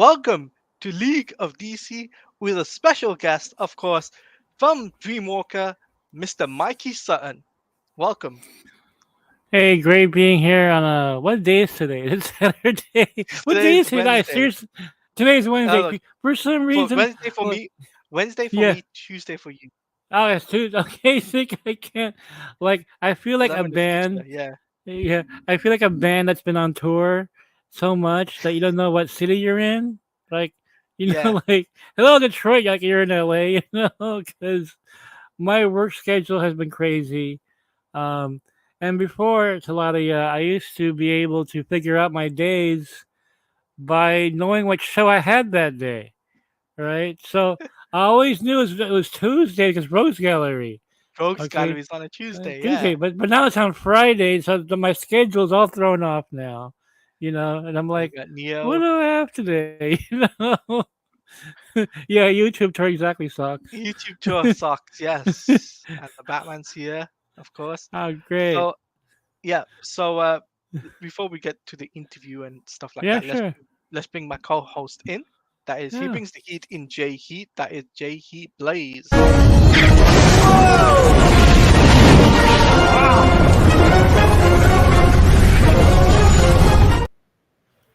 welcome to League of DC with a special guest, of course, from Dreamwalker, Mr. Mikey Sutton. Welcome. Hey, great being here on what day is today? It's Saturday. What day Today's is it, guys? Wednesday. Seriously, today's Wednesday. Look, For some for reason, well, Wednesday for yeah. me, Tuesday for you. Oh, it's Tuesday. Okay, think I can't. Like, I feel Because like I'm a in the future. band. Yeah, Yeah, I feel like a band that's been on tour so much that you don't know what city you're in. Like, yeah, like, hello Detroit, like you're in LA. Because my work schedule has been crazy. Um, and before Taladia, I used to be able to figure out my days by knowing what show I had that day, right? So I always knew it was Tuesday because Rose Gallery, Rogues okay, Gallery is on a Tuesday. Tuesday, Yeah, but now it's on Friday, so my schedule's all thrown off now, and I'm you like, got what Neo, do I have today? Yeah, YouTube tour exactly sucks. YouTube tour sucks. Yes, and the Batman's here, of course. Oh, great. So yeah, so before we get to the interview and stuff like Yeah, that, sure. let's bring my co-host in. That is, he Yeah. brings the heat in J Heat. That is J Heat Blaze.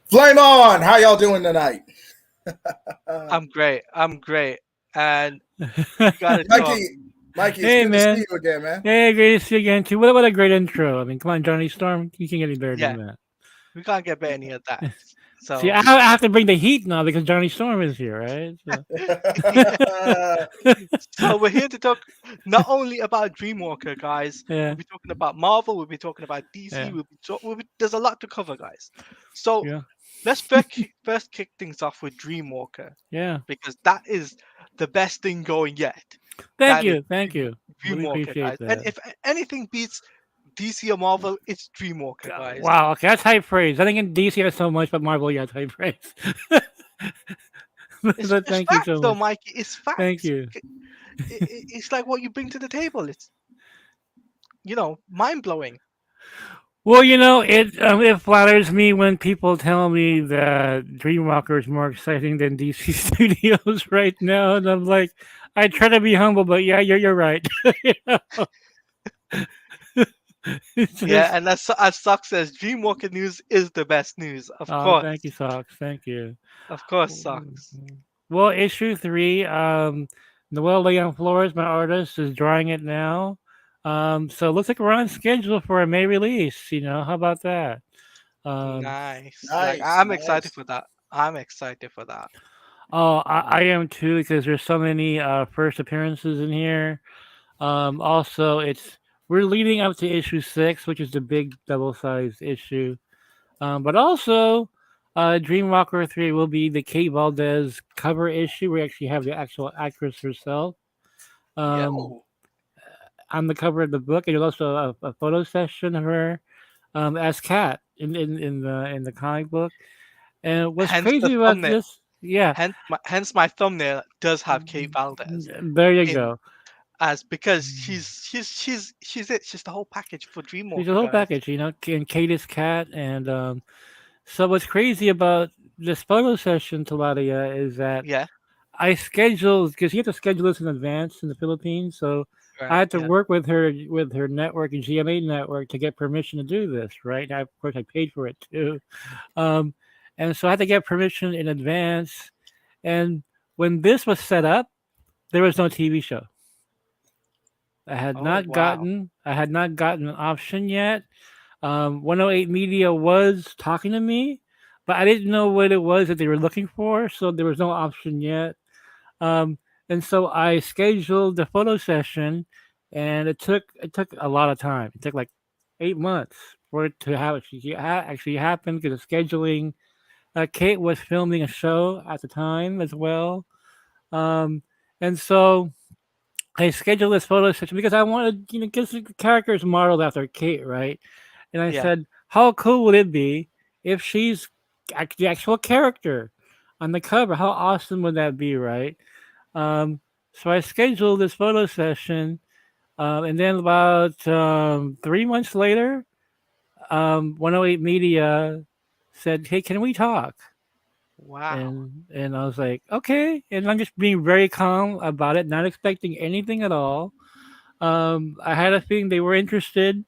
Flame on! How y'all doing tonight? I'm great. I'm great, and we gotta talk. Mikey, it's Hey, good to see man. you again, man. Hey, great to see you again, too. What a great intro. I mean, come on, Johnny Storm. You can't get any better than Yeah, that. we can't get better any of that. See, So I have to bring the heat now because Johnny Storm is here, right? So. yeah, so we're here to talk not only about Dreamwalker, guys. We'll Yeah, be talking about Marvel. We'll be talking about DC. yeah, There's a lot to cover, guys. So yeah, let's first kick things off with Dreamwalker yeah. because that is the best thing going yet. Thank That is you, thank you. Really Dreamwalker, appreciate guys. And that. if anything beats DC or Marvel, it's Dreamwalker, guys. Wow, okay, that's high praise. I think in DC has so much, but Marvel, yeah, it's high praise. But It's thank you facts, so though, much. Mikey. It's Thank facts. you. It's like what you bring to the table. It's mind blowing. Well, it flatters me when people tell me that Dreamwalker is more exciting than DC Studios right now, and I'm like, I try to be humble, but yeah, you're right. You know? It's Yeah, just, and as Sock says, Dreamwalker news is the best news. oh, thank you, Socks. Thank you. Of course, Socks. Well, issue three, Noel Leon Flores, my artist, is drawing it now. So it looks like we're on schedule for a May release. How about that? Um, Nice. Like Nice, I'm excited nice. for that. I'm excited for that. oh, I am too because there's so many first appearances in here. Also, we're leading up to issue six, which is the big double-sized issue. But also, Dreamwalker 3 will be the Kate Valdez cover issue. We actually have the actual actress herself Yep. um, on the cover of the book, and there's also a photo session of her as Kat in the comic book. And what's Hence the crazy about thumbnail. this? Yeah, Hence my thumbnail does have Kate Valdez there you in go. as because she's it. She's the whole package for She's a Dreamwalker, whole guys. package, and Kate is Kat. And so what's crazy about this photo session, Taladia, is that Yeah. I scheduled because you have to schedule this in advance in the Philippines. So I Right. had to Yeah. work with her network and GMA network to get permission to do this, right? Now, of course, I paid for it too, um, and so I had to get permission in advance. And when this was set up, there was no TV show. Oh wow. I had not gotten an option yet. 108 Media was talking to me, but I didn't know what it was that they were looking for, so there was no option yet. Um, and so I scheduled the photo session, and it took a lot of time. It took like 8 months for it to have actually happen because of scheduling. Kate was filming a show at the time as well, um, and so I scheduled this photo session because I wanted, because the character is modeled after Kate, right? And I Yeah. said, how cool would it be if she's the actual character on the cover? How awesome would that be, right? Um, so I scheduled this photo session, and then about 3 months later, 108 Media said, "Hey, can we talk?" Wow. and I was like, okay, and I'm just being very calm about it, not expecting anything at all. I had a feeling they were interested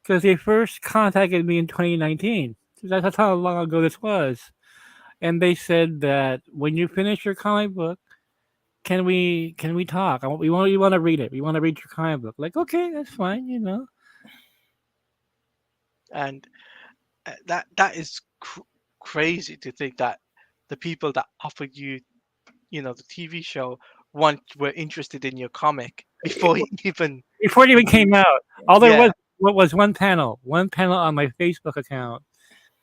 because they first contacted me in 2019. That's how long ago this was, and they said that when you finish your comic book, can we talk? We want to read it. We want to read your comic book. Like, okay, that's fine, you know. And that is crazy to think that the people that offered you, the TV show, were interested in your comic before it even. Before it even You, came out, all there was yeah. what was one panel on my Facebook account,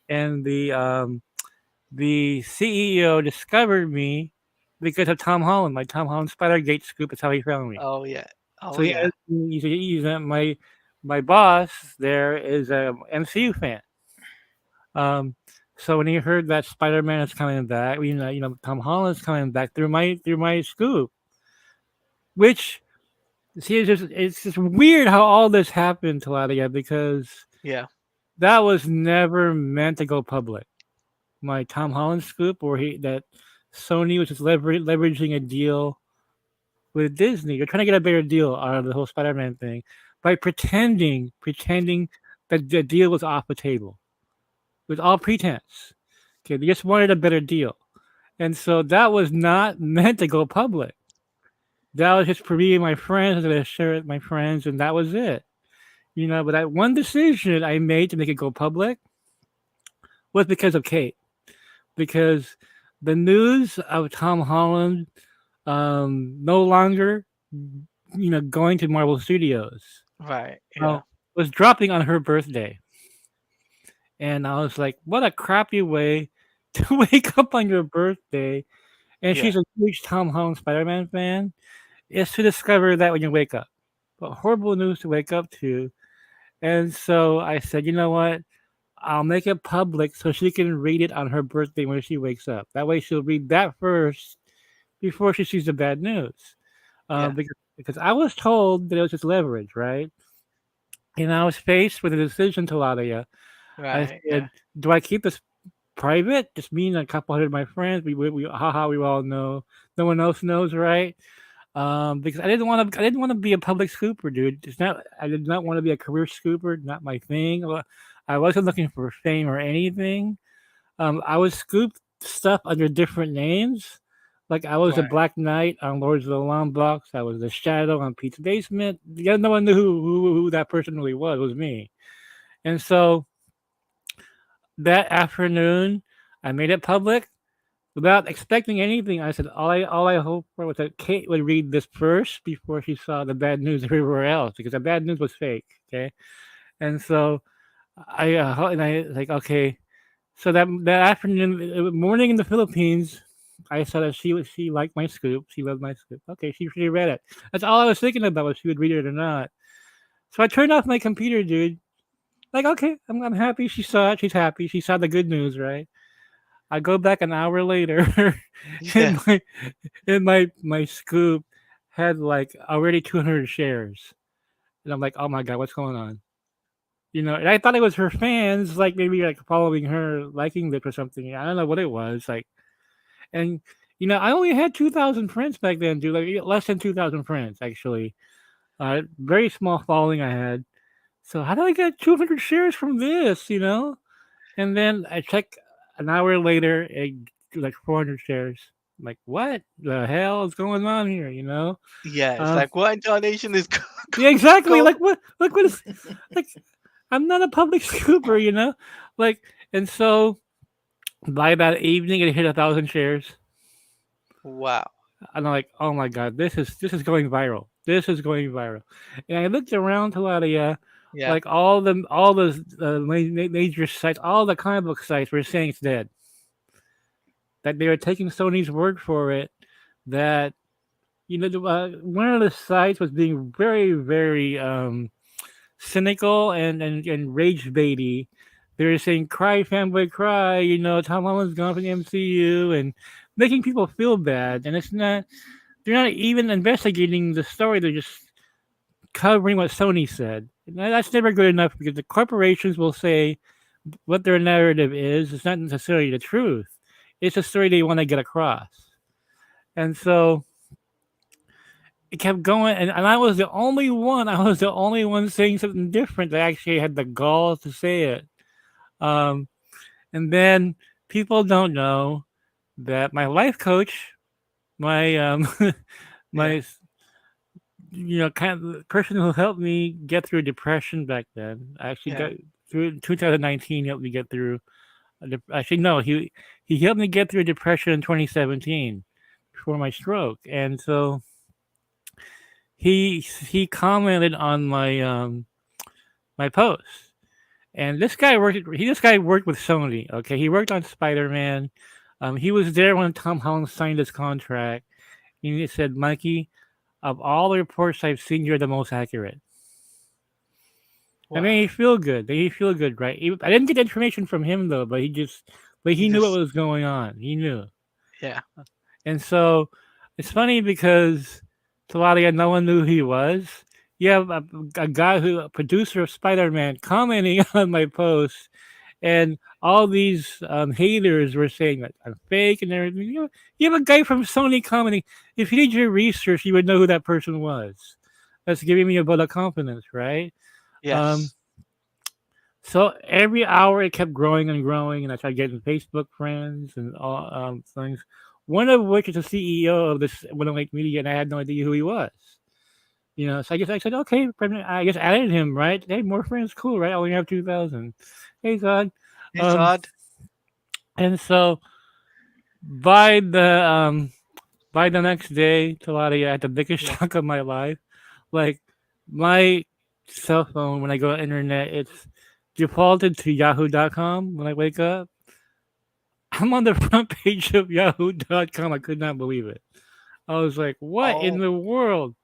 and the CEO discovered me because of Tom Holland. My Tom Holland Spider-Gate scoop is how he found me. Oh yeah. Oh So yeah. my boss there is a MCU fan. Um, so when he heard that Spider-Man is coming back, Tom Holland's coming back through my scoop, which see it's just weird how all this happened, Taladia, because Yeah. that was never meant to go public. My Tom Holland scoop, where he that Sony was just leveraging a deal with Disney. They're trying to get a better deal out of the whole Spider-Man thing by pretending that the deal was off the table. It was all pretense. Okay, they just wanted a better deal, and so that was not meant to go public. That was just for me and my friends. I was gonna share it with my friends, and that was it. But that one decision I made to make it go public was because of Kate. Because the news of Tom Holland no longer, going to Marvel Studios Right. uh, Yeah. was dropping on her birthday. And I was like, what a crappy way to wake up on your birthday. And Yeah. she's a huge Tom Holland Spider Man fan, is to discover that when you wake up. But horrible news to wake up to. And so I said, you know what? I'll make it public so she can read it on her birthday when she wakes up. That way she'll read that first before she sees the bad news. Yeah. Because I was told that it was just leverage, right? And I was faced with a decision, Taladia. I Right. Yeah. said, do I keep this private? Just me and a couple hundred of my friends. Haha, we all know. No one else knows, right? Because I didn't want to be a public scooper, dude. I did not want to be a career scooper. Not my thing. I wasn't looking for fame or anything. I would scoop stuff under different names. Like I was a Right. Black Knight on Lords of the Long Box. I was the Shadow on Pete's Basement. Yeah, no one knew who that person really was. It was me. And so that afternoon, I made it public without expecting anything. I said all I hoped for was that Kate would read this first before she saw the bad news everywhere else, because the bad news was fake. Okay, and so I like, okay. So that afternoon, morning in the Philippines, I saw that she liked my scoop. She loved my scoop. Okay, she read it. That's all I was thinking about, was she would read it or not. So I turned off my computer, dude. Like, okay, I'm happy she saw it. She's happy. She saw the good news, right? I go back an hour later, Yeah. and my scoop had like already 200 shares, and I'm like, oh my god, what's going on? And I thought it was her fans, like maybe like following her, liking this or something. I don't know what it was like. And I only had 2,000 friends back then, dude. Like less than 2,000 friends actually. Very small following I had. So how did I get 200 shares from this? And then I check an hour later, like 400 shares. I'm like, what the hell is going on here? Yeah. It's Um, like, what intonation is yeah, exactly. going? Like what? Like what is? Like I'm not a public scooper, Like, and so by that evening, it hit 1,000 shares, Wow. and I'm like, oh my god, this is going viral. This is going viral. And I looked around to Latvia, Yeah. like all the major sites, all the comic book sites were saying it's dead. That they were taking Sony's word for it. That one of the sites was being very, very cynical and rage baity. They were saying, "Cry, fanboy, cry." Tom Holland's gone from the MCU, and making people feel bad. And it's not. They're not even investigating the story. They're just covering what Sony said. And that's never good enough, because the corporations will say what their narrative is. It's not necessarily the truth. It's a story they want to get across. And so it kept going, and I was the only one. I was the only one saying something different that actually had the gall to say it. Um, and then people don't know that my life coach, my Yeah. my kind of the person who helped me get through depression back then. I actually Yeah. got through 2019. Helped me get through. Actually, no, he helped me get through depression in 2017 before my stroke, and so he commented on my post. And this guy worked with Sony. Okay, he worked on Spider Man. He was there when Tom Holland signed his contract. And he said, "Mikey, of all the reports I've seen, you're the most accurate." And Wow. made me feel good. Made me feel good, right? I didn't get information from him though, but You he knew what just was going on. He knew. yeah. And so it's funny because Taladia, no one knew who he was. You have a guy a producer of Spider Man, commenting on my post, and all these haters were saying that I'm fake and everything. You have a guy from Sony commenting. If you did your research, you would know who that person was. That's giving me a vote of confidence, right? Um, Yes. so every hour it kept growing and growing, and I started getting Facebook friends and all things. One of which is the CEO of this 108 Media, and I had no idea who he was. So I said, okay, I just added him, right? Hey, more friends, cool, right? I only have 2,000. Hey, God. Hey Um, Todd. and so by the um, by the next day, Talati, I had the biggest Yeah. shock of my life. Like my cell phone, when I go on internet, it's defaulted to yahoo.com when I wake up. I'm on the front page of yahoo.com. I could not believe it. I was like, what in Oh, the world?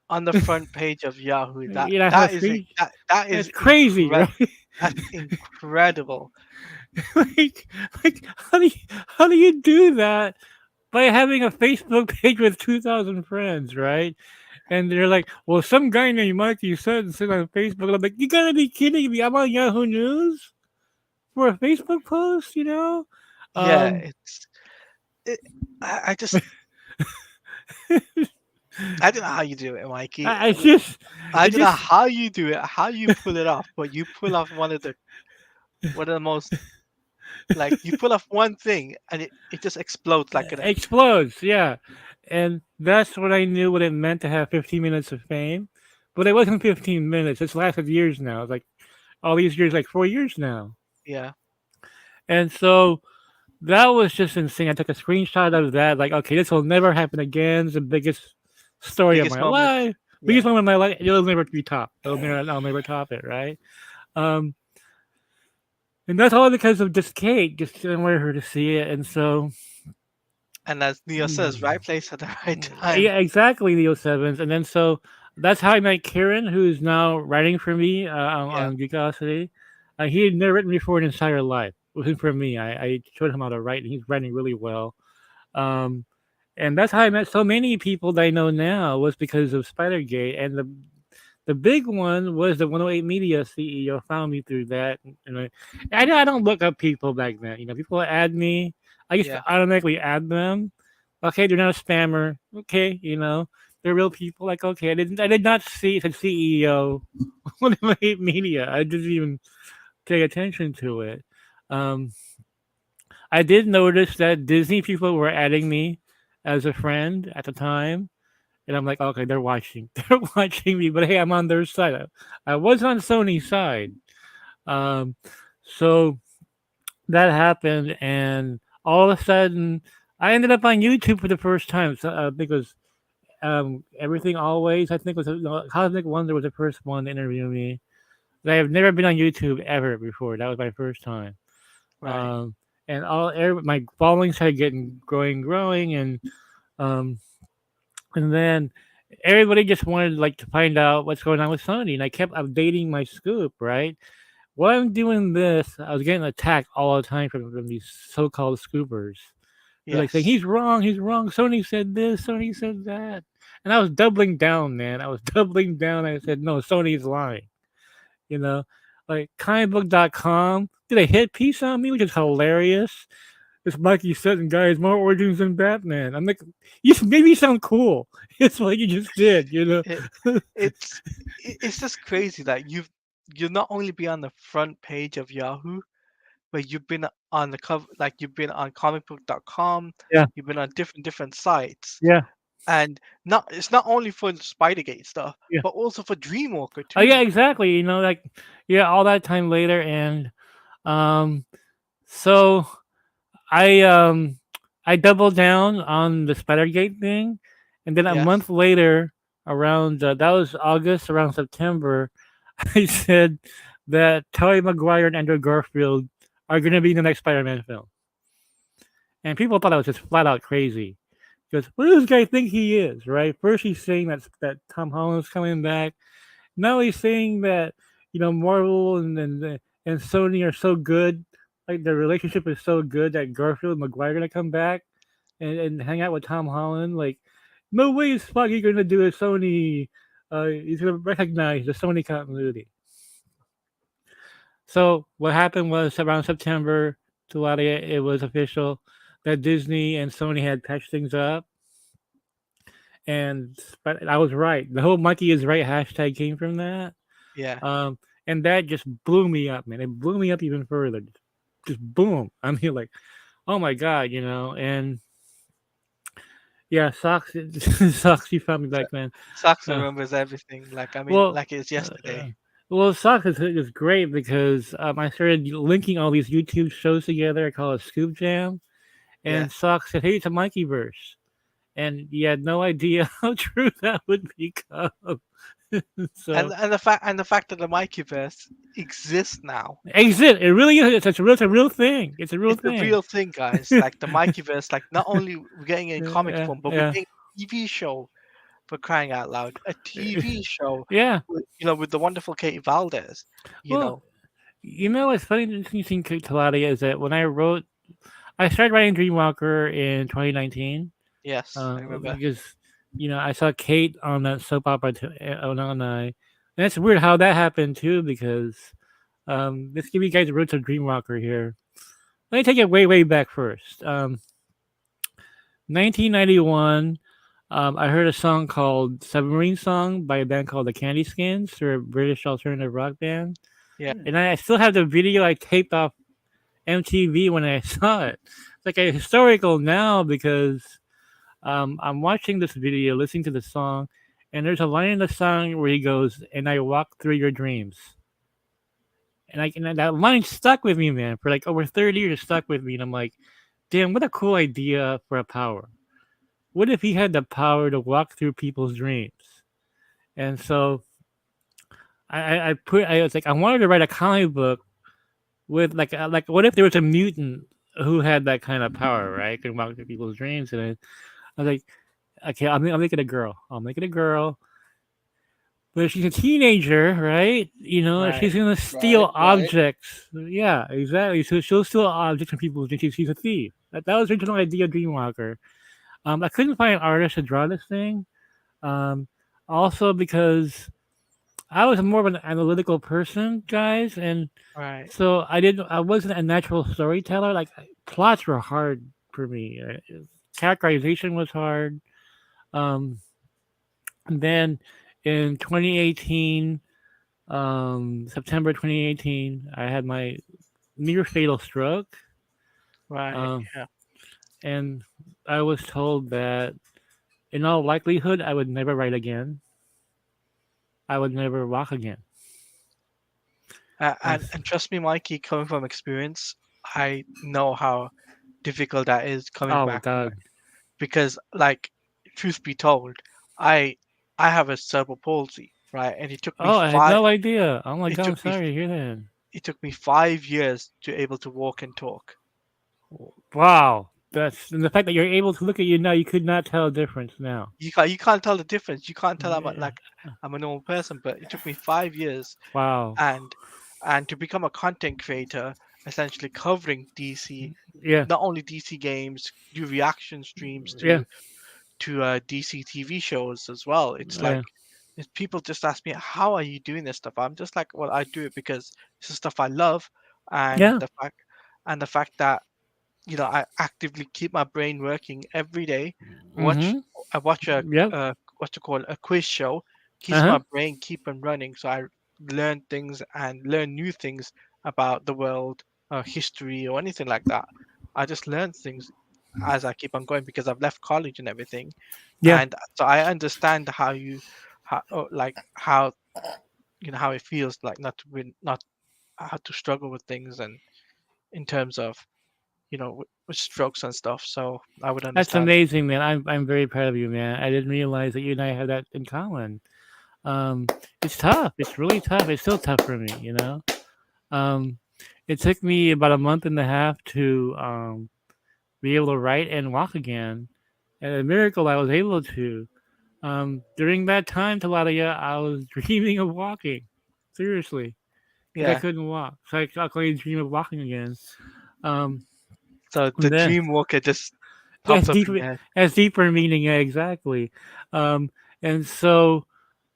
on the front page of Yahoo. That I have a that is screen. that That's is crazy, incredible. right? That's incredible. like, how do you do that by having a Facebook page with 2,000 friends, right? And they're like, well, some guy named Mikey Sutton said on Facebook. I'm like, you gotta be kidding me! I'm on Yahoo News for a Facebook post, Yeah, Um, it, I just I don't know how you do it, Mikey. I just, I it don't know just, how you do it, how you pull it off, but you pull off one of the most, like, you pull off one thing and it just explodes like an explodes, yeah. And that's what I knew what it meant to have 15 minutes of fame. But it wasn't 15 minutes. It's lasted years now. It's like all these years, like 4 years now. yeah, And so that was just insane. I took a screenshot of that. Like, okay, this will never happen again. It's the biggest story of biggest my moment. life. Biggest Yeah, moment of my life. It'll never be topped. I'll never top it, right? Um, and that's all because of just Kate. Just didn't want her to see it. And so and as Neo says, right place at the right time. yeah, exactly, Leo Sevens. And then so that's how I met Kieran, who's now writing for me Yeah, on Geekosity. He had never written before in his entire life. It wasn't for me. I showed him how to write, and he's writing really well. Um, and that's how I met so many people that I know now was because of Spidergate. And the big one was the 108 Media CEO found me through that. And I don't look up people back then. People add me. I used to yeah, automatically add them. Okay, they're not a spammer. Okay, they're real people. Like, okay, I did not see the CEO 108 Media. I didn't even pay attention to it. Um, I did notice that Disney people were adding me as a friend at the time. And I'm like, okay, they're watching. They're watching me, but hey, I'm on their side. I was on Sony's side. Um, so that happened, and all of a sudden, I ended up on YouTube for the first time. So I think it was Everything Always. I think was Cosmic Wonder was the first one to interview me. I have never been on YouTube ever before. That was my first time. right. Um, and my following started growing, um, and then everybody just wanted like to find out what's going on with Sony, and I kept updating my scoop. Right, while I'm doing this, I was getting attacked all the time from these so-called scoopers. They're like saying Yes, he's wrong, he's wrong. Sony said this, Sony said that, and I was doubling down, man. I was doubling down. I said no, Sony's lying. You know, like comicbook.com did a hit piece on me, which is hilarious. It's Mikey Sutton, guys. More origins than Batman. I'm like, you made me sound cool. It's what you just did, you It, know. it's just crazy that you've not only been on the front page of Yahoo, but you've been on the cover, like you've been on comicbook.com, Yeah, you've been on different sites, yeah, and not it's not only for the Spidergate stuff, yeah. but also for Dreamwalker Oh yeah, too. exactly. You know, like yeah, all that time later, and um, so I um, I doubled down on the Spidergate thing, and then a Yes. month later, around that was August, around September, I said that Tobey Maguire and Andrew Garfield are going to be in the next Spider-Man film, and people thought I was just flat out crazy. Because what does this guy think he is, right? First he's saying that Tom Holland's coming back. Now he's saying that Marvel and Sony are so good, like their relationship is so good that Garfield and Maguire are gonna come back and hang out with Tom Holland. Like, no way is Spuggy gonna do a Sony. He's gonna recognize the Sony continuity. So what happened was around September, Tuladia, it was official that Disney and Sony had patched things up, and but I was right. The whole "monkey is right" hashtag came from that. Yeah. Um, and that just blew me up, man. It blew me up even further. Just boom. I mean, like, oh my god, and yeah, socks, socks. You found me So back, man. Sax Uh, remembers everything. Like I mean, well, like it's uh, uh, yesterday. well, socks is great because I started linking all these YouTube shows together. I call it Scoop Jam, and Yes. socks said, "Hey, it's a monkey verse," and you had no idea how true that would become. So And the fact that the Mikeyverse exists now. exit. It really is. It's a real thing. It's a real It's a thing. real thing, guys. Like the Mikeyverse, like not only we're getting it in comic Yeah, form, but we're yeah, getting a TV show for crying out loud. A TV show yeah. with, with the wonderful Katie Valdez. You Well, know. what's funny, interesting to Taladia is that when I started writing Dreamwalker in 2019 Yes, I remember. because I saw Kate on that soap opera on I, and it's weird how that happened too because let's give you guys the roots of Dreamwalker here. Let me take it way back first. 1991. I heard a song called "Submarine Song" by a band called the Candy Skins. They're a British alternative rock band, Yeah. and I still have the video I taped off MTV when I saw it. It's like a historical now because I'm watching this video, listening to the song, and there's a line in the song where he goes, "And I walk through your dreams." And that line stuck with me, man, for like over 30 years. It stuck with me, and I'm like, damn, what a cool idea for a power. What if he had the power to walk through people's dreams? And so I was like, I wanted to write a comic book with like what if there was a mutant who had that kind of power, right? Could walk through people's dreams, and I was like, okay, I'll make it a girl. I'll make it a girl, but she's a teenager, right? She's Right. gonna steal Right, right. objects. Yeah, exactly. So she'll steal objects from people's dreams. She's a thief. That was the original idea of Dreamwalker. I couldn't find an artist to draw this thing. Um, Also because I was more of an analytical person, guys, and Right. so I wasn't a natural storyteller. Like plots were hard for me. Characterization was hard. Um, and then in 2018, September 2018, I had my near fatal stroke. Right. Um, Yeah. and I was told that in all likelihood, I would never write again. I would never walk again. And And trust me, Mikey, coming from experience, I know how difficult that is coming oh my back from it. god. Because, like, truth be told, I I have a cerebral palsy, right? And Oh, I had no idea. Oh my it god, I'm took me sorry to hear that. it took me 5 years to able to walk and talk. Wow. That's and the fact that you're able to look at you now, you could not tell a difference now. You can't tell the difference. You can't tell Yeah. I'm a normal person, but it took me 5 years, Wow. and to become a content creator, essentially covering DC, Yeah. not only DC games, do reaction streams Yeah. to DC TV shows as well. It's Yeah. like people just ask me, "How are you doing this stuff?" I'm just like, "Well, I do it because this is stuff I love, and Yeah. the fact that I actively keep my brain working every day. Watch Mm-hmm. I watch a Yep. what to call a quiz show, keeps Uh-huh. my brain keep on running. So I learn things and learn new things about the world, history or anything like that. I just learn things as I keep on going because I've left college and everything, Yeah. and so I understand how how it feels like not to win, not how to struggle with things and in terms of with strokes and stuff. So I would That's understand. amazing, man. I'm very proud of you, man. I didn't realize that you and I have that in common. Um, it's tough. It's really tough. It's still tough for me, you know. Um, it took me about a month and a half to be able to write and walk again. And a miracle I was able to. During that time, Taladia, I was dreaming of walking. Seriously, because I Yeah. couldn't walk. So I could only dream of walking again. Um, So the and then dream walker just that's pops up in deeper. your head. That's deeper meaning. Yeah, exactly. Um, and so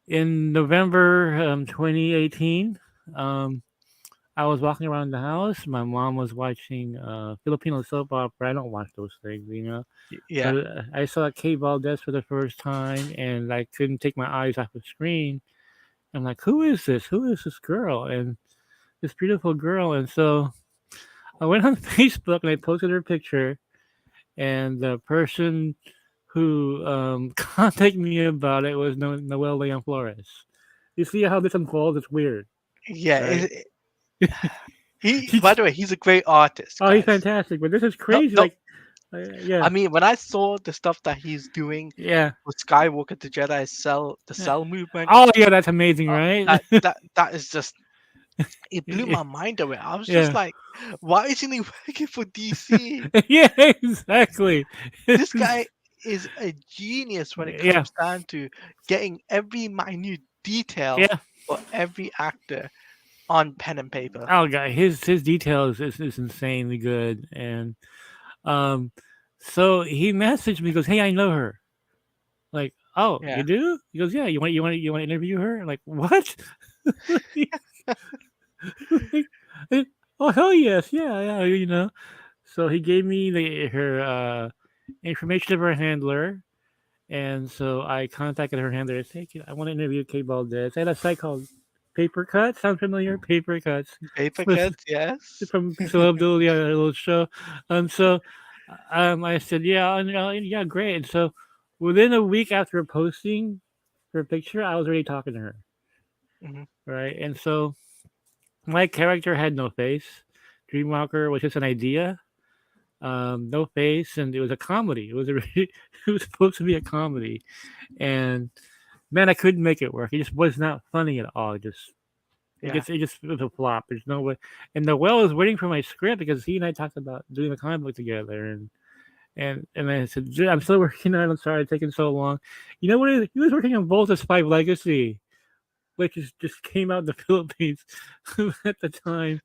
in November 2018, um, I was walking around the house. My mom was watching Filipino soap opera. I don't watch those things, you know. Yeah. But I saw Kate Valdez for the first time, and I couldn't take my eyes off the screen. I'm like, who is this? Who is this girl? And this beautiful girl. And so I went on Facebook and I posted her picture, and the person who contacted me about it was Noel Leon Flores. You see how this unfolds? It's weird, Yeah. right? He, by the way, he's a great artist, Oh, he's guys. fantastic, but this is No, crazy. no. Like, yeah, I mean, when I saw the stuff that he's doing yeah. with Skywalker the Jedi Cell, the Cell movement, Oh, yeah, that's amazing, uh, right? that is just it blew my mind away. I was just Yeah, like, why isn't he working for DC? yeah, exactly. This guy is a genius when it Yeah, comes down to getting every minute detail yeah. for every actor on pen and paper. Oh, God, his details is insanely good, and um, so he messaged me, goes, "Hey, I know her." Like, oh, you Yeah. do? He goes, "Yeah, you want to interview her?" Like, what? Like, eh, oh, hell yes, yeah, yeah, you know. So he gave me her information of her handler, and so I contacted her handler and said, "Hey, I want to interview Kate Valdez." I had a site called Paper Cuts. Sound familiar? Paper Cuts. Paper cuts, yes. From Philip Dooley, a little show. So I said, yeah, yeah, great. And so within a week after posting her picture, I was already talking to her, Hmm. right? And so my character had no face. Dreamwalker was just an idea, no face, and it was a comedy. It was it was supposed to be a comedy, and man, I couldn't make it work. It just was not funny at all. Yeah. It was a flop. There's no way. And Noel was waiting for my script because he and I talked about doing a comic book together. And I said, "Dude, I'm still working on it. I'm sorry it's taking so long." You know what? He was working on Volta Spy Legacy, which just came out in the Philippines at the time.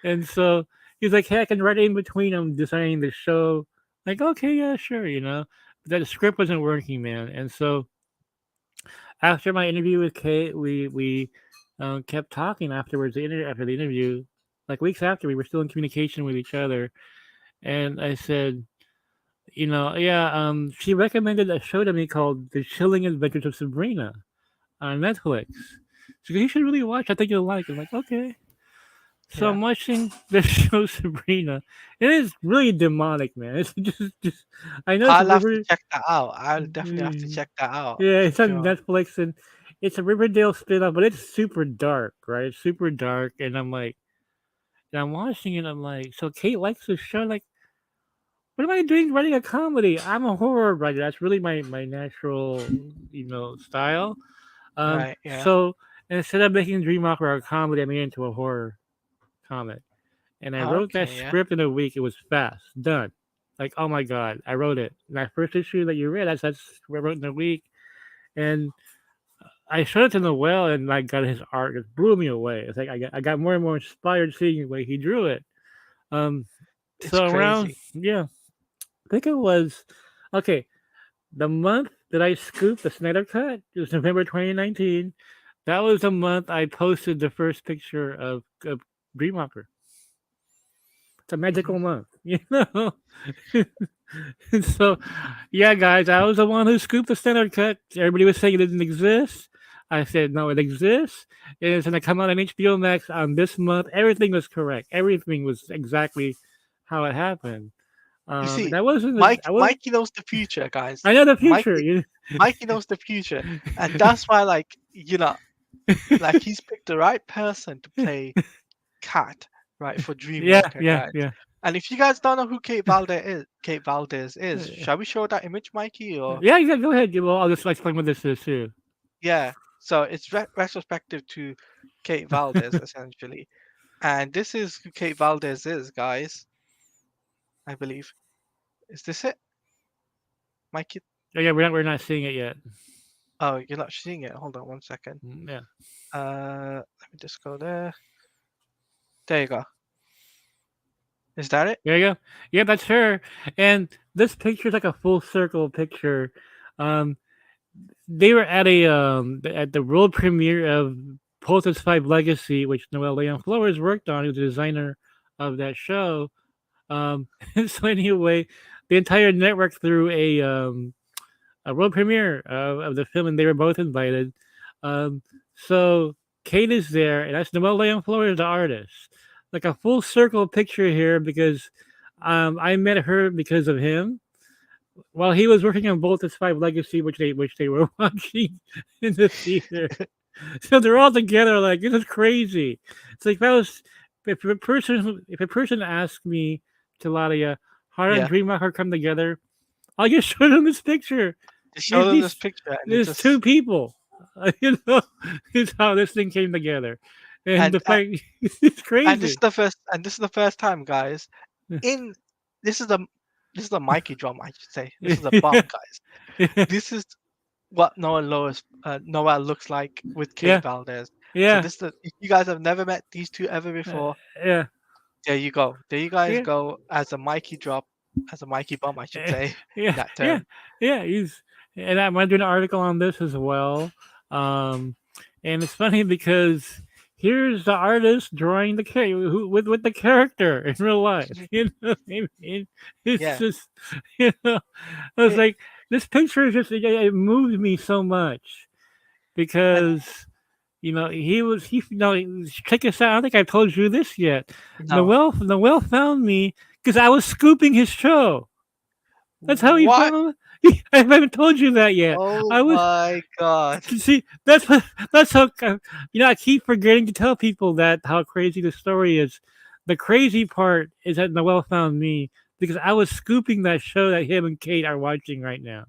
And so he's like, "Hey, I can write in between them designing the show." Like, okay, yeah, sure, you know. But the script wasn't working, man. And so after my interview with Kate, we kept talking afterwards. After the interview, like weeks after, we were still in communication with each other. And I said, yeah, she recommended a show to me called The Chilling Adventures of Sabrina on Netflix. So you should really watch. I think you'll like it. I'm like, okay. So Yeah. I'm watching the show Sabrina. It is really demonic, man. It's just I know it's a I'll have to river. check that out. I'll definitely have to check that out Yeah, for it's on sure. Netflix and it's a Riverdale spin-off, but it's super dark, right? It's super dark, and I'm watching it. I'm like, so Kate likes this show. Like, what am I doing writing a comedy? I'm a horror writer. That's really my natural, style. Right. Yeah. So instead of making Dreamwalker a comedy, I made it into a horror comic. And I wrote that Okay. Yeah. script in a week. It was fast, done. Like, oh my god, I wrote it. That first issue that you read, that's what I wrote in a week. And I showed it to Noel, and like got his art. It blew me away. It's like I got more and more inspired seeing the way he drew it. Um, It's so around, crazy. yeah, I think it was okay. The month that I scooped the Snyder Cut, it was November 2019. That was the month I posted the first picture of Dreamwalker. a Mhm. magical month, And so, yeah, guys, I was the one who scooped the standard cut. Everybody was saying it didn't exist. I said no, it exists. It's gonna come out on HBO Max on this month. Everything was correct. Everything was exactly how it happened. You And see, I wasn't. Mike I was. Mikey knows the future, guys. I know the future. Mikey Mikey knows the future, and that's why, like, like he's picked the right person to play Cat, right, for Yeah, Dreamwalker, yeah, guys. yeah. And if you guys don't know who Kate Valdez is, shall we show that image, Mikey? Or Yeah, yeah. Go ahead. Well, I'll just explain what this is too. yeah, so it's retrospective to Kate Valdez essentially, and this is who Kate Valdez is, guys. I believe. Is this it, Mikey? Oh, yeah, we're not seeing it yet. Oh, you're not seeing it. Hold on one second. Yeah. Let me just go there. There you go. Is that it? There you go. Yeah, that's her. And this picture is like a full circle picture. Um, they were at the world premiere of Polter's Five Legacy, which Noel Leon Flores worked on. He was the designer of that show. Um, so anyway, the entire network threw a world premiere of the film, and they were both invited. Um, so Kate is there, and that's Noel Leon Flores, the artist. Like a full circle picture here because I met her because of him while he was working on Voltus Five Legacy, which they were watching in the theater. So they're all together. Like, this is crazy. It's like if a person asked me, Taladia, how did Yeah. Dreamwalker come together? I'll just show them this picture. Just show them this These picture, and it There's two just people. You know, is how this thing came together, and and the uh, fact it's crazy. and this is the first time, guys. In this is the this is the Mikey drum, I should say. This is the bomb, guys. This is what Noel looks like with Kate Yeah, Valdez. So yeah, this is if you guys have never met these two ever before, yeah, there you go. There you guys yeah. go as a Mikey drop, as a Mikey bomb, I should Eh, say, in yeah, that yeah, term. yeah. And I'm doing an article on this as well. Um, and it's funny because here's the artist drawing the with the character in real life. You know, what I mean? It's Yeah. just, you know, I was It, like, this picture is just it moved me so much and because check this out. I don't think I told you this yet. no. Noel found me because I was scooping his show. That's how he What? found. I haven't told you that yet. Oh I was my God. see. That's how. I keep forgetting to tell people that how crazy the story is. The crazy part is that Noel found me because I was scooping that show that him and Kate are watching right now.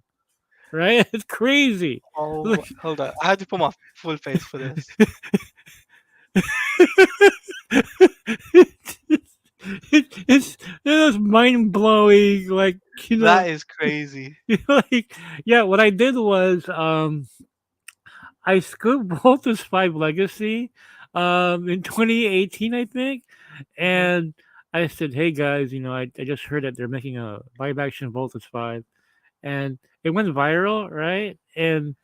Right? It's crazy. Oh, Like, hold on. I had to put my full face for this. it's mind blowing. Like, That is crazy. like, yeah. What I did was I scooped Voltus 5 Legacy in 2018, I think. Mhm. And I said, hey guys, I just heard that they're making a live action Voltus 5. And it went viral, right? And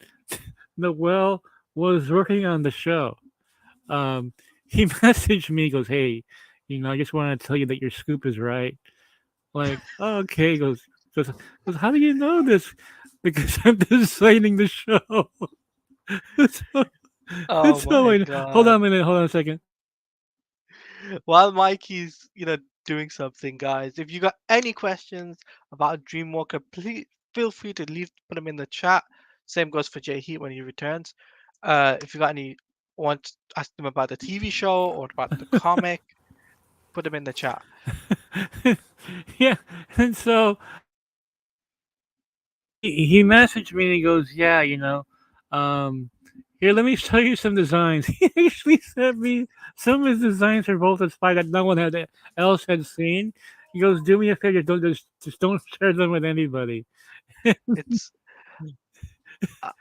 Noel was working on the show. He messaged me, goes, hey, I just want to tell you that your scoop is right. Like, oh, okay. Goes, how do you know this? Because I'm designing the show. so, Oh so my wait, hold on God. a minute, hold on a second. While Mikey's, doing something, guys, if you got any questions about Dreamwalker, please feel free to put them in the chat. Same goes for Jay Heat when he returns. If you got any, want to ask them about the TV show or about the comic, put them in the chat. Yeah, and so he messaged me and he goes, yeah, here, let me show you some designs. He actually sent me some of his designs for both the spy that no one else had seen. He goes, do me a favor, just don't share them with anybody. It's I,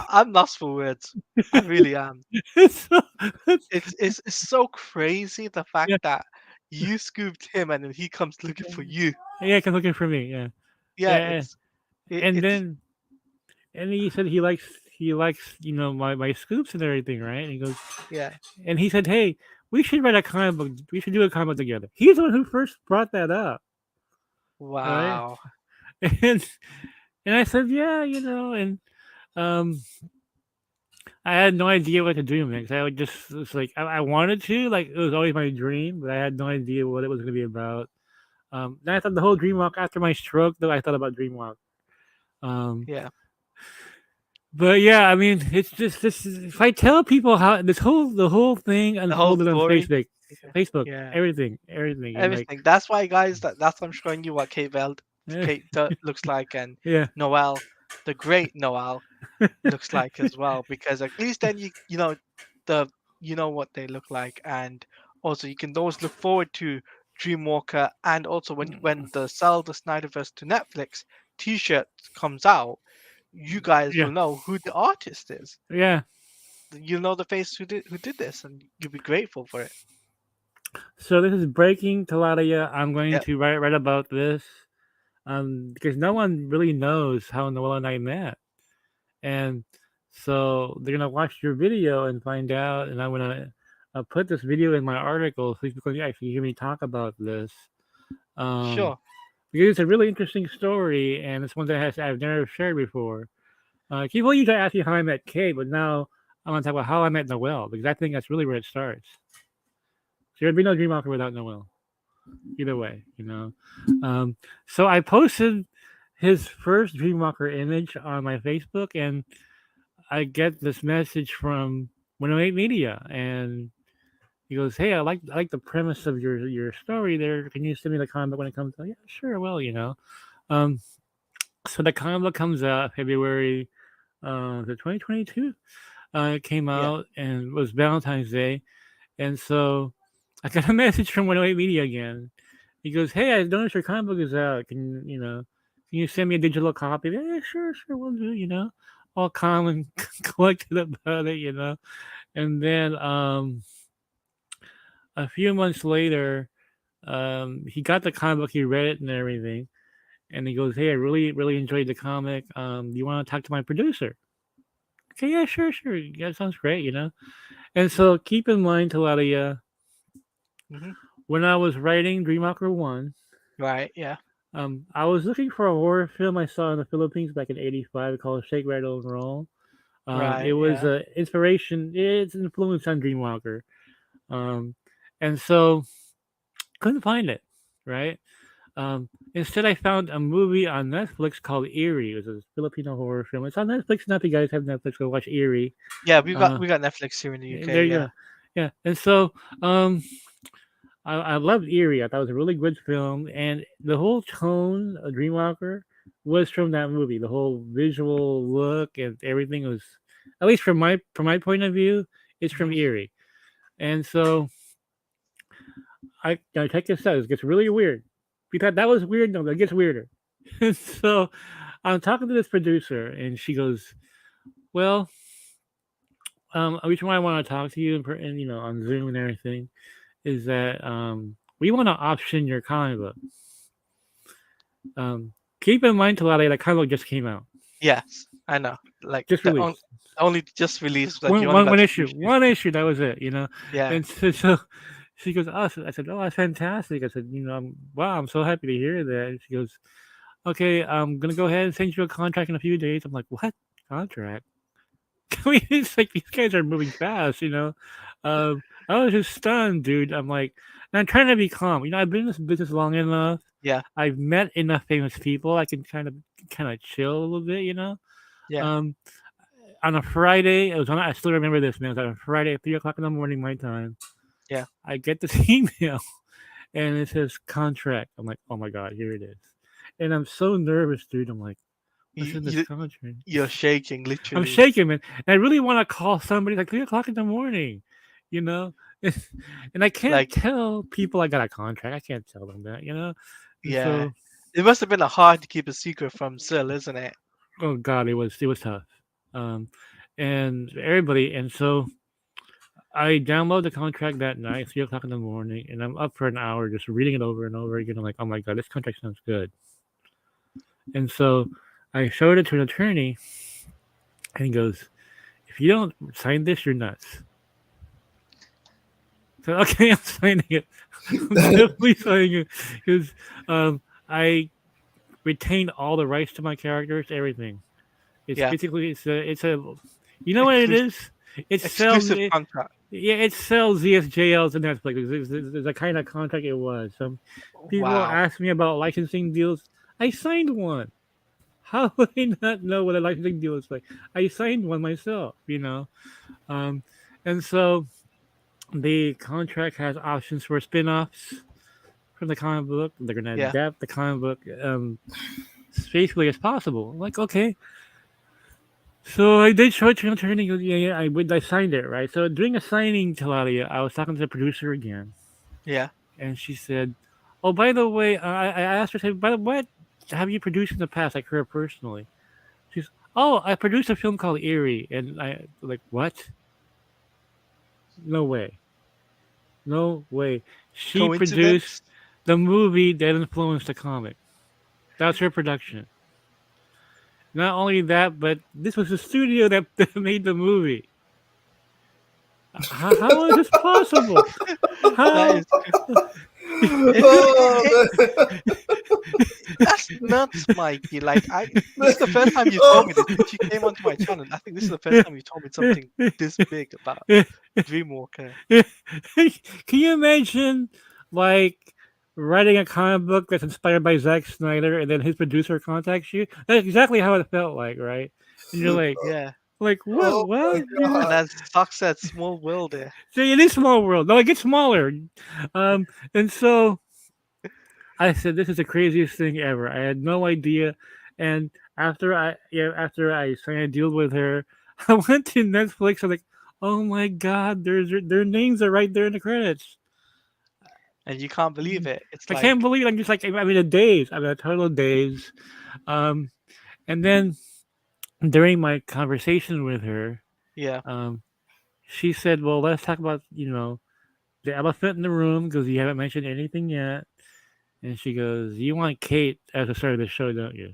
I'm lost for words. I really am. So, It's so crazy the fact yeah, that you scooped him and then he comes looking for you. yeah, come looking for me, yeah, Yeah, yeah, and it's then he said he likes my scoops and everything, right? And he goes, yeah. and he said, hey, we should write a comic book. We should do a comic book together. He's the one who first brought that up, right? Wow. And and I said, yeah, and um, I had no idea what to do next. I would just it's like I wanted to, like it was always my dream, but I had no idea what it was going to be about. Then I thought the whole dream walk after my stroke, though I thought about dream walk. Um, Yeah. but yeah, I mean, it's just this. If I tell people how the whole thing The whole unfolded on story. Facebook, Yeah. everything, and like Everything. That's why, guys. That's why I'm showing you what yeah, Kate looks like, and yeah, Noel, the great Noel, looks like as well. Because at least then you know the you know what they look like, and also you can always look forward to Dreamwalker, and also when the Sell the Snyderverse to Netflix T-shirt comes out, you guys yeah, will know who the artist is. yeah. You'll know the face who did this, and you'll be grateful for it. So this is breaking Taladia. I'm going Yep. to write about this, because no one really knows how Noel and I met, and so they're gonna watch your video and find out, and I'm gonna put this video in my article so people can actually hear me talk about this. Um, Sure. because it's a really interesting story, and it's one that I've never shared before. People usually ask you how I met Kate, but now I want to talk about how I met Noel, because I think that's really where it starts. So there'd be no Dreamwalker without Noel. Either way, So I posted his first Dreamwalker image on my Facebook, and I get this message from 108 Media, and he goes, "Hey, I like the premise of your story there. Can you send me the comic book when it comes out?" Yeah, sure, well. Um, so the comic book comes out February, the 2022. It came Yeah. out and it was Valentine's Day, and so I got a message from 108 Media again. He goes, "Hey, I noticed your comic book is out. Can you send me a digital copy?" Yeah, sure, we'll do. All calm and collected about it. And then a few months later, he got the comic book, he read it and everything, and he goes, "Hey, I really enjoyed the comic. Do you want to talk to my producer?" Okay, yeah, sure. Yeah, sounds great. And so keep in mind, Taladia, Hmm. when I was writing Dreamwalker 1, Right. Yeah. I was looking for a horror film I saw in the Philippines back in '85 called Shake, Rattle, and Roll. It Right. was Yeah. an inspiration. It's an influence on Dreamwalker. Um, and so couldn't find it, right? Instead, I found a movie on Netflix called Eerie. It was a Filipino horror film. It's on Netflix now. If you guys have Netflix, go watch Eerie. Yeah. We got Uh, we got Netflix here in the there UK. you Yeah. go. Yeah, and so I loved Eerie. I thought it was a really good film, and the whole tone of Dreamwalker was from that movie. The whole visual look and everything was, at least from my point of view, it's from Hmm. Eerie. And so I check this out. It gets really weird. You thought that was weird? No, it gets weirder. So I'm talking to this producer, and she goes, "Well, the reason why I want to talk to you and on Zoom and everything is that we want to option your comic book. Um, keep in mind, Talade, that comic book just came out, Yes, I know. Like just the released. only just released. Like you One, only one, got one two issue, issues. one issue. That was it. Yeah. And so she goes, "Oh," I said, "Oh, that's fantastic." I said, "Wow, I'm so happy to hear that." And she goes, "Okay, I'm gonna go ahead and send you a contract in a few days." I'm like, "What contract?" I mean, it's like these guys are moving fast. I was just stunned, dude. I'm like, and I'm trying to be calm. I've been in this business long enough. Yeah. I've met enough famous people. I can kind of chill a little bit. Yeah. Um, on a Friday, I still remember this, man. It was on a Friday at 3 o'clock in the morning, my time. Yeah. I get this email and it says contract. I'm like, oh my God, here it is. And I'm so nervous, dude. I'm like, what's You, in this you contract? you're shaking I'm literally. shaking, man. And I really want to call somebody like 3 o'clock in the morning, you know? And I can't Like tell people I got a contract. I can't tell them that. And yeah. so, It must have been a hard to keep a secret from Sil, isn't it? oh God, it was tough. Um, and everybody, and so I download the contract that night, 3 o'clock in the morning, and I'm up for an hour just reading it over and over again. I'm like, oh my God, this contract sounds good. And so I showed it to an attorney, and he goes, if you don't sign this, you're nuts. So okay, I'm signing it. I'm definitely signing it because I retain all the rights to my characters, everything. It's Yeah, basically it's a you know what it exclusive is? It sells exclusive contract. yeah, it sells ZSJLs to Netflix. It's the kind of contract it was. Some people Wow. ask me about licensing deals. I signed one. How would I not know what a licensing deal is like? I signed one myself, you know. Um, and so the contract has options for spin-offs from the comic book. They're gonna Yeah. adapt the comic book as faithfully as possible. I'm like, okay. So I did short term training. Yeah, I signed it, right? So during a signing, Taladia, I was talking to the producer again, Yeah. and she said, "Oh, by the way, I asked her, said, by the what have you produced in the past, like her personally?" She's, "Oh, I produced a film called Eerie," and I like, "What? No way, no way." She produced Coincidence? the movie that influenced the comic. That's her production. Not only that, but this was the studio that, that made the movie. How is this possible? That How? is it, it, Oh, that's nuts, Mikey. Like this is the first time you told me this oh. since you came onto my channel. I think this is the first time you told me something this big about Dreamwalker. Can you imagine, like, writing a comic book that's inspired by Zack Snyder, and then his producer contacts you? That's exactly how it felt like, right? And you're Yeah. like, what, Oh my what? And god. that sucks at small world there. See, it is small world. No, it gets smaller. And so I said, "This is the craziest thing ever." I had no idea. And after I signed a deal with her, I went to Netflix. I'm like, "Oh my god, their names are right there in the credits." And you can't believe it. It's I can't like, believe I'm just like I'm in a daze. I'm in a total daze. Um, and then during my conversation with her, yeah. um, she said, "Well, let's talk about the elephant in the room because you haven't mentioned anything yet." And she goes, "You want Kate as a star of the show, don't you?"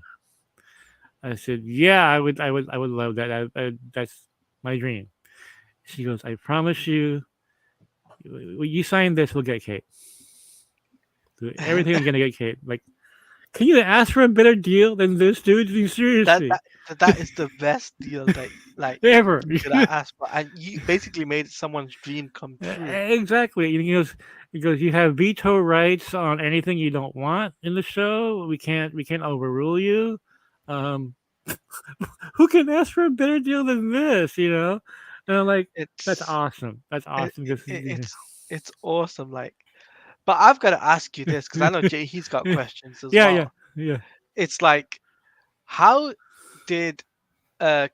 I said, "Yeah, I would love that. That's my dream." She goes, "I promise you, when you sign this, we'll get Kate. Everything is gonna get Kate." Like, can you ask for a better deal than this, dude? I mean, that seriously, that that is the best deal that like ever. you could ask for, and you basically made someone's dream come true. Exactly. He goes, "You have veto rights on anything you don't want in the show. We can't overrule you. Um, who can ask for a better deal than this? You know?" And I'm like, "That's It's awesome. That's it, awesome." Because it's awesome. Like, but I've got to ask you this because I know Jay he's got questions as yeah, yeah, well. yeah. It's like, how did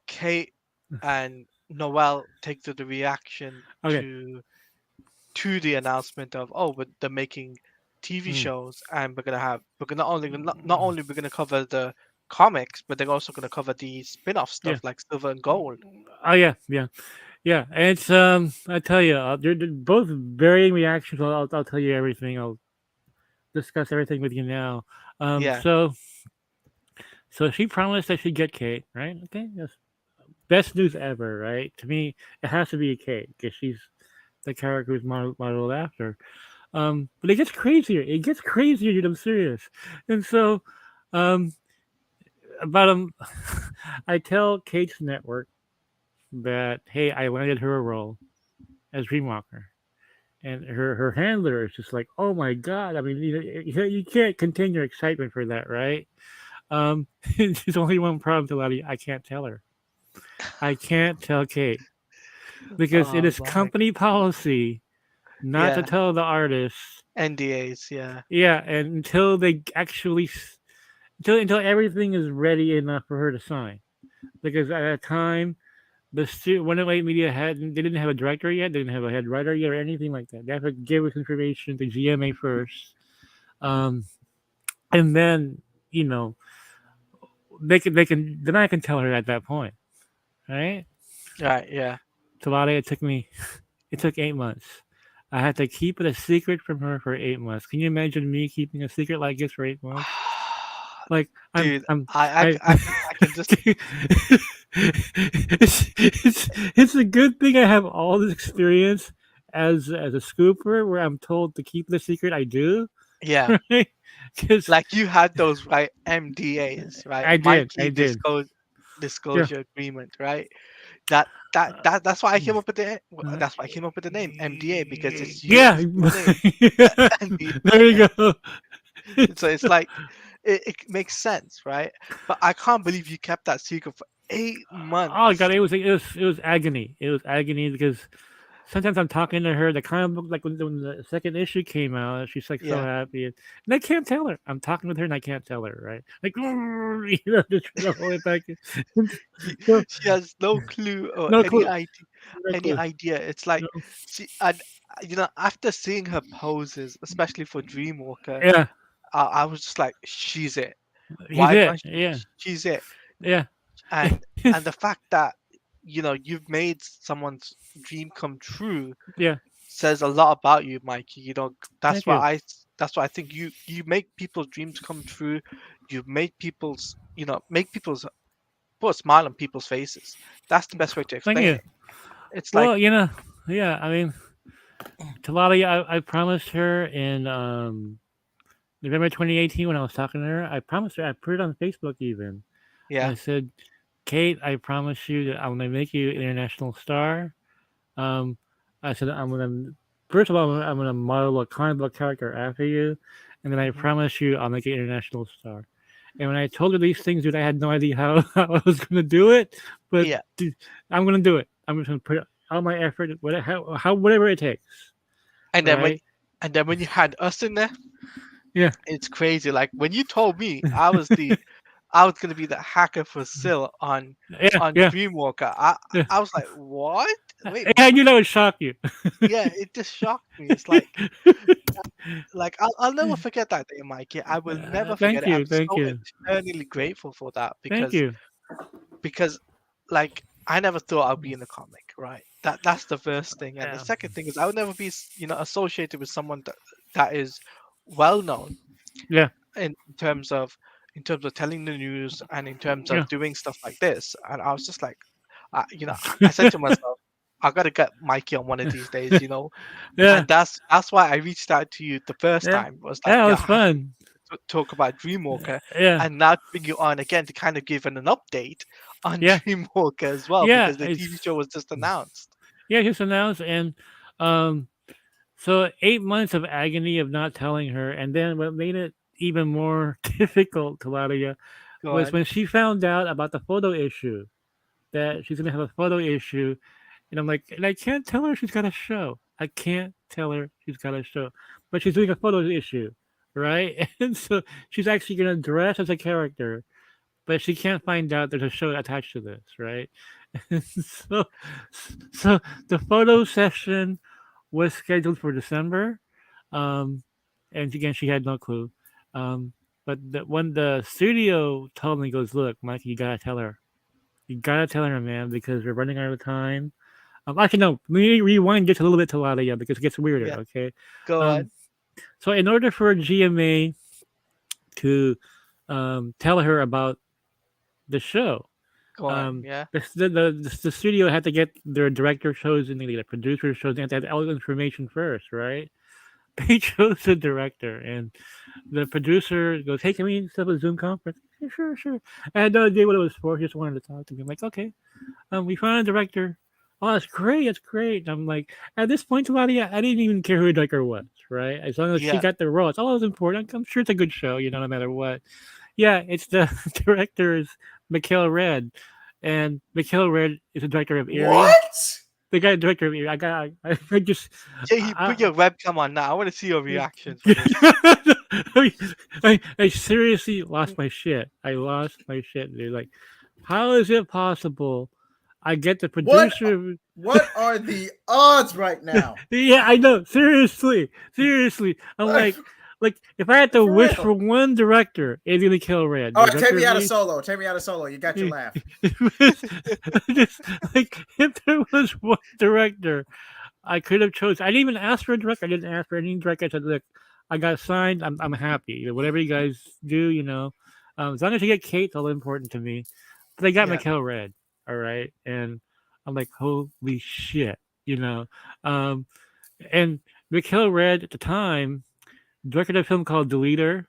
Kate and Noel take to the reaction Okay. to the announcement of, oh, but they're making TV Mm. shows and we're gonna not only we're gonna cover the comics, but they're also gonna cover the spin-off Yeah. stuff like Silver and Gold. Oh yeah, yeah, yeah. And it's I tell you, they're both varying reactions. I'll tell you everything. I'll discuss everything with you now. Um, Yeah, so so she promised I should get Kate, right? Okay, yes. Best news ever, right? To me, it has to be Kate because she's the character who's modeled after. But it gets crazier. It gets crazier, dude. I'm serious. And so, um, about I tell Kate's network that hey, I landed her a role as Dreamwalker, and her handler is just like, oh my god. I mean, you can't contain your excitement for that, right? There's only one problem, Talati. I can't tell her. I can't tell Kate because it oh is my, company policy not to yeah, tell the artist. NDAs, yeah, Yeah, and until they actually until everything is ready enough for her to sign. Because at that time, the 108 Media they didn't have a director yet, they didn't have a head writer yet, or anything like that. They have to give us information to GMA first, um, and then you know they can then I can tell her at that point, right? right, yeah. Talade, it took 8 months. I had to keep it a secret from her for 8 months. Can you imagine me keeping a secret like this for 8 months? Like Dude, I'm I, I I can just it's a good thing I have all this experience as a scooper where I'm told to keep the secret, I do. Yeah, Right? Because like you had those right MDAs, right? I Mikey did. Yeah. disclosure agreement, right? That's why I came up with Uh, that's why I came up with the name MDA because yeah. it's your name. There you go. So it's like it makes sense, right? But I can't believe you kept that secret for eight Oh god, months. it was agony. It was agony because sometimes I'm talking to her. The comic book, like when the second issue came out, she's like so Yeah, happy, and I can't tell her. I'm talking with her, and I can't tell her. Right, like just trying to hold it back. she, So, she has no clue or no clue. No any clue. idea. It's like No. she, after seeing her poses, especially for Dreamwalker, Yeah, I was just like, she's it. he's Why it. can't Yeah, she's it? yeah, And the fact that you've made someone's dream come true yeah. says a lot about you, Mikey. Thank you. That's why I think you make people's dreams come true. You make make people's put a smile on people's faces. That's the best way to Thank explain you. it. It's like, Well, yeah. I mean, Talali, I promised her in November 2018 when I was talking to her. I promised her. I put it on Facebook even. yeah, I said, Kate, I promise you that I'm gonna make you an international star. Um, I said I'm gonna first of all I'm gonna model a comic book character after you, and then I mhm, promise you I'll make you an international star. And when I told her these things, dude, I had no idea how, how I was gonna do it, but yeah. dude, I'm gonna do it. I'm just gonna put all my effort, whatever it takes. And then Right? when you had us in there, Yeah, it's crazy. Like when you told me I was gonna be the hacker for Syl yeah, on yeah, Dreamwalker, yeah. I was like, what? Wait, I knew that would shock you. yeah, it just shocked me. It's like I'll never forget that day, Mikey. I will never forget Thank it. I'm you, thank so you, eternally grateful for that thank you. because like I never thought I'd be in a comic, right? That's the first thing, and the Yeah, second thing is I would never be associated with someone that is well known yeah, in terms of telling the news and in terms yeah. of doing stuff like this. And I was just like, I said to myself, I gotta get Mikey on one of these days, Yeah, and that's why I reached out to you the first yeah, time. Was like, yeah. It yeah, was I have to fun. talk about Dreamwalker, Yeah, and now to bring you on again to kind of give an update on yeah, Dreamwalker as well yeah. because the TV show was just announced. Just announced, and um, so 8 months of agony of not telling her, and then what made it even more difficult, Claudia, Go was on. when she found out about the photo issue that she's gonna have a photo issue, and I'm like, and I can't tell her she's got a show. I can't tell her she's got a show, but she's doing a photo issue, right? And so she's actually gonna dress as a character, but she can't find out there's a show attached to this, right? so, so the photo session was scheduled for December, um, and again, she had no clue. Um, but when the studio told me, goes, look, Mikey, you gotta tell her, man, because we're running out of time. Actually, no, we rewind just a little bit to Ladia because it gets weirder. Yeah, Okay, go um, on. so in order for GMA to tell her about the show, Go on. Yeah. the studio had to get their director chosen, they get a producer chosen, they had all the information first, right? They chose the director, and the producer goes, "Hey, can we set up a Zoom conference?" "Yeah, sure, sure." I had no idea what it was for. He just wanted to talk to me. I'm like, "Okay." We found a director. Oh, that's great. That's great. And I'm like, at this point, Claudia, I didn't even care who the director was, right? As long as she Yeah. got the role, it's all that was important. I'm sure it's a good show, no matter what. Yeah, it's the director is Mikhail Red, and Mikhail Red is the director of Eerie. What? The guy director of Eerie. I just, Jay, put I, your webcam on now. I want to see your reaction for this. I seriously lost my shit. I lost my shit, dude. Like, how is it possible? I get the What? producer. What are the odds right now? Yeah, I know. Seriously, seriously. I'm like if I had to For wish real. for one director, it's gonna kill Red. All The right, take director me of out of Eerie. solo. Take me out of solo. You got your laugh. Just like if there was one director, I could have chosen. I didn't even ask for a director. I didn't ask for any director. I said, "Look, I got signed. I'm happy. Whatever you guys do, as long as you get Kate, it's all important to me." But they got Yeah. Mikhail Red, all right, and I'm like, "Holy shit!" You know. Um, And Mikhail Red at the time directed a film called Deleter.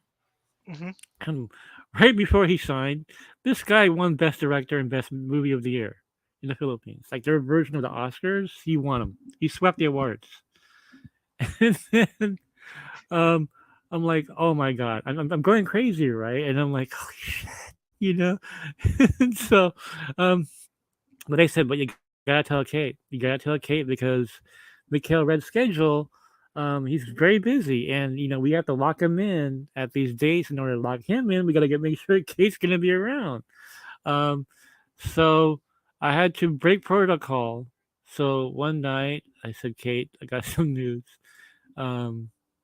Hmm. And right before he signed, this guy won Best Director and Best Movie of the Year in the Philippines. Like their version of the Oscars, he won them. He swept the awards. And then um, I'm like, oh my god, I'm going crazy, right? And I'm like, holy shit, you know. And so, um, but I said, but you gotta tell Kate. You gotta tell Kate because Mikhail Red's schedule, he's very busy, and we have to lock him in at these dates. In order to lock him in, we gotta make sure Kate's gonna be around. Um, so I had to break protocol. So one night I said, Kate, I got some news.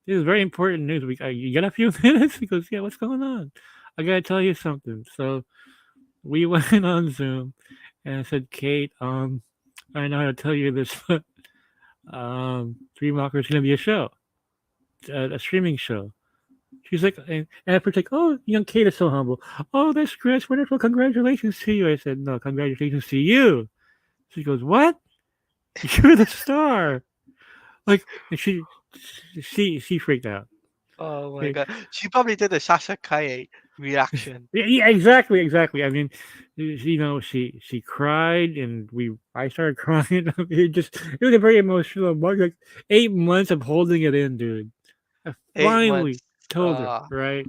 This is very important news. You got a few minutes? He goes, yeah, what's going on? I gotta tell you something. So we went on Zoom, and I said, Kate, I know how to tell you this, but Dreamwalker is gonna be a show, a streaming show. She's like, and at first like, oh, young Kate is so humble. Oh, that's great, that's wonderful. Congratulations to you. I said, no, congratulations to you. She goes, what? You're the star. Like, and she freaked out. Oh my Okay. god, she probably did a Sasha Kaye reaction. Yeah, exactly. I mean, she cried, and I started crying. It was a very emotional moment. Like 8 months of holding it in, dude. I 8 months. finally told her, Uh, right?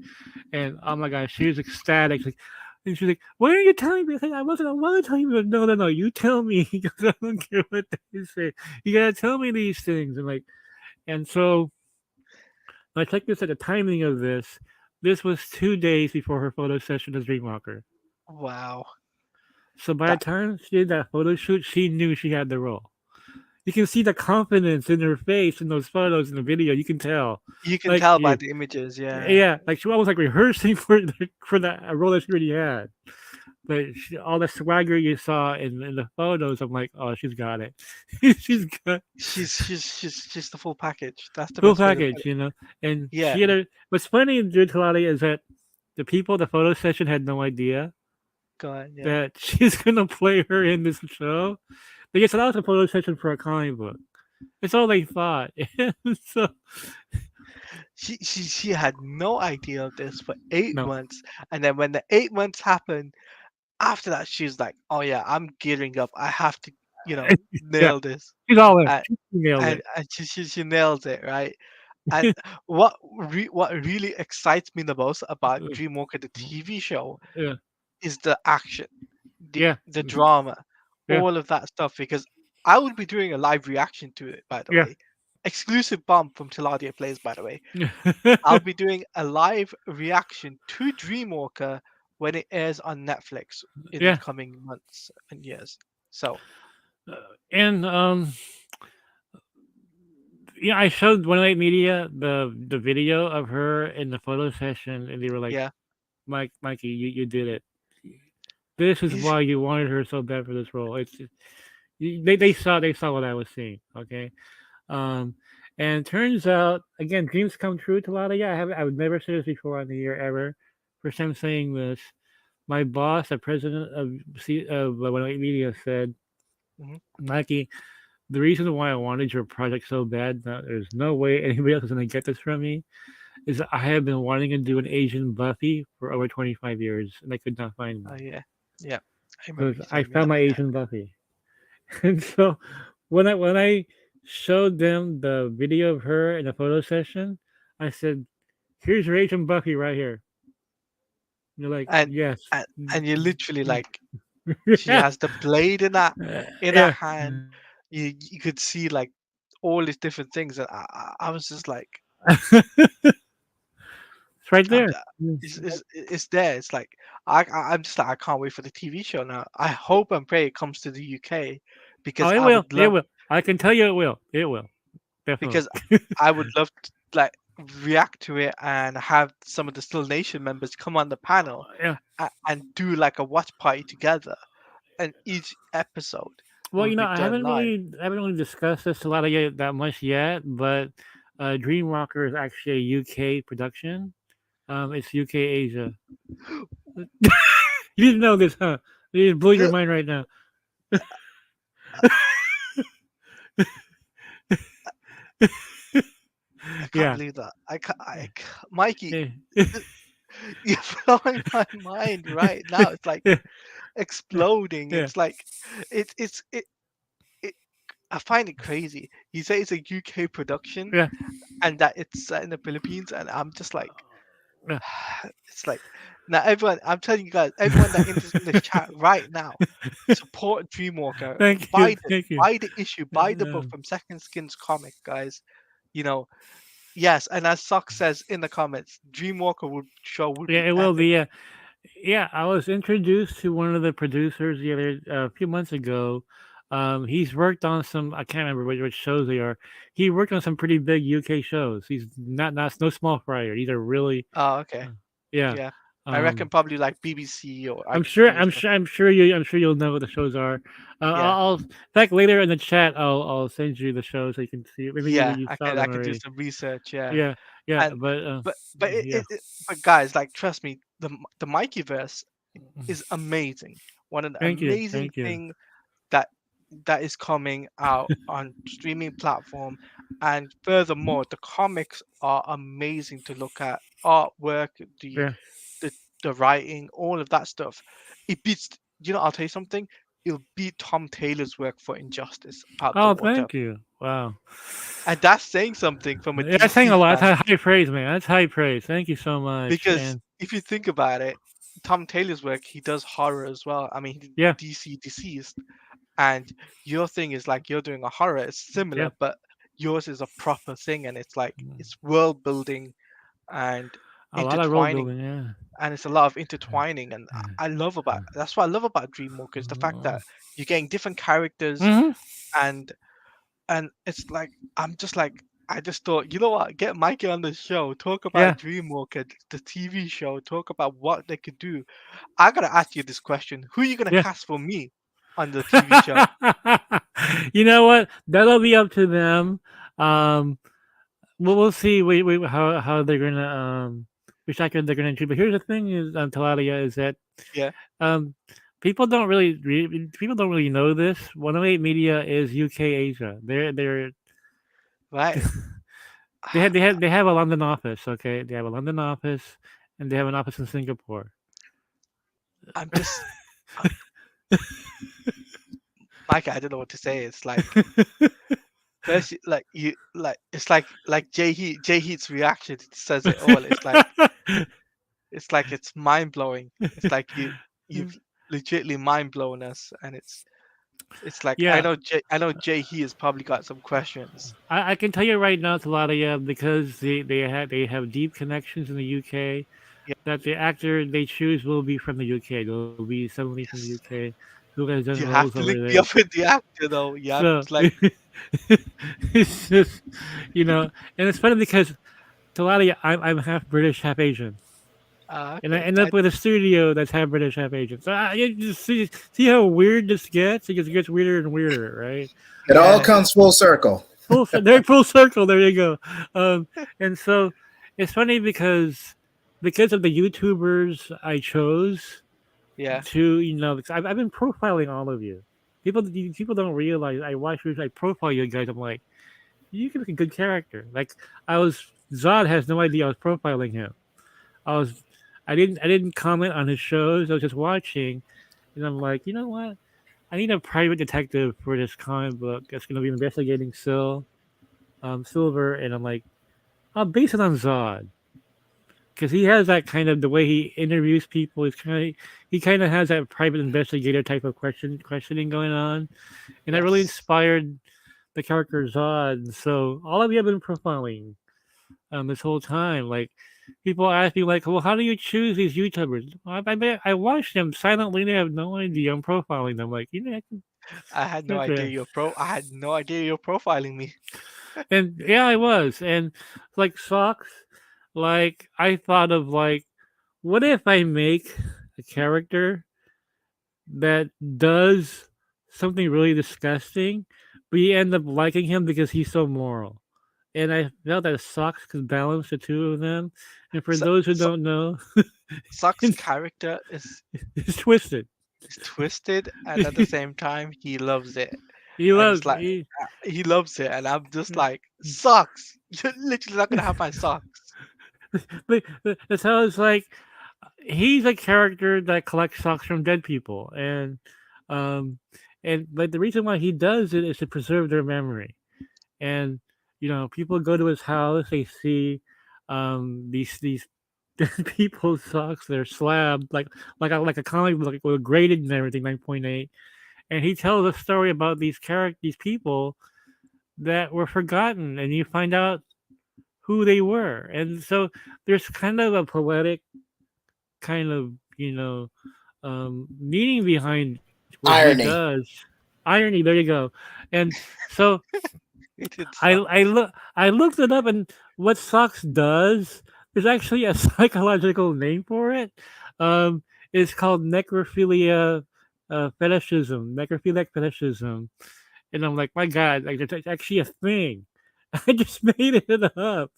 And oh my gosh, she was ecstatic. Like, and she's like, "Why are you telling me?" I said, "I wasn't. I want to tell you, but no. You tell me because I don't care what they say. You gotta tell me these things." And so I checked this at the timing of this. This was 2 days before her photo session as Dreamwalker. wow. So by the That time she did that photo shoot, she knew she had the role. You can see the confidence in her face in those photos in the video. You can tell, you can like tell by yeah, the images, yeah. yeah, like she was like rehearsing for that role that she already had. But all the swagger you saw in the photos, I'm like, oh, she's got it. She's got She's the full package. That's the full best way to put package, it. And Yeah, she had a. What's funny, dude, Kalani, is that the people at the photo session had no idea go on, yeah. that she's gonna play her in this show. They just allowed a photo session for a comic book. That's all they thought. So She had no idea of this for eight no, months, and then when the 8 months happened, after that, she's like, "Oh yeah, I'm gearing up. I have to, yeah, nail this." she's all in. And She nailed and, it. and she nails it, right? And what really excites me the most about Dreamwalker the TV show Yeah, is the action, yeah, the drama, yeah, all of that stuff. Because I would be doing a live reaction to it, by the yeah, way. Exclusive bump from Tiladia Plays, by the way. yeah. I'll be doing a live reaction to Dreamwalker when it airs on Netflix in the Yeah. coming months and years. So, And yeah, I showed 108 Media the video of her in the photo session, and they were like, yeah, Mikey, you did it. This is he's why you wanted her so bad for this role. They saw what I was seeing. Okay, um, and turns out again, dreams come true to a lot of you. I would never say this before on the year ever. First time saying this. My boss, the president of 108 Media, said, mhm. Mikey, the reason why I wanted your project so bad, that there's no way anybody else is going to get this from me, is that I have been wanting to do an Asian Buffy for over 25 years, and I could not find Oh one. yeah, yeah. I remember So you I telling me found that. my Yeah. Asian Buffy. And so when I showed them the video of her in a photo session, I said, "Here's your Asian Buffy right here." And they're like, And "Yes." and you literally like she Yeah. has the blade in her Yeah. hand. You could see like all these different things, and I was just like, It's right I'm, there. it's there. It's like I'm just like I can't wait for the TV show now. I hope and pray it comes to the UK Oh, because it I will. would It love will. I can tell you it will. It will. Definitely. because I would love to like react to it and have some of the Still Nation members come on the panel Yeah. and do like a watch party together, and each episode Well, will be done live. I haven't really discussed this a lot of yet that much yet, but Dreamwalker is actually a UK production. It's UK Asia. You didn't know this, huh? It just blew your mind right now. I can't Yeah. believe that. Mikey, Yeah. th- you're blowing my mind right now. It's like Yeah. exploding. Yeah. It's like it. it I find it crazy. You say it's a UK production Yeah. and that it's set in the Philippines, and I'm just like, Yeah. it's like now everyone. I'm telling you guys, everyone that enters in the chat right now, support Dreamwalker. Thank you. Buy the Thank you. buy the issue. Buy the book Um, from Second Skins comic, guys. You know, yes, and as Sock says in the comments, Dreamwalker would yeah, be it will epic. be. Yeah, I was introduced to one of the producers the other a few months ago. He's worked on some. I can't remember which shows they are. He worked on some pretty big UK shows. He's not no small fryer. These are really, Oh, okay. uh, yeah. Yeah. I reckon Um, probably like BBC or ITV or stuff. I'm sure you'll know what the shows are. Yeah. In fact, later in the chat, I'll send you the shows so you can see. Maybe Yeah, you I saw could I them could do already. some research, yeah. Yeah, yeah. And But but yeah. but guys, like trust me, the Mikey verse is amazing. One of the amazing Thank you. thing that is coming out on streaming platform, and furthermore, the comics are amazing to look at. Artwork, the Yeah. the the writing, all of that stuff. It beats. I'll tell you something. It'll beat Tom Taylor's work for Injustice out the Oh, water, thank you. Wow. and that's saying something from a Yeah, that's saying DC a lot. fan. That's high praise, man. That's high praise. Thank you so much. Because And if you think about it, Tom Taylor's work, he does horror as well. I mean, he did yeah, DC Deceased, and your thing is like you're doing a horror. It's yeah. similar, but yours is a proper thing, and it's like it's world building and A lot of road intertwining, building. Yeah. and it's a lot of intertwining. And I love about that's what I love about Dreamwalker is the fact that you're getting different characters, Mm-hmm. and it's like I'm just like I just thought, you know what, get Mikey on the show, talk about Yeah. Dreamwalker, the TV show, talk about what they could do. I gotta ask you this question: who are you gonna Yeah. cast for me on the TV show? You know what? That'll be up to them. Um, we'll see. How they're gonna which actor they're gonna choose. But here's the thing: is Taladia is that Yeah, um people don't really know this. 108 Media is UK Asia. They're right. they have a London office. Okay, they have a London office and they have an office in Singapore. I'm just, Mike. I don't know what to say. It's like first, like you, like it's like Jay Heat's reaction says it all. It's like it's mind blowing. It's like you've legitimately mind blown us, and it's like Yeah, I know Jay He has probably got some questions. I can tell you right now, Taladia, because they have deep connections in the UK. Yeah, That the actor they choose will be from the UK. They'll be somebody from the yes. UK who has done You have roles to over link me there. up with the actor though. Yeah, So it's like it's just and it's funny because Taladia, I'm half British, half Asian. And I okay. end up with a studio that's half British, half Asian. So you just see how weird this gets. It gets weirder and weirder, right? It all Yeah, comes full circle. They're full circle. There you go. And so it's funny because of the YouTubers I chose yeah, to because I've been profiling all of you. People don't realize I watch you. I profile you guys. I'm like, you can make a good character. Like Zod has no idea I was profiling him. I was I didn't comment on his shows. I was just watching, and I'm like, you know what? I need a private detective for this comic book that's going to be investigating Silver, and I'm like, I'll base it on Zod because he has that kind of the way he interviews people. He kind of has that private investigator type of questioning going on, and that really yes. inspired the character Zod. And so all of you have been profiling this whole time. Like people ask me, like, "Well, how do you choose these YouTubers?" I watch them silently. They have no idea I'm profiling them. Like I can, I had no idea okay. I had no idea you're profiling me. And yeah, I was. And like socks, like I thought of like, what if I make a character that does something really disgusting, but you end up liking him because he's so moral. And I felt that socks could balance the two of them. And for So, those who so don't know, Suck's it's, character it's twisted. is twisted, and at the same time, he loves it. He and loves it's like he, he loves it, and I'm just like, socks. You're literally not gonna have my socks. but that's how it's like. He's a character that collects socks from dead people, um, and but the reason why he does it is to preserve their memory. And people go to his house, they see these people's socks, they're slabbed like a comic book, like, with graded and everything, 9.8. And he tells a story about these people that were forgotten, and you find out who they were. And so there's kind of a poetic kind of meaning behind what he Irony. does. Irony, there you go. And so It I sucks. I look I looked it up, and what socks does, there's actually a psychological name for it. Um, it's called necrophilia necrophilic fetishism, and I'm like, my God, like it's actually a thing. I just made it up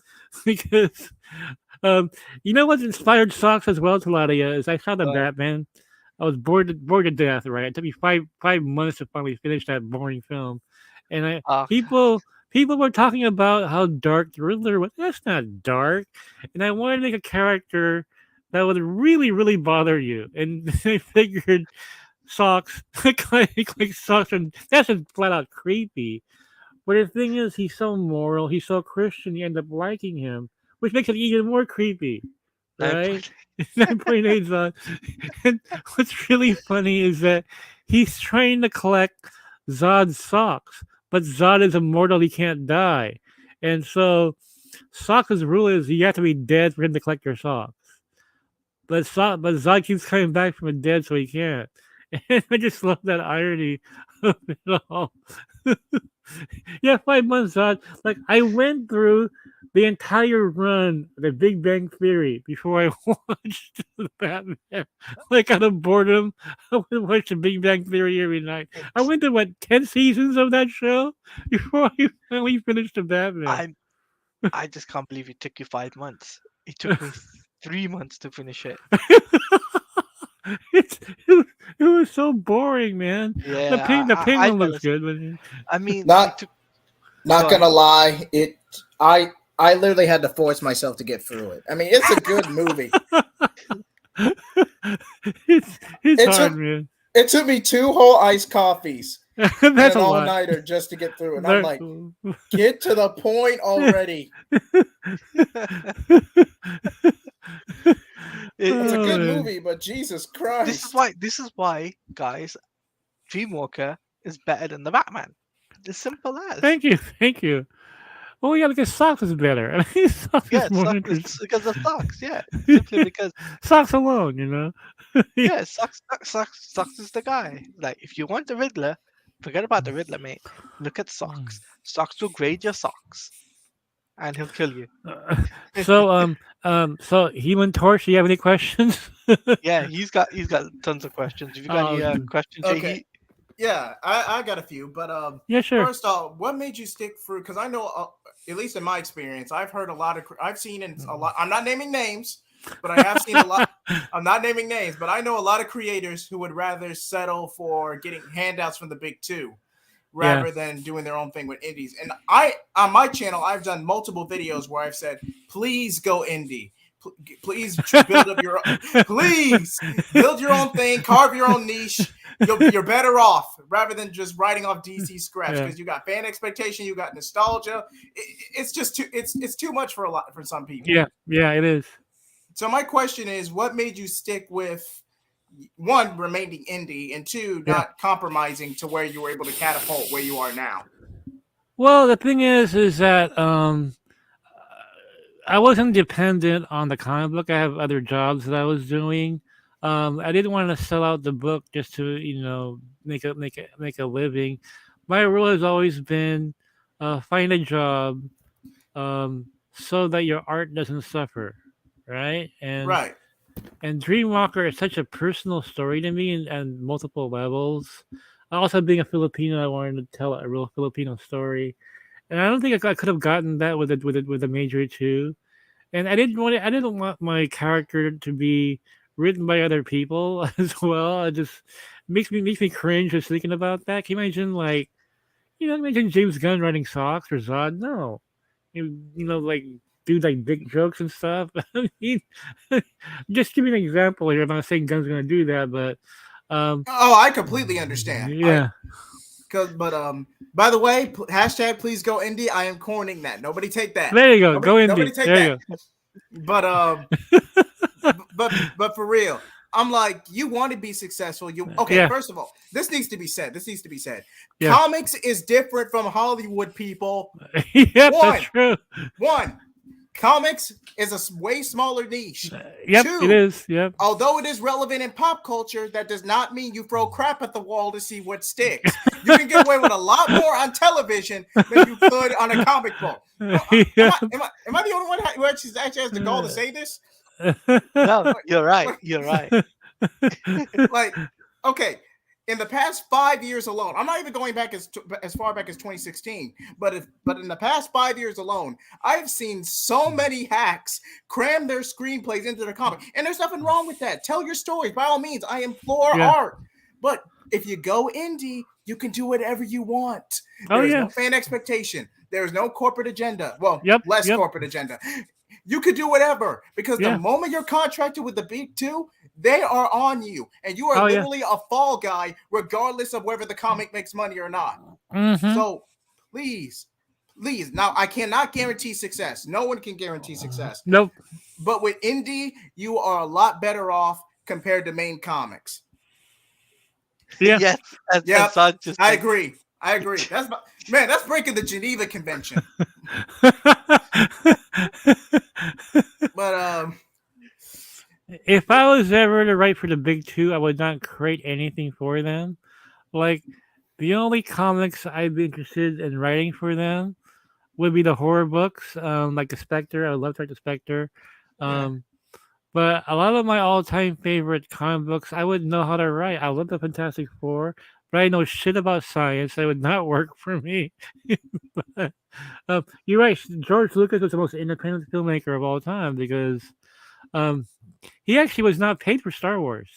because um, what inspired socks as well, Taladia, is I saw the But Batman. I was bored to death. Right, it took me five months to finally finish that boring film, and uh, people were talking about how dark the Riddler was. That's not dark, and I wanted to make a character that would really really bother you, and I figured socks like socks, and that's just flat out creepy. But the thing is, he's so moral, he's so Christian, you end up liking him, which makes it even more creepy, nine right? point. 9.8 on. And what's really funny is that he's trying to collect Zod's socks, but Zod is immortal, he can't die. And so Sokka's rule is you have to be dead for him to collect your socks. But Zod keeps coming back from the dead, so he can't. And I just love that irony of it all. Yeah, 5 months on. Like I went through the entire run of the Big Bang Theory before I watched the Batman. Like out of boredom, I would watch the Big Bang Theory every night. I It's went to 10 seasons of that show before I finally finished the Batman. I I just can't believe it took you 5 months. It took me 3 months to finish it. it's, it was so boring, man. The Yeah, ping the I penguin fell looks asleep. good, but I mean, it Not took. not Go gonna ahead. lie, I literally had to force myself to get through it. I mean, it's a good movie. it's It hard, took man. it took me 2 whole iced coffees and That's an a all lot. nighter just to get through it. And I'm There- like, get to the point already. It's a It, good Oh, man. movie, but Jesus this is Christ. why. This is why, guys. Dreamwalker is better than the Batman. As simple as. Thank you, thank you. Oh yeah, because socks is better. I mean, socks Yeah, is more it's interesting. because of socks. Yeah, simply because. Socks alone, you know. Yeah, socks is the guy. Like, if you want the Riddler, forget about the Riddler, mate. Look at socks. Socks will grade your socks, and he'll kill you. So Human Torch. Do you have any questions? Yeah, he's got tons of questions. If you got any Oh, questions, Okay. JE? Yeah, I got a few, but yeah, sure. first off, what made you stick through? Because I know, at least in my experience, I've heard a lot of, I've seen in a lot. I'm not naming names, but I have seen a lot. I'm not naming names, but I know a lot of creators who would rather settle for getting handouts from the big two Yeah. rather than doing their own thing with indies. And I, on my channel, I've done multiple videos where I've said, please go indie. Please build up your, please build your own thing, carve your own niche. You're better off rather than just writing off DC scraps because you got fan expectation, you got nostalgia. It's just too, it's too much for some people. Yeah, it is. So my question is, what made you stick with one, remaining indie, and two, Yeah. not compromising to where you were able to catapult where you are now? Well, the thing is that I wasn't dependent on the comic book. I have other jobs that I was doing. I didn't want to sell out the book just to make a living. My rule has always been find a job so that your art doesn't suffer, right? Right. And Dreamwalker is such a personal story to me and multiple levels. Also, being a Filipino, I wanted to tell a real Filipino story, and I don't think I could have gotten that with a major two. And I didn't want my character to be written by other people as well. It just makes me cringe just thinking about that. Can you imagine, like, Imagine James Gunn writing socks or Zod. No, like do like big jokes and stuff. I mean, just give me an example here. I'm not saying Gunn's gonna do that, but Oh, I completely understand. yeah. By the way, hashtag please go indie. I am corning that. Nobody take that. There you go. Nobody, Go nobody indie. take There that. you go. But but for real, I'm like, you want to be successful. Yeah. First of all, this needs to be said. Yeah. Comics is different from Hollywood, people. Yep, One. that's true. One, comics is a way smaller niche. Yep, Two, it is. Yep. although it is relevant in pop culture, that does not mean you throw crap at the wall to see what sticks. You can get away with a lot more on television than you could on a comic book. Am I the only one who actually has the gall to say this? No, you're right. You're right. Like, okay, in the past 5 years alone, I'm not even going back as far back as 2016, but in the past 5 years alone, I've seen so many hacks cram their screenplays into the comic, and there's nothing wrong with that. Tell your stories by all means. I implore art, but if you go indie, you can do whatever you want. There's no fan expectation. There's no corporate agenda. Well, less corporate agenda. You could do whatever, because the moment you're contracted with the big two, they are on you, and you are literally a fall guy, regardless of whether the comic makes money or not. Mm-hmm. So, please. Now, I cannot guarantee success. No one can guarantee success. Nope. But with indie, you are a lot better off compared to main comics. Yeah. Yes. I agree. That's breaking the Geneva Convention. But if I was ever to write for the big two, I would not create anything for them. Like, the only comics I'd be interested in writing for them would be the horror books, like the Spectre. I would love to write the Spectre. But a lot of my all-time favorite comic books, I wouldn't know how to write. I love the Fantastic Four, but I know shit about science. That would not work for me. But, you're right. George Lucas was the most independent filmmaker of all time because he actually was not paid for Star Wars.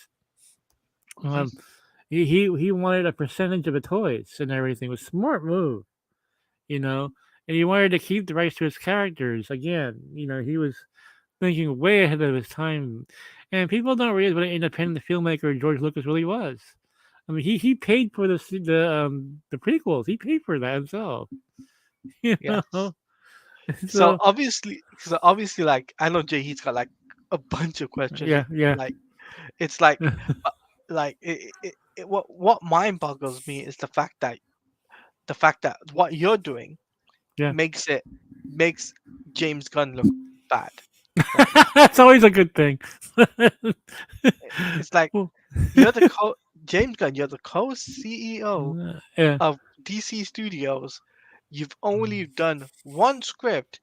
He wanted a percentage of the toys and everything. It was a smart move, and he wanted to keep the rights to his characters. Again, he was thinking way ahead of his time, and people don't realize what an independent filmmaker George Lucas really was. I mean, he paid for the prequels. He paid for that himself. So obviously, like, I know Jay, he's got like a bunch of questions. Yeah. Like, it's like, what mind boggles me is the fact that what you're doing makes James Gunn look bad. That's always a good thing. It's like James Gunn, you're the co-CEO of DC Studios. You've only done one script,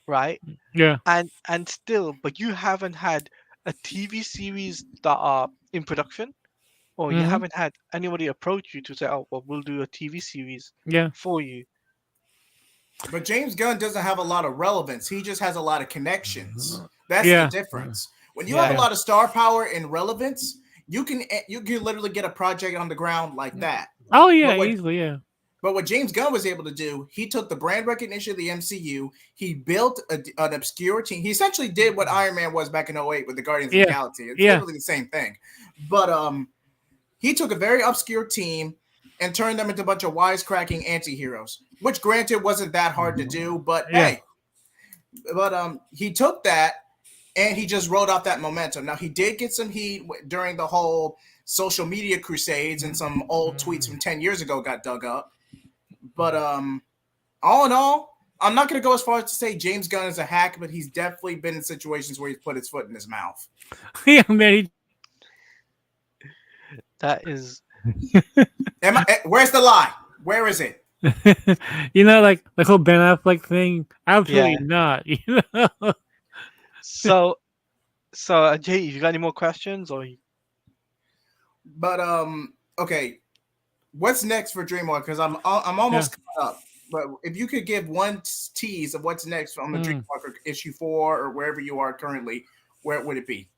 right? Yeah. And still, but you haven't had a TV series that are in production, or you haven't had anybody approach you to say, "Oh, well, we'll do a TV series for you." But James Gunn doesn't have a lot of relevance. He just has a lot of connections. That's the difference. When you have a lot of star power and relevance, you can literally get a project on the ground like that. Oh yeah, easily, yeah. But what James Gunn was able to do, he took the brand recognition of the MCU. He built an obscure team. He essentially did what Iron Man was back in 2008 with the Guardians of the Galaxy. It's literally the same thing. But he took a very obscure team and turned them into a bunch of wisecracking anti-heroes, which granted wasn't that hard to do, but he took that and he just rode off that momentum. Now, he did get some heat during the whole social media crusades, and some old tweets from 10 years ago got dug up. But all in all, I'm not going to go as far as to say James Gunn is a hack, but he's definitely been in situations where he's put his foot in his mouth. Yeah, man. That is... Where's the lie? Where is it? Like the whole Ben Affleck thing? Absolutely not. So Jay, you got any more questions? But okay, what's next for DreamWalker? Because I'm almost caught up. But if you could give one tease of what's next on the DreamWalker issue 4 or wherever you are currently, where would it be?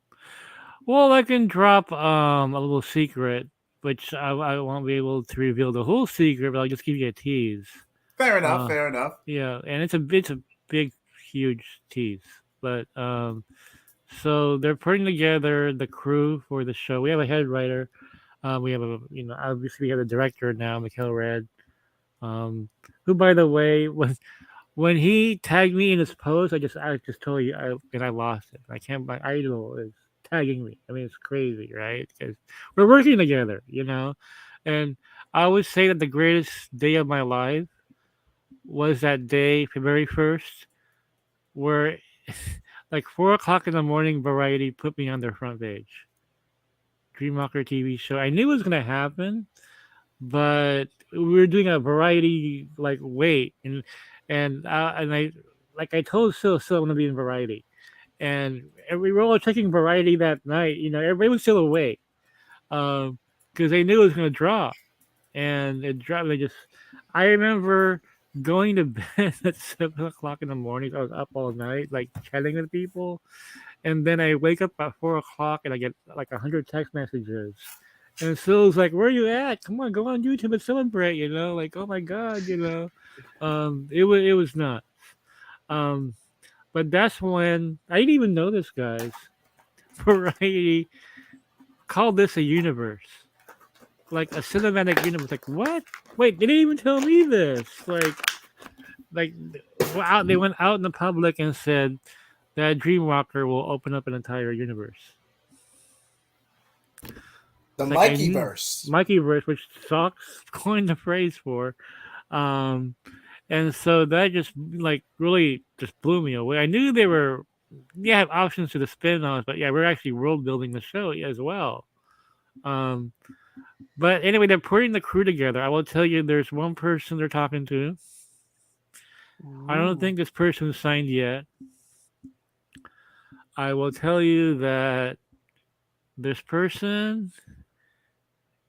Well, I can drop a little secret. which I won't be able to reveal the whole secret, but I'll just give you a tease. Fair enough. Uh, Fair enough. yeah, and it's a big, huge tease. But so they're putting together the crew for the show. We have a head writer. We have obviously we have a director now, Mikhail Red. Who, by the way, when he tagged me in his post, I just told you, I lost it. I can't. My idol is tagging me. I mean, it's crazy, right? Because we're working together, and I always say that the greatest day of my life was that day, February 1st, where like 4 o'clock in the morning, Variety put me on their front page. Dreamwalker TV show. I knew it was gonna happen, but we were doing a variety like wait, and I like I told Sil I'm gonna be in Variety, and we were all checking Variety that night. Everybody was still awake, because they knew it was gonna drop, and it dropped. I remember going to bed at 7 o'clock in the morning. I was up all night, like chatting with people, and then I wake up at 4 o'clock and I get like 100 text messages. And Phil's like, "Where are you at? Come on, go on YouTube and celebrate." Like, oh my god, it was nuts. Um, but that's when I didn't even know this, guys. Variety called this a universe, like a cinematic universe. Like what? Wait, they didn't even tell me this. Like, wow, they went out in the public and said that Dreamwalker will open up an entire universe. The It's like Mikey verse. Mikey verse, which Socks coined the phrase for. Um, and so that just like really just blew me away. I knew they were have options to the spin-offs, but yeah, we're actually world building the show as well. Um, but anyway, they're putting the crew together. I will tell you, there's one person they're talking to. I don't Ooh. think this person's signed yet. I will tell you that this person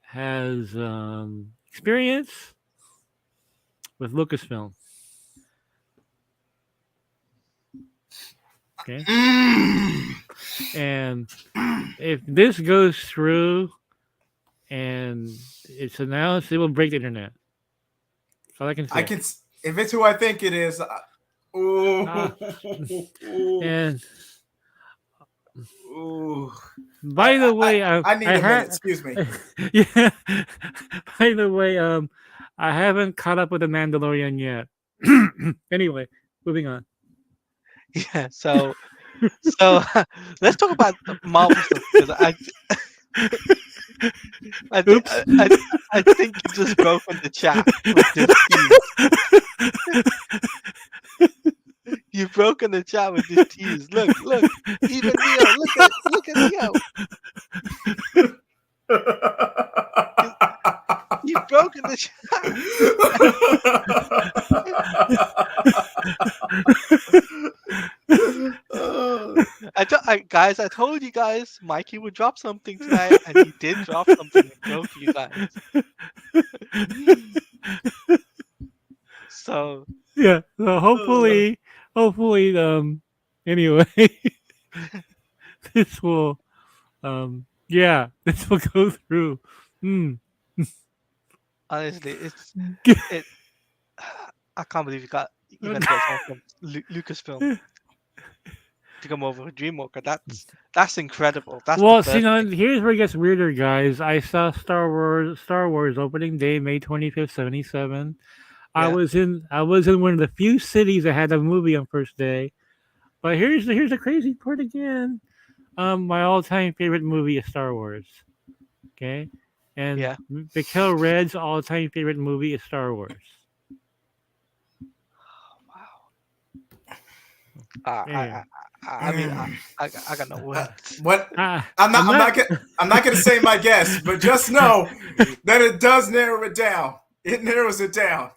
has experience with Lucasfilm. Okay. And if this goes through and it's announced, it will break the internet. That's all I can say. If it's who I think it is. Ooh. And Ooh. by the way, I need a minute. Excuse me. Yeah. By the way, I haven't caught up with the Mandalorian yet. Anyway, moving on. Yeah. So let's talk about the Marvel stuff because I think I think you just broken the chat with this tease. You've broken the chat with this tease. Look, even Neo. Look at Neo. You've broken the chat. Guys, I told you guys Mikey would drop something tonight, and he did drop something and broke you guys. So yeah, so hopefully, anyway, this will, this will go through. honestly, I can't believe you got someone from Lucasfilm to come over with Dreamwalker. That's incredible. That's well, the best here's where it gets weirder, guys. I saw Star Wars opening day, May 25th, 77. I Yeah. was in one of the few cities that had a movie on first day. But here's the crazy part again. My all-time favorite movie is Star Wars. Okay, and Yeah. Mikhail Red's all-time favorite movie is Star Wars. Wow. Yeah. I mean, I got no words. What? I'm not gonna say my guess, but just know that it does narrow it down. It narrows it down.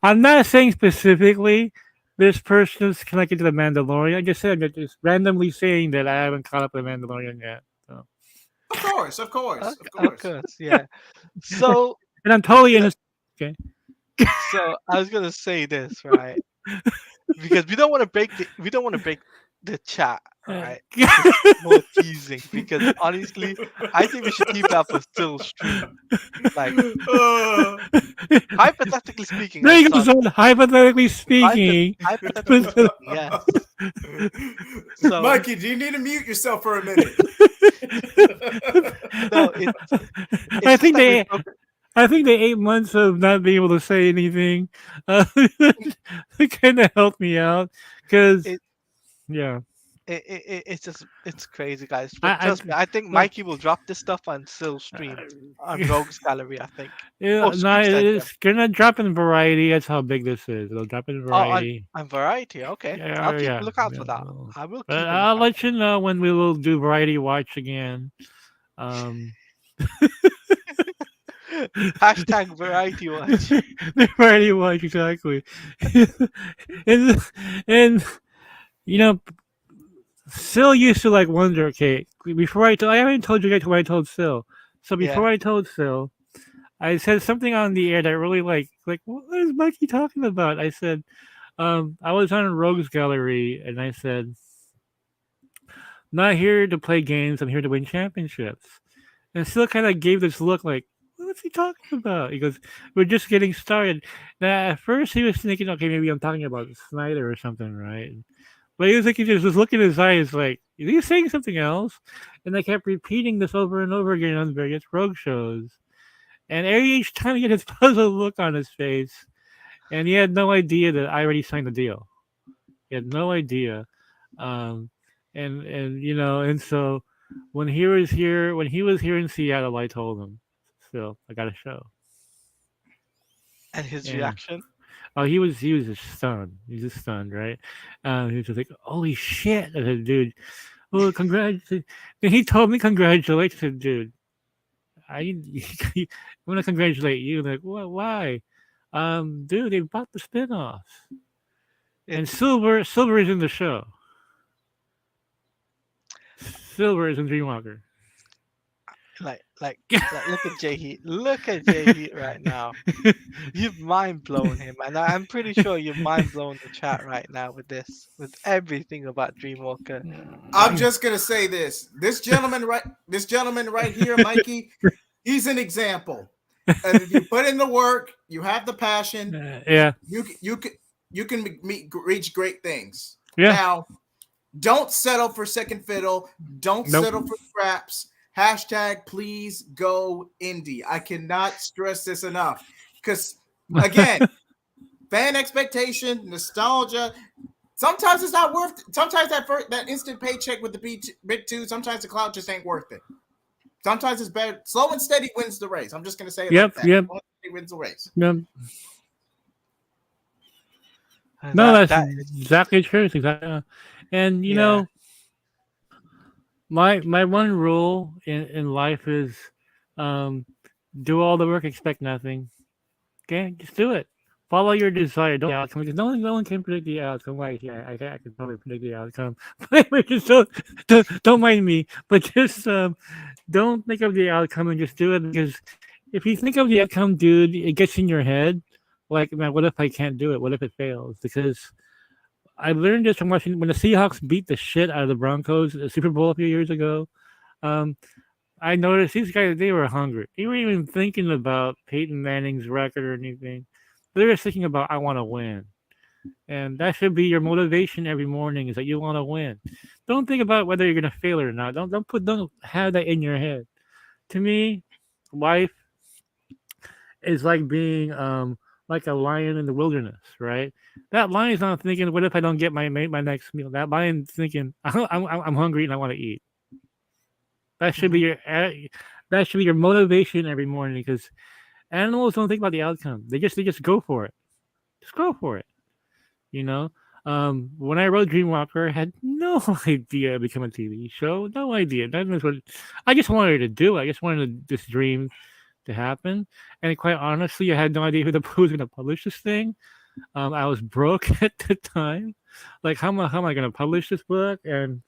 I'm not saying specifically this person's connected to the Mandalorian. I just said that just randomly saying that I haven't caught up with the Mandalorian yet. So. Of course. Yeah. So, and I'm totally innocent. Okay. So I was gonna say this, right? Because we don't want to break the chat, Uh, right, is more teasing because honestly, I think we should keep that for still stream. Like Uh, hypothetically speaking, there my you go, son. son. Hypothetically speaking. Hypothetically speaking, yes. So Mikey, do you need to mute yourself for a minute? no, it's I just think like we they broke. I think the 8 months of not being able to say anything kind of helped me out because It, yeah, it's just it's crazy, guys. But I trust me, I think well, Mikey will drop this stuff on still stream on Rogues Gallery. I think yeah, or no, Stream Center. it's gonna drop in variety. That's how big this is. It'll drop in Oh, variety. on Variety. Okay, I'll Yeah, keep a yeah, lookout yeah. for that. I will But keep a I'll lookout. let you know when we will do variety watch again. Um, Hashtag Variety Watch. the variety watch exactly, and and you know, Sil used to like wonder. Okay, before I haven't told you guys what I told Sil. So Yeah. before I told Sil, I said something on the air that really like what is Mikey talking about? I said, I was on Rogues Gallery and I said, not here to play games, I'm here to win championships. And Sil kind of gave this look like, what's he talking about? He goes, we're just getting started. Now, at first he was thinking, okay, maybe I'm talking about Snyder or something, right? But he was like, he just was looking in his eyes like, is he saying something else? And I kept repeating this over and over again on various rogue shows. And each time he had his puzzled look on his face, and he had no idea that I already signed the deal. He had no idea, um, and and so when he was here in Seattle, I told him, "Phil, I got a show." And his Yeah. reaction. Oh, he was just stunned. He's just stunned, right? He was just like, "Holy shit!" I said, "Dude, well, congrats." Then he told me congratulations. I said, "Dude, I want to congratulate you." Like, what? Why? Dude, they bought the spinoff, and It's Silver is in the show. Silver is in Dreamwalker. like look at Jay Heat. Look at Jay Heat right now. You've mind blown him, and I'm pretty sure you've mind blown the chat right now with this, with everything about Dreamwalker. I'm just gonna say this. This gentleman right here, Mikey, he's an example. And if you put in the work, you have the passion, Yeah, you can reach great things. yeah. Now, don't settle for second fiddle. Don't Nope. settle for scraps. Hashtag please go indie. I cannot stress this enough. Because again, fan expectation, nostalgia. Sometimes it's not worth it. Sometimes that instant paycheck with the big two, sometimes the cloud just ain't worth it. Sometimes it's better. Slow and steady wins the race. I'm just gonna say it like that. Yep. Slow and steady wins the race. Yep. And No, that's that is, exactly true. It's exactly, and yeah. my one rule in life is, um, do all the work, expect nothing. Okay, just do it. Follow your desire. Don't outcome because no one can predict the outcome. Like I can probably predict the outcome, but just don't mind me. But just don't think of the outcome and just do it because if you think of the outcome, dude, it gets in your head. Like, man, what if I can't do it? What if it fails? Because I learned this from watching when the Seahawks beat the shit out of the Broncos at the Super Bowl a few years ago. Um, I noticed these guys, they were hungry. They weren't even thinking about Peyton Manning's record or anything. They were thinking about, I want to win. And that should be your motivation every morning is that you want to win. Don't think about whether you're going to fail or not. Don't have that in your head. To me, life is like being like a lion in the wilderness, right? That lion's not thinking, what if I don't get my next meal? That lion's thinking, I'm hungry and I want to eat. That should be your motivation every morning because animals don't think about the outcome. They just go for it. Just go for it. You know. When I wrote Dreamwalker, I had no idea it'd become a TV show. No idea. That was what I just wanted to do. I just wanted this dream to happen. And quite honestly, I had no idea who was going to publish this thing. I was broke at the time. Like, how am I going to publish this book? And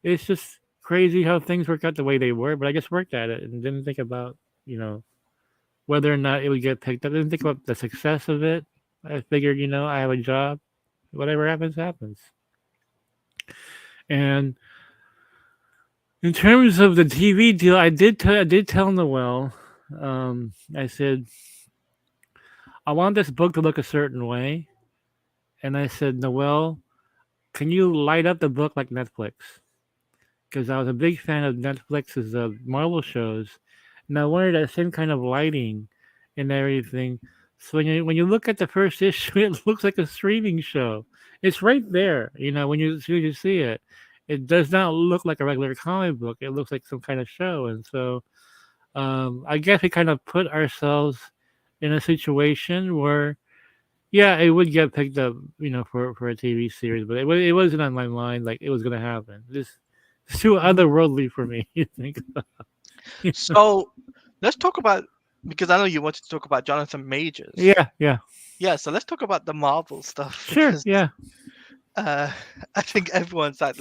it's just crazy how things work out the way they were. But I just worked at it and didn't think about, whether or not it would get picked up. I didn't think about the success of it. I figured, I have a job. Whatever happens, happens. And in terms of the TV deal, I did tell Noel. I said I want this book to look a certain way, and I said, Noel, can you light up the book like Netflix? Because I was a big fan of Netflix's Marvel shows, and I wanted that same kind of lighting and everything. So when you look at the first issue, it looks like a streaming show. It's right there, when you as soon as you see it. It does not look like a regular comic book. It looks like some kind of show, and so I guess we kind of put ourselves in a situation where, yeah, it would get picked up, for a TV series, but it wasn't on my mind like it was gonna happen. It's too Mhm. otherworldly for me. You think? So let's talk about, because I know you wanted to talk about Jonathan Majors. Yeah, yeah, Yeah, so let's talk about the Marvel stuff sure, because yeah. uh, I think everyone's like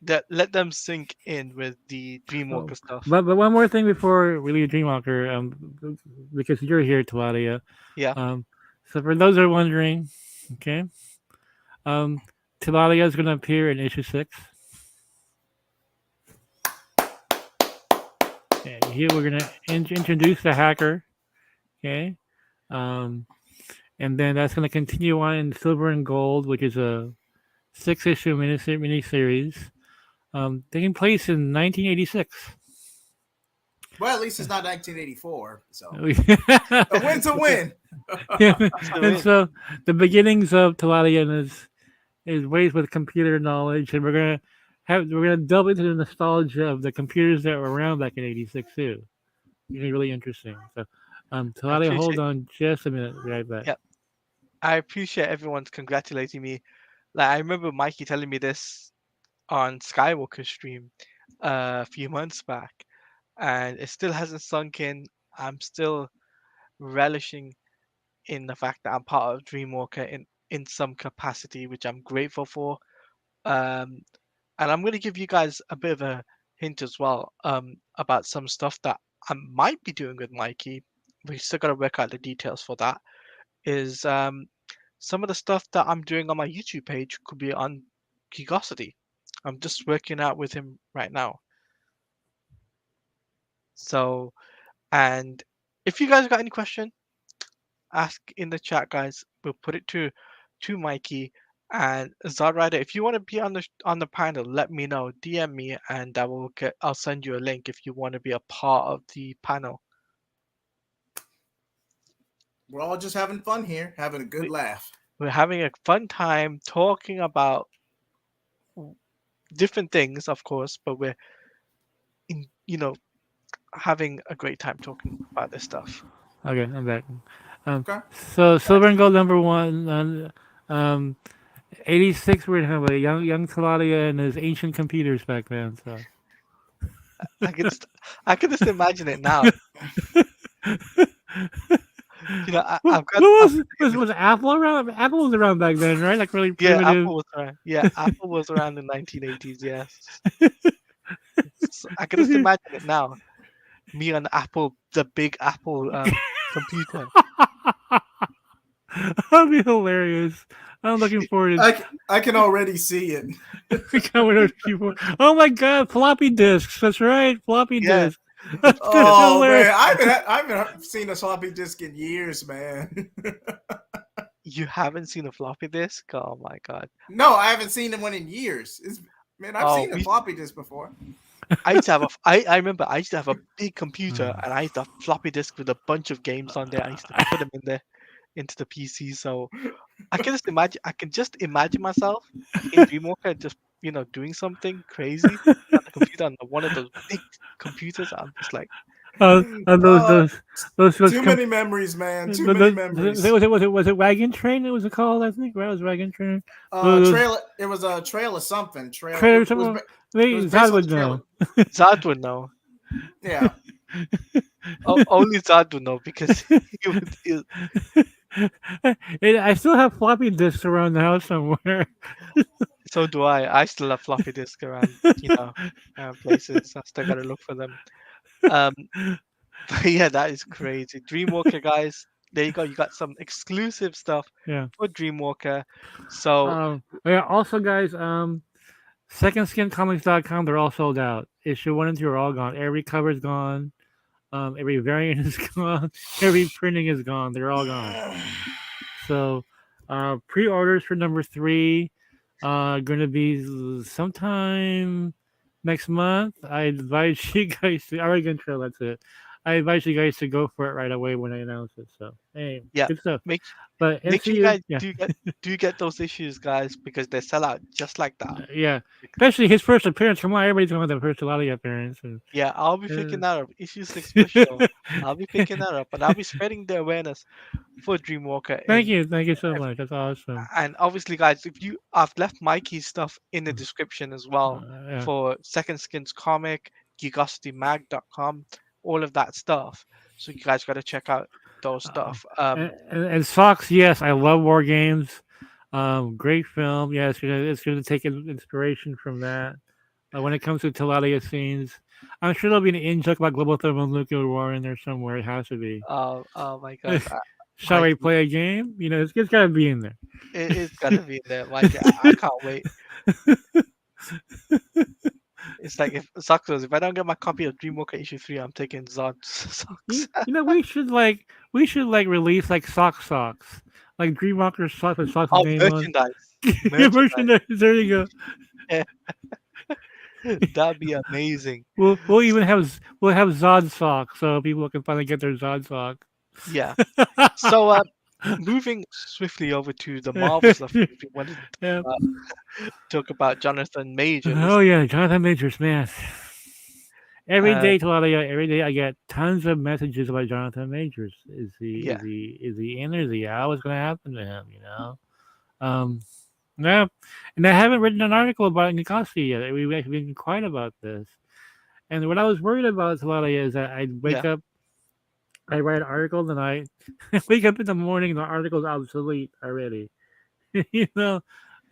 that. Let them sink in with the Oh, Dreamwalker stuff. but one more thing before we leave Dreamwalker, because you're here, Claudia. Yeah. So for those that are wondering, okay, um, Taladia is going to appear in issue 6. And here we're going to introduce the hacker, okay, um, and then that's going to continue on in Silver and Gold, which is a 6-issue miniseries, taking place in 1986. Well, at least it's not 1984. So We- a win's a win. yeah, Still and in. so the beginnings of Taladia and his ways with computer knowledge, and we're gonna delve into the nostalgia of the computers that were around back in '86 too. It's gonna be really interesting. So, I Taladia, hold appreciate. on just a minute, be right back. Yeah, I appreciate everyone's congratulating me. Like I remember Mikey telling me this on Skywalker stream a few months back, and it still hasn't sunk in. I'm still relishing in the fact that I'm part of Dreamwalker in some capacity, which I'm grateful for. Um, and I'm going to give you guys a bit of a hint as well about some stuff that I might be doing with Mikey. We still got to work out the details for that. Is some of the stuff that I'm doing on my YouTube page could be on Geekosity. I'm just working out with him right now. So, and if you guys got any question, ask in the chat, guys. We'll put it to Mikey and Zodrider. If you want to be on the panel, let me know. DM me, and I'll send you a link if you want to be a part of the panel. We're all just having fun here, having a good We, laugh. we're having a fun time talking about different things, of course, but we're in, having a great time talking about this stuff. Okay, I'm back. Okay. So Silver and Gold number 1, um, 86. We're gonna have a young Taladia and his ancient computers back then. So. I can just, I can just imagine it now. I've got, What I've was Apple around? Apple was around back then, right? Like really Yeah, primitive. Apple was around. Yeah, Apple was around in 1980s. Yes, I can just imagine it now. Me on Apple, the big Apple computer. That'd be hilarious. I'm looking forward to I can already see it. coming to keyboard. Oh my god, floppy disks. That's right, floppy Yeah, disks. That's Oh hilarious. man, I haven't seen a floppy disk in years, man. you haven't seen a floppy disk? Oh my god. No, I haven't seen one in years. Man, I've Oh, seen a floppy disk before. I used to have I remember I used to have a big computer Hmm. and I used to have floppy disk with a bunch of games on there. I used to put them in there into the PC. So I can just imagine myself in Dreamwalker just doing something crazy on the computer on one of those big computers. I'm just like, Uh, uh, those Uh, those those too com- many memories, man. Too the, many the, memories. was it Wagon Train? It was called, I think. Right, it was Wagon Train. Those Trail. It was a trail of something. Trail. trailer. It was. Something. It was Zod based on the would trail. know. Zad would know. Yeah. Only Zad would know because he I still have floppy disks around the house somewhere. so do I. I still have floppy disk around, places. I still gotta look for them. Um, but yeah, that is crazy. Dreamwalker, guys. there you go. You got some exclusive stuff Yeah. for Dreamwalker. So Yeah. Also, guys, secondskincomics.com, they're all sold out. Issue 1 and 2 are all gone. Every cover's gone. Every variant is gone. Every printing is gone. They're all gone. So, pre-orders for number 3 going to be sometime next month. I advise you guys to. Oregon Trail. That's it. I advise you guys to go for it right away when I announce it. So, hey, yeah, good stuff. make But make sure you MCU, guys yeah, do get those issues, guys, because they sell out just like that. yeah. Especially his first appearance. Come on, everybody's going to the first Lottie appearance. And, Yeah, I'll be picking uh, that up. Issue 6 for sure. I'll be picking that up, and I'll be spreading the awareness for Dreamwalker. thank you so much. That's awesome. And obviously, guys, if you I've left Mikey's stuff in the Uh, description as well yeah. for Second Skins comic, geekositymag.com, all of that stuff. So you guys got to check out those Uh, stuff. and Socks, yes, I love War Games. Great film. Yeah, it's gonna take inspiration from that. When it comes to Taladia scenes, I'm sure there'll be an in joke about global thermonuclear war in there somewhere. It has to be. Oh my God, Shall we Mikey, play a game? It's got to be in there. it's gotta be in there, Mikey. I can't wait. It's like if Sucks, if I don't get my copy of Dreamwalker issue 3, I'm taking Zod Socks. We should release like socks, like Dreamwalker socks with socks' Oh, name on. merchandise, Yeah, merchandise. there you Yeah, that'd be amazing. go. We'll have Zod socks so people can finally get their Zod sock. Yeah. So, moving swiftly over to the Marvel stuff, if you wanted Yeah. to talk about Jonathan Majors. Oh yeah, Jonathan Majors, man. Every Uh, day, Taladia, every day I get tons of messages about Jonathan Majors. Is he yeah, is he is he in or is he out? What's gonna happen to him? Um, yeah, and I haven't written an article about Nikasi yet. We've actually been quiet about this. And what I was worried about, Taladia, is that I'd wake yeah, up, I write an article in the night, wake up in the morning, the article's obsolete already. you know,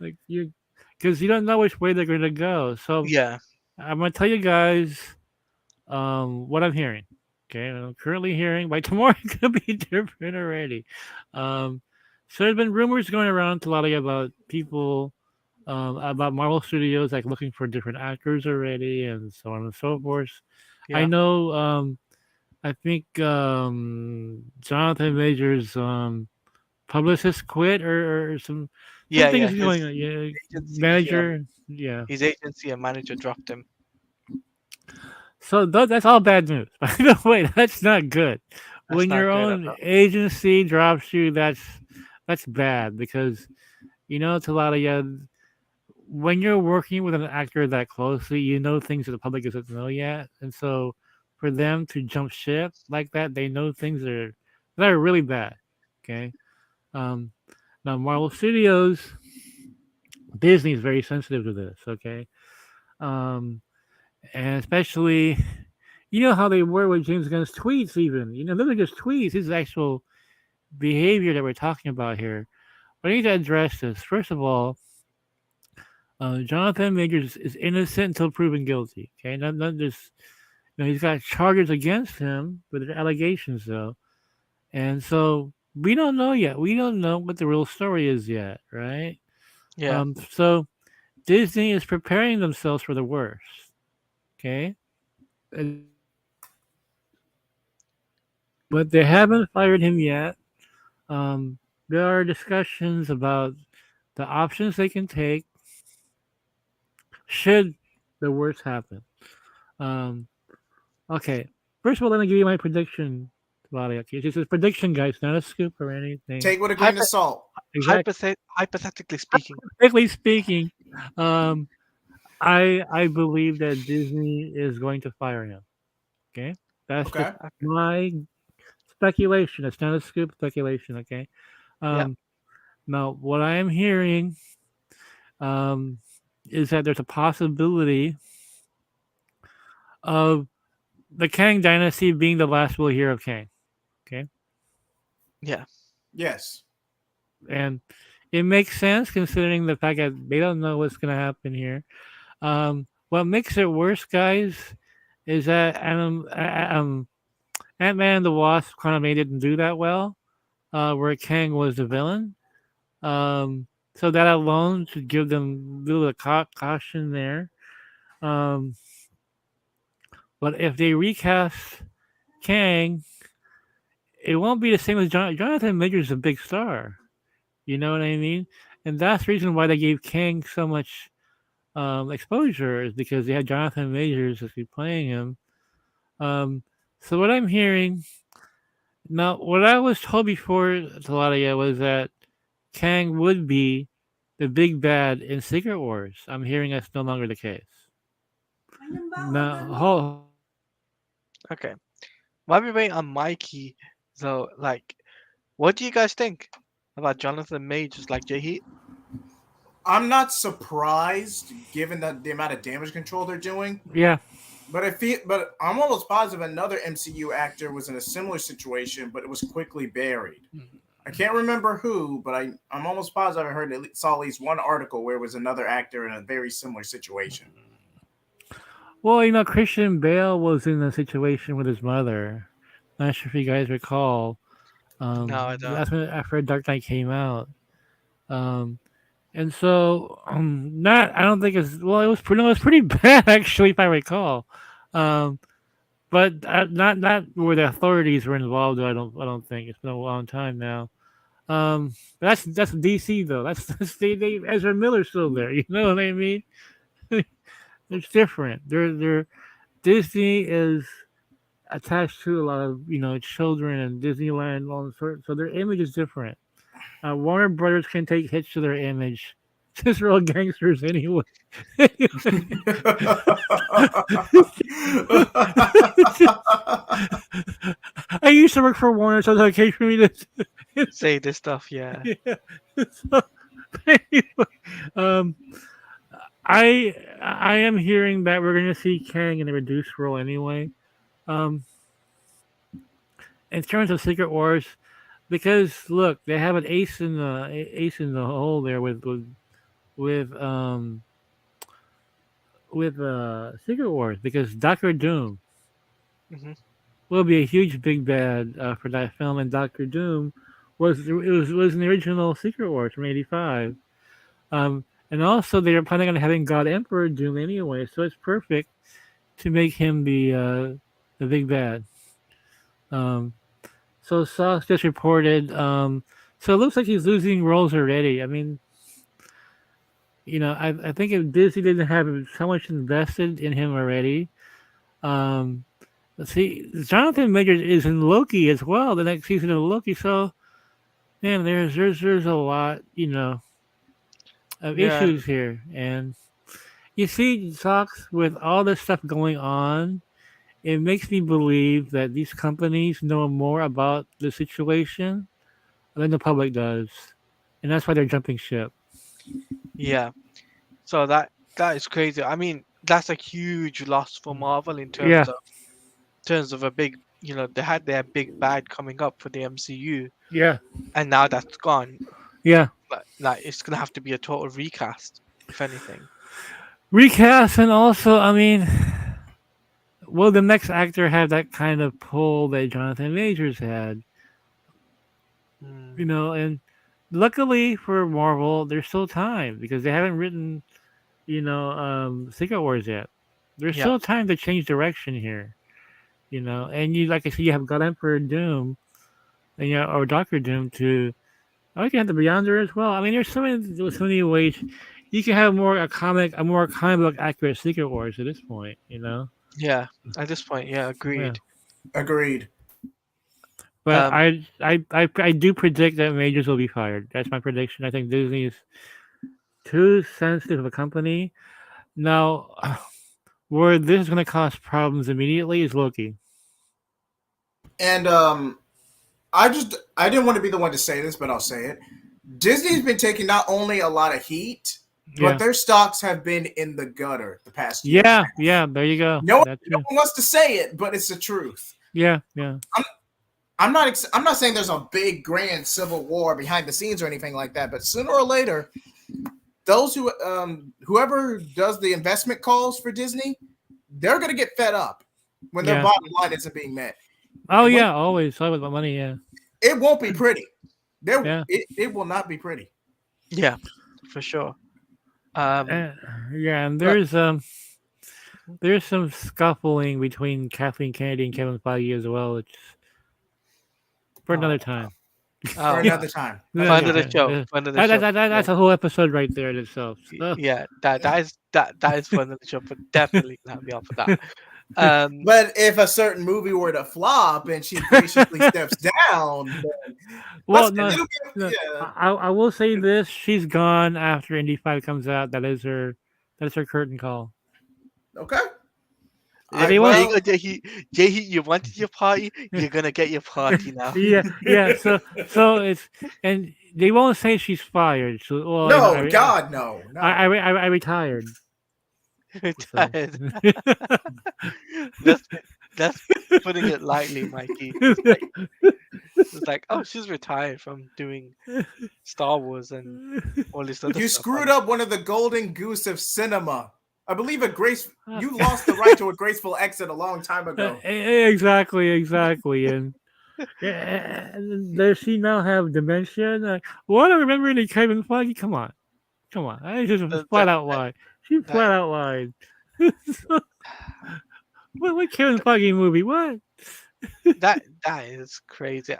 like because you don't know which way they're gonna go. So yeah, I'm gonna tell you guys what I'm hearing. Okay, I'm currently hearing by tomorrow it could be different already. Um, so there's been rumors going around to a lot of about people about Marvel Studios like looking for different actors already and so on and so forth. I yeah, know. I think Jonathan Majors publicist quit or yeah, something yeah. is His going on. Yeah, agency, manager. Yeah. his agency and manager dropped him. So that's all bad news. By the way, that's not good. That's When not your good at own all. agency drops you, that's bad because it's a lot of when you're working with an actor that closely, you know things that the public doesn't know yet, and so for them to jump ship like that, they know things that are really bad. Okay. Um, Now Marvel Studios, Disney is very sensitive to this. Okay. Um, and especially how they were with James Gunn's tweets, even. Those are just tweets. This is actual behavior that we're talking about here. But I need to address this. First of all, Jonathan Majors is innocent until proven guilty. Okay, not just he's got charges against him, but they're allegations though, and so we don't know yet. We don't know what the real story is yet, right? Yeah, So Disney is preparing themselves for the worst. Okay, but they haven't fired him yet. There are discussions about the options they can take should the worst happen. Um, okay, first of all, let me give you my prediction, Claudia. Okay, this is prediction, guys, not a scoop or anything. Take with a grain Hypo- of salt. Exactly. hypothetically speaking. Technically speaking, um, I believe that Disney is going to fire him. Okay, that's just Okay. Okay. my speculation. It's not a scoop speculation. Okay. Yeah, Um, Now, what I am hearing um, is that there's a possibility of the Kang dynasty being the last we'll hear of Kang. Okay. yeah, Yes. And it makes sense considering the fact that they don't know what's going to happen here. What makes it worse, guys, is that Ant-Man and the Wasp kind of didn't do that well. where Kang was the villain. Um, so that alone should give them a little caution there. Um, but if they recast Kang, it won't be the same as Jonathan Majors is a big star. You know what I mean? And that's the reason why they gave Kang so much exposure is because they had Jonathan Majors as be playing him. Um, so what I'm hearing now, what I was told before, Taladia, was that Kang would be the big bad in Secret Wars. I'm hearing that's no longer the case. No, hold on. Okay. While we wait on Mikey, so like, what do you guys think about Jonathan Majors? Like, I'm not surprised given the amount of damage control they're doing. Yeah. But I'm almost positive another MCU actor was in a similar situation, but it was quickly buried. I can't remember who, but I'm almost positive I saw at least one article where it was another actor in a very similar situation. Well, Christian Bale was in a situation with his mother. Not sure if you guys recall. No, I don't. That's when after Dark Knight came out. Um, and so not I don't think it's well. It was pretty bad actually, if I recall. Um, but not where the authorities were involved. I don't think it's been a long time now. But that's DC though. That's they Ezra Miller's still there. You know what I mean? It's different. They're Disney is attached to a lot of children and Disneyland and all sorts. So their image is different. Warner Brothers can take hits to their image. Since they're all gangsters anyway. I used to work for Warner, so it's okay for me to Say this stuff, yeah. yeah. So, anyway, um, I am hearing that we're going to see Kang in a reduced role anyway. Um, in terms of Secret Wars, because look, they have an ace in the hole there with um Secret Wars because Doctor Doom Hmm. will be a huge big bad for that film, and Doctor Doom was in the original Secret Wars from '85. And also they are planning on having God Emperor Doom anyway, so it's perfect to make him the big bad. Um, so Sauce just reported. So it looks like he's losing roles already. I mean, I think if Disney didn't have so much invested in him already, um, let's see, Jonathan Majors is in Loki as well, the next season of Loki. So, man, there's a lot, of Yeah, issues here, and you see, Socks, with all this stuff going on, it makes me believe that these companies know more about the situation than the public does, and that's why they're jumping ship. yeah. So that is crazy. I mean, that's a huge loss for Marvel Yeah, in terms of a big, they had their big bad coming up for the MCU, yeah, and now that's gone. yeah. Like it's gonna have to be a total recast, if anything. Recast, and also, I mean, will the next actor have that kind of pull that Jonathan Majors had? Mm, And luckily for Marvel, there's still time because they haven't written, Secret Wars yet. There's yeah, still time to change direction here, And you, like I said, you have God Emperor Doom, and or Doctor Doom to. Oh, you can have the Beyonder as well. I mean, there's so many ways you can have a more comic book accurate Secret Wars at this point. yeah. At this point, yeah, Yeah. agreed. Agreed. But Um, I do predict that Majors will be fired. That's my prediction. I think Disney is too sensitive of a company. Now, where this is going to cause problems immediately is Loki. And I didn't want to be the one to say this, but I'll say it. Disney's been taking not only a lot of heat, but Yeah. their stocks have been in the gutter the past year. Yeah, yeah, there you go. No, That's no it. one wants to say it, but it's the truth. Yeah, yeah. I'm not saying there's a big grand civil war behind the scenes or anything like that, but sooner or later, those whoever does the investment calls for Disney, they're going to get fed up when their Yeah. bottom line isn't being met. Oh And when yeah, always. Always about money, yeah. it won't be pretty. Yeah. It will not be pretty. Yeah, for sure. Um, Yeah, and but there's some scuffling between Kathleen Kennedy and Kevin Feige as well. It's for oh, another time. For oh, another time. Yeah, fun Okay. of the yeah, show. yeah. Fun of the show. That's a whole episode right there in itself. So. Yeah, that is fun of the show, but definitely not me off of that. But if a certain movie were to flop and she graciously steps down, then Well, let's, no, it'll no. be, yeah. I will say this: she's gone after Indy 5 comes out. That's her curtain call. Okay. They There you won't. go, Jehi, you wanted your party, you're gonna get your party now. Yeah. So it's and they won't say she's fired. So well, No, God, no. I retired. So. Retired. That's putting it lightly, Mikey. It's like, oh, she's retired from doing Star Wars and all this other You stuff. screwed up one of the golden goose of cinema. I believe you lost the right to a graceful exit a long time ago. Exactly, and does she now have dementia? What I remember any Kevin Feige? Come on, I just flat out lied. She flat out lied. What Kevin Feige movie? What? That is crazy.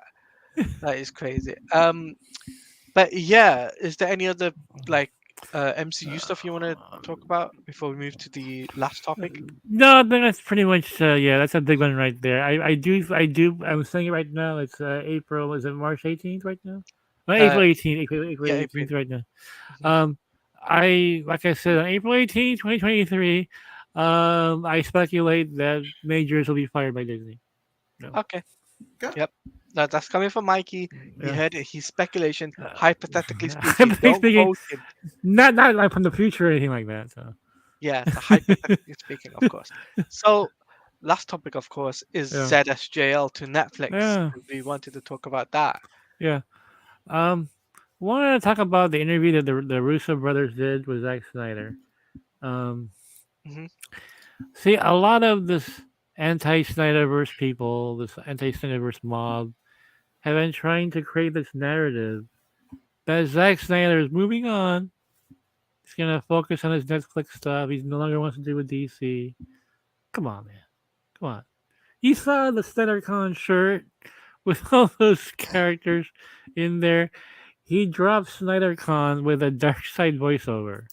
That is crazy. But yeah, is there any other like MCU stuff you want to talk about before we move to the last topic? No, I think that's pretty much yeah. That's a big one right there. I do. I'm saying it right now. It's April. Is it March 18th right now? April 18th. April yeah, 18th right now. Like I said on April 18th, 2023. I speculate that majors will be fired by Disney. No. Okay. Yep. That's coming from Mikey. You heard it. He's speculation, hypothetically speaking. Don't quote him. Not like from the future or anything like that. So. Yeah, hypothetically speaking, of course. So, last topic, of course, is ZSJL to Netflix. Yeah. We wanted to talk about that. Yeah. Wanted to talk about the interview that the Russo brothers did with Zack Snyder. See, a lot of this anti-Snyderverse people, this anti-Snyderverse mob, have been trying to create this narrative that Zack Snyder is moving on. He's gonna focus on his Netflix stuff. He no longer wants to do with DC. Come on, man. Come on. You saw the SnyderCon shirt with all those characters in there. He dropped SnyderCon with a Dark Side voiceover.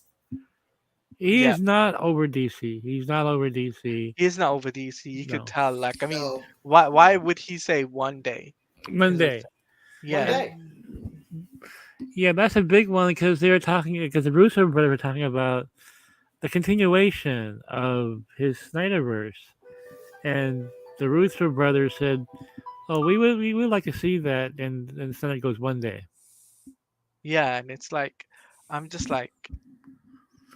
He is not over DC. He's not over DC. He's not over DC. You could tell. Like, I mean, why would he say one day? Monday. Yeah. Yeah, that's a big one because they were talking because the Russo brothers were talking about the continuation of his Snyderverse, and the Russo brothers said, "Oh, we would like to see that," and Snyder goes, "One day." Yeah, and it's like, I'm just like,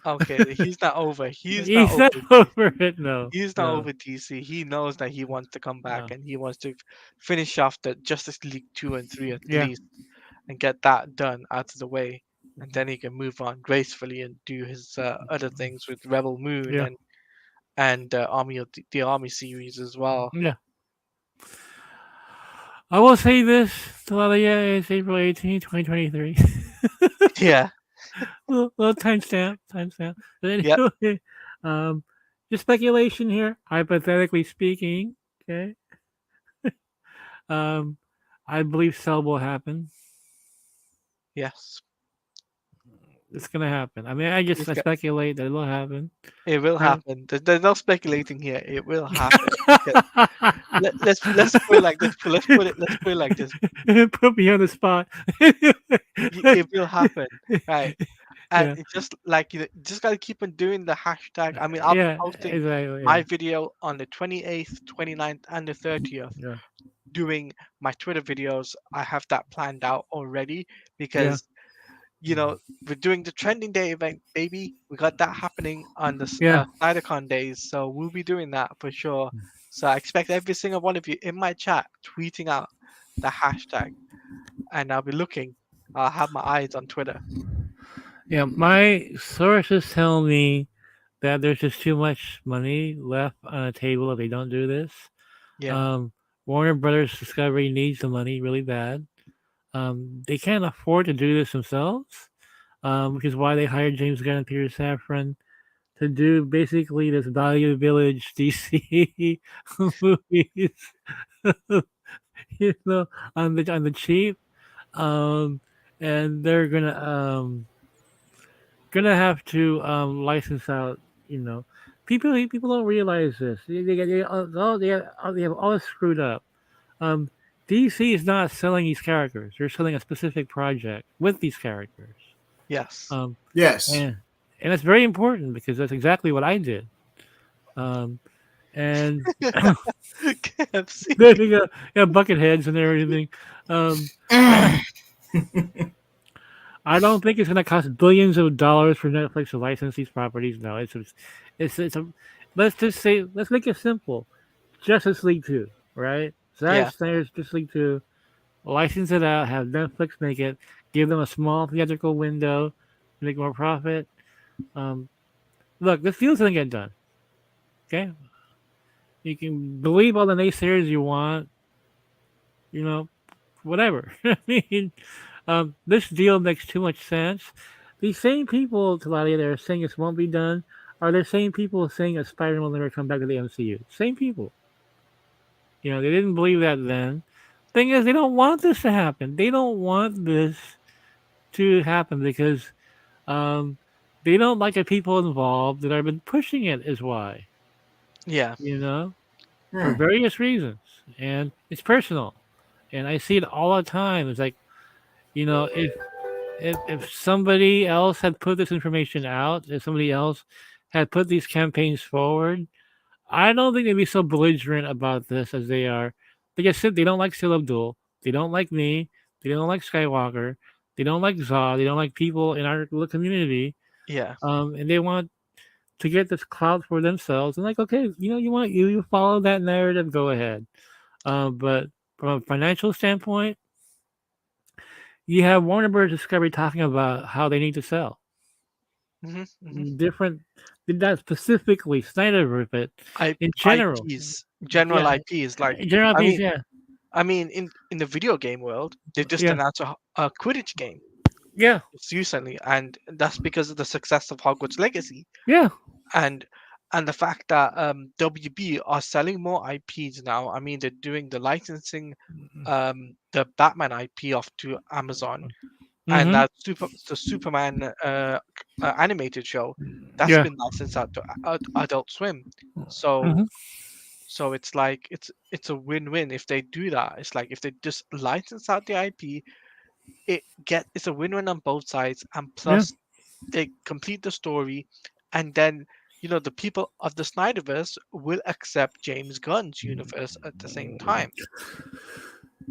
okay, he's not over. He's not over it. No, he's not over DC. He knows that he wants to come back and he wants to finish off the Justice League 2 and 3 at least, and get that done out of the way, and then he can move on gracefully and do his other things with Rebel Moon and the Army series as well. Yeah. I will say this, Talalia, is April 18, 2023. Yeah. Little timestamp. But anyway, just speculation here, hypothetically speaking. Okay. I believe Cell will happen. Yes. It's gonna happen. I mean, I speculate that it will happen. It will happen. There's no speculating here. It will happen. let's put it like this. Let's put it like this. Put me on the spot. It will happen, right? And it's just like just gotta keep on doing the hashtag. I mean, I'll be posting my video on the 28th, 29th, and the 30th. Yeah. Doing my Twitter videos. I have that planned out already because. We're doing the trending day event, baby. We got that happening on the SnyderCon days, so we'll be doing that for sure. So I expect every single one of you in my chat tweeting out the hashtag, and I'll be looking. I'll have my eyes on Twitter. Yeah, my sources tell me that there's just too much money left on the table if they don't do this. Yeah. Warner Brothers Discovery needs the money really bad. They can't afford to do this themselves, which is why they hired James Gunn and Peter Safran to do basically this Value Village DC movies, you know, on the cheap. Um, and they're gonna have to license out. You know, people don't realize this. They have all this screwed up. Um, DC is not selling these characters; they're selling a specific project with these characters. Yes. Um, Yes. and and it's very important because that's exactly what I did. Um, and KFC. there you go, yeah, bucket heads and everything. Um, I don't think it's going to cost billions of dollars for Netflix to license these properties. No, it's a. Let's just say, let's make it simple. Justice League 2, right? Zack Yeah. Snyder's Justice League 2. License it out. Have Netflix make it. Give them a small theatrical window to make more profit. Um, Look, this deal's going to get done. Okay, you can believe all the naysayers you want. You know, whatever. I mean, this deal makes too much sense. These same people, Taladia, that are saying this won't be done, are the same people saying that Spider-Man will never come back to the MCU. Same people. They didn't believe that then. Thing is, they don't want this to happen. They don't want this to happen because um, they don't like the people involved that have been pushing it. Is why, Yeah. you know, for Hmm. various reasons, and it's personal. And I see it all the time. It's like, if somebody else had put this information out, if somebody else had put these campaigns forward, I don't think they'd be so belligerent about this as they are. Like I said, they don't like Sil Abdul. They don't like me. They don't like Skywalker. They don't like Zaw. They don't like people in our little community. Yeah. And they want to get this clout for themselves. And like, okay, you follow that narrative, go ahead. But from a financial standpoint, you have Warner Bros. Discovery talking about how they need to sell Hmm. Hmm. different, not specifically Snyder, but in general. IPs, general Yeah, IPs. Like, general I piece. mean, Yeah, in the video game world, they just yeah, announced a Quidditch game yeah, just recently, and that's because of the success of Hogwarts Legacy, yeah. and and the fact that WB are selling more IPs now. I mean, they're doing the licensing the Batman IP off to Amazon, and Mm-hmm. the Superman animated show that's Yeah. been licensed out to Adult Swim. So Mm-hmm. it's like it's a win-win if they do that. It's like if they just license out the IP, it's a win-win on both sides, and Yeah. plus they complete the story, and then the people of the Snyderverse will accept James Gunn's universe at the same time.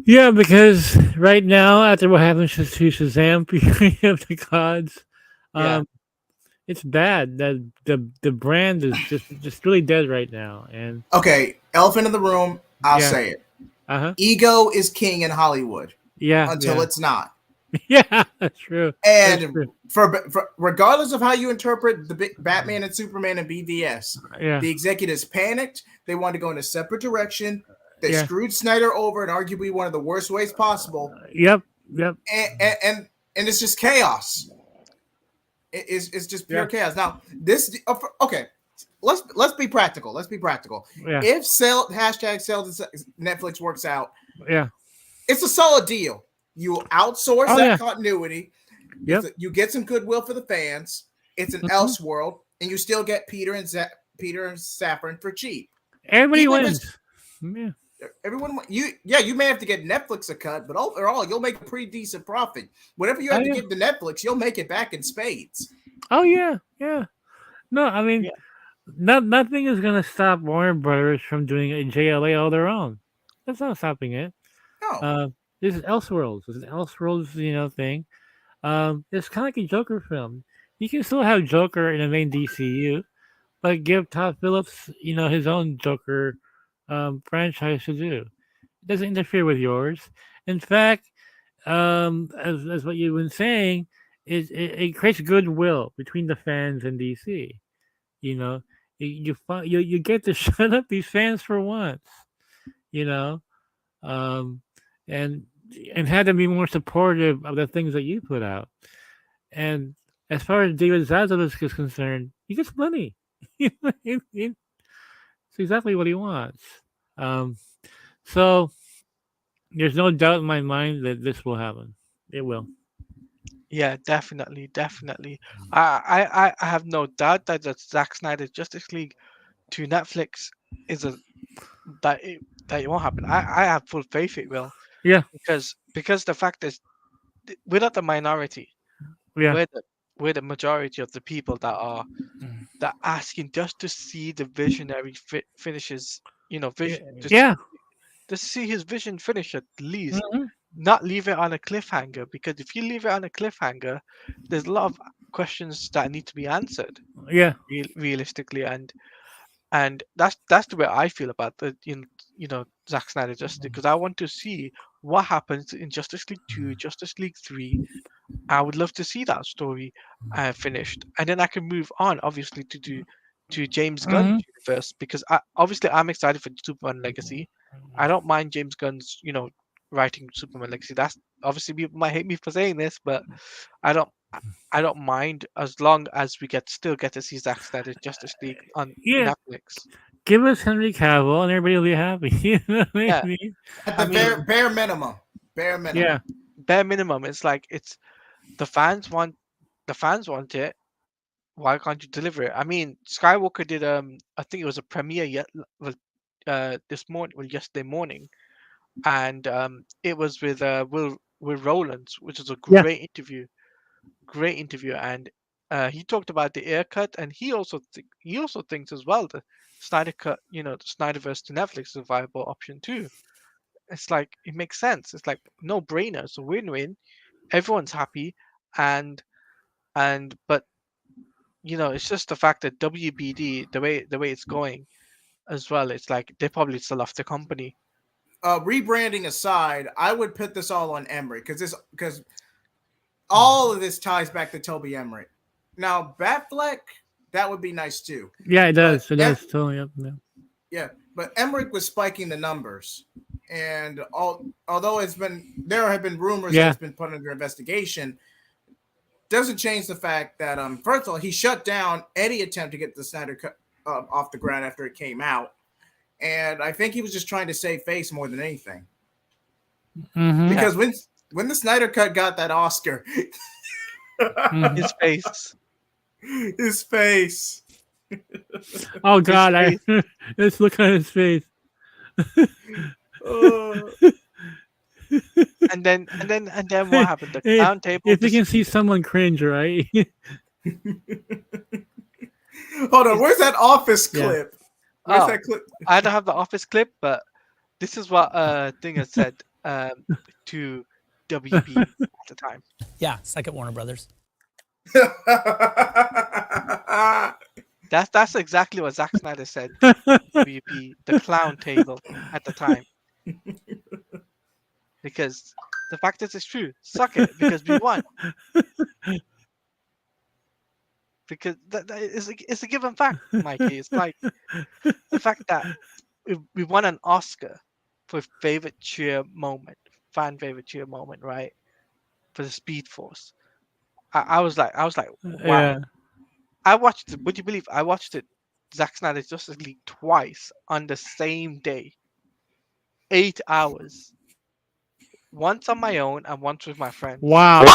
Yeah, because right now, after what happened to Shazam, Fury of the Gods, Yeah. um, it's bad. That the brand is just really dead right now. And Okay, elephant in the room. I'll yeah, say it. uh-huh. Ego is king in Hollywood Yeah, until yeah. it's not. Yeah, that's true. That's And true. for regardless of how you interpret the Batman and Superman and BVS, Yeah, the executives panicked. They wanted to go in a separate direction. They yeah. screwed Snyder over in arguably one of the worst ways possible, Yep, yep, and it's just chaos. It's just pure yeah, chaos. Now this okay. Let's be practical. Let's be practical. yeah, If sell hashtag sell to Netflix works out, yeah. it's a solid deal. You outsource Oh that yeah, continuity. yep. You get some goodwill for the fans. It's an Mhm. Elseworld, and you still get Peter and Safran for cheap. Everybody Even if it's wins. Yeah. everyone, you may have to get Netflix a cut, but overall you'll make a pretty decent profit. Whatever you Oh have to yeah. give to Netflix, you'll make it back in spades. Oh yeah, yeah. No, I mean, Yeah. nothing is gonna stop Warner Brothers from doing a JLA all their own. That's not stopping it. No, Uh, this is Elseworlds. This is Elseworlds, thing. It's kind of like a Joker film. You can still have Joker in the main DCU, but give Todd Phillips, his own Joker franchise to do. It doesn't interfere with yours. In fact, as what you've been saying, it creates goodwill between the fans and DC. You know, you get to shut up these fans for once. You know, um, and and had to be more supportive of the things that you put out. And as far as David Zaslav is concerned, he gets money. It's exactly what he wants. Um, so there's no doubt in my mind that this will happen. It will. Yeah, definitely, definitely. I have no doubt that the Zack Snyder's Justice League to Netflix is a that it won't happen. I have full faith it will, Yeah, because the fact is we're not the minority. yeah, We're the majority of the people that asking just to see the visionary finishes. Vision yeah. to see his vision finish at least. Mhm. Not leave it on a cliffhanger, because if you leave it on a cliffhanger, there's a lot of questions that need to be answered Yeah. realistically, and that's the way I feel about the Zack Snyder Justice, because I want to see what happens in Justice League 2, Justice League 3. I would love to see that story finished, and then I can move on, obviously, to James Gunn's Hmm. universe, because obviously I'm excited for Superman Legacy. I don't mind James Gunn's writing Superman Legacy. That's obviously, people might hate me for saying this, but I don't I don't mind, as long as we still get to see Zack Snyder's Justice League on Yeah. Netflix. Give us Henry Cavill, and everybody will be happy. You know what I Yeah, mean? At I the mean, bare minimum. Bare Yeah. minimum. bare minimum, it's like the fans want it. Why can't you deliver it? I mean, Skywalker did I think it was a premiere yet well, this morning, well, yesterday morning, and it was with Will Rowlands, which was a Yeah. great interview, and he talked about the air cut, and he also thinks as well the Snyder cut, the Snyderverse to Netflix is a viable option too. It's like it makes sense. It's like no brainer. It's a win-win. Everyone's happy, and but it's just the fact that WBD, the way it's going as well, it's like they probably still off the company. Rebranding aside, I would put this all on Emery because all of this ties back to Toby Emmerich. Now, Batfleck, that would be nice too. Yeah, it But does. It does. Totally. Yep. Yeah. yeah, but Emmerich was spiking the numbers, and although there have been rumors that Yeah. it's been put under investigation, doesn't change the fact that first of all, he shut down any attempt to get the Snyder cut off the ground after it came out, and I think he was just trying to save face more than anything. Mm-hmm. Yeah, Because when the Snyder cut got that Oscar, Mhm. his face, his face. Oh his God! face, Let's look at his face. Uh, and then what happened? The if clown table if you can see someone cringe, right? hold on, is where's that Office Yeah. clip? Where's oh, that clip? I don't have the office clip, but this is what Thing has said to WB at the time. Yeah, second Warner Brothers. That's exactly what Zack Snyder said to WB, the clown table at the time. Because the fact is, it's true. Suck it, because we won. Because that is it's a given fact, Mikey. It's like the fact that we won an Oscar for favorite cheer moment, fan favorite cheer moment, right? For the Speed Force. I was like, wow. Yeah. I watched it. Would you believe I watched it? Zack Snyder's Justice League twice on the same day, 8 hours. Once on my own and once with my friends. Wow.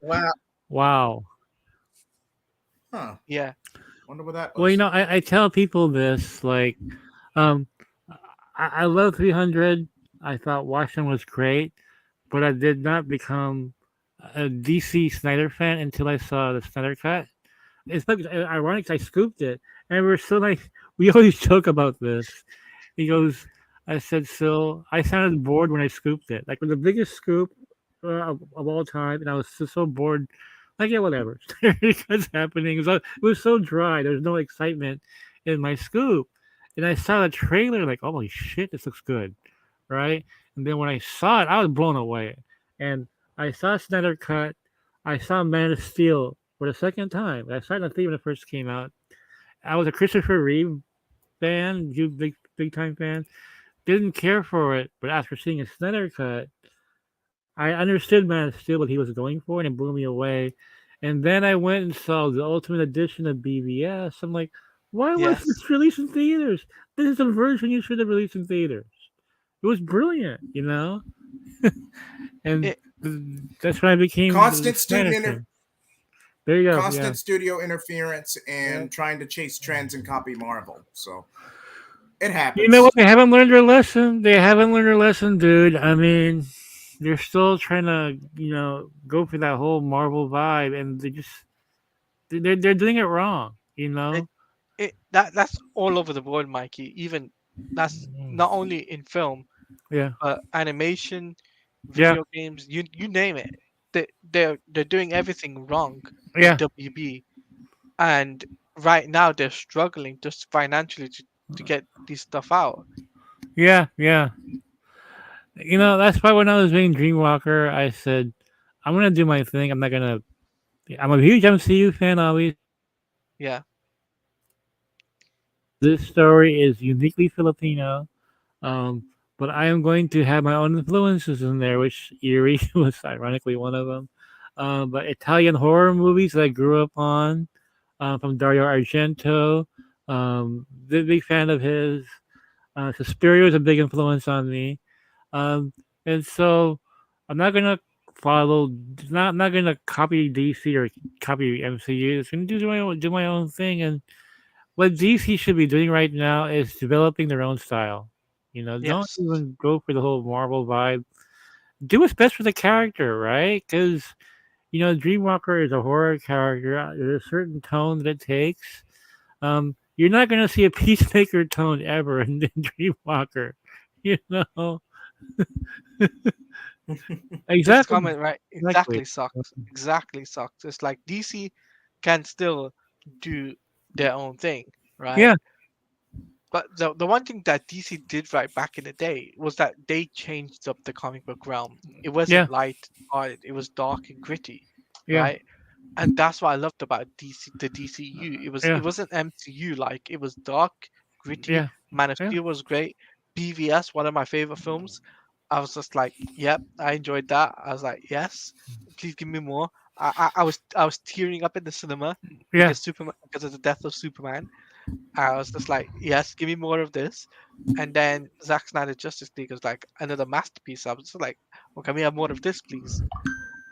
Wow. Wow. Huh. Yeah, Wonder what that was. Well, I tell people this like, um, I love 300. I thought Washington was great, but I did not become a DC Snyder fan until I saw the Snyder Cut. It's like ironic. I scooped it, and we're so like we always joke about this. He goes, I said, so I sounded bored when I scooped it. Like, it was the biggest scoop of all time, and I was just so bored. Like, yeah, whatever. It's happening. It was so dry. There was no excitement in my scoop. And I saw the trailer, like, holy shit, this looks good, right? And then when I saw it, I was blown away. And I saw Snyder Cut. I saw Man of Steel for the second time. I saw it in the theater when it first came out. I was a Christopher Reeve fan, you big time fan. didn't care for it, but after seeing a Snyder cut, I understood Man of Steel what he was going for, and it blew me away. And then I went and saw the Ultimate Edition of BVS. I'm like, why was Yes. this released in theaters? This is a version you should have released in theaters. It was brilliant, and It that's when I became the Constant Snyder student fan. There you go. Yeah. constant studio interference Yeah. and trying to chase trends and copy Marvel. So it You know what? happens. They haven't learned their lesson. They haven't learned their lesson, dude. I mean, they're still trying to, go for that whole Marvel vibe, and they're doing it wrong. You it know. that's all over the board, Mikey. Even that's not only in film, Yeah. but animation, Yeah. video games, you name it. They're doing everything wrong with Yeah. WB, and right now they're struggling just financially to get this stuff out. Yeah. Yeah. That's why when I was doing Dreamwalker, I said, I'm gonna do my thing. I'm not gonna. I'm a huge MCU fan, obviously. Yeah. This story is uniquely Filipino. Um, but I am going to have my own influences in there, which Eerie was ironically one of them. But Italian horror movies that I grew up on, from Dario Argento. Big fan of his. Suspiria was a big influence on me. Um, and so I'm not gonna follow, not gonna copy DC or copy MCU. It's gonna do my own thing. And what DC should be doing right now is developing their own style. Don't Yes. even go for the whole Marvel vibe. Do what's best for the character, right? Because Dreamwalker is a horror character. There's a certain tone that it takes. You're not going to see a peacemaker tone ever in Dreamwalker. You know This exactly, comment right exactly. exactly sucks. Exactly sucks. It's like DC can still do their own thing, right? Yeah, But the one thing that DC did right back in the day was that they changed up the comic book realm. It yeah, wasn't light-hearted, it was dark and gritty, yeah, right? And that's what I loved about the DCU. It yeah, wasn't MCU like, it was dark, gritty. yeah, Man of yeah, Steel was great. BVS, one of my favorite films. I was just like, yep, I enjoyed that. I was like, yes, please give me more. I was tearing up in the cinema yeah. because of the death of Superman. I was just like, yes, give me more of this. And then Zack Snyder Justice League was like another masterpiece. I was just like, well, can we have more of this, please?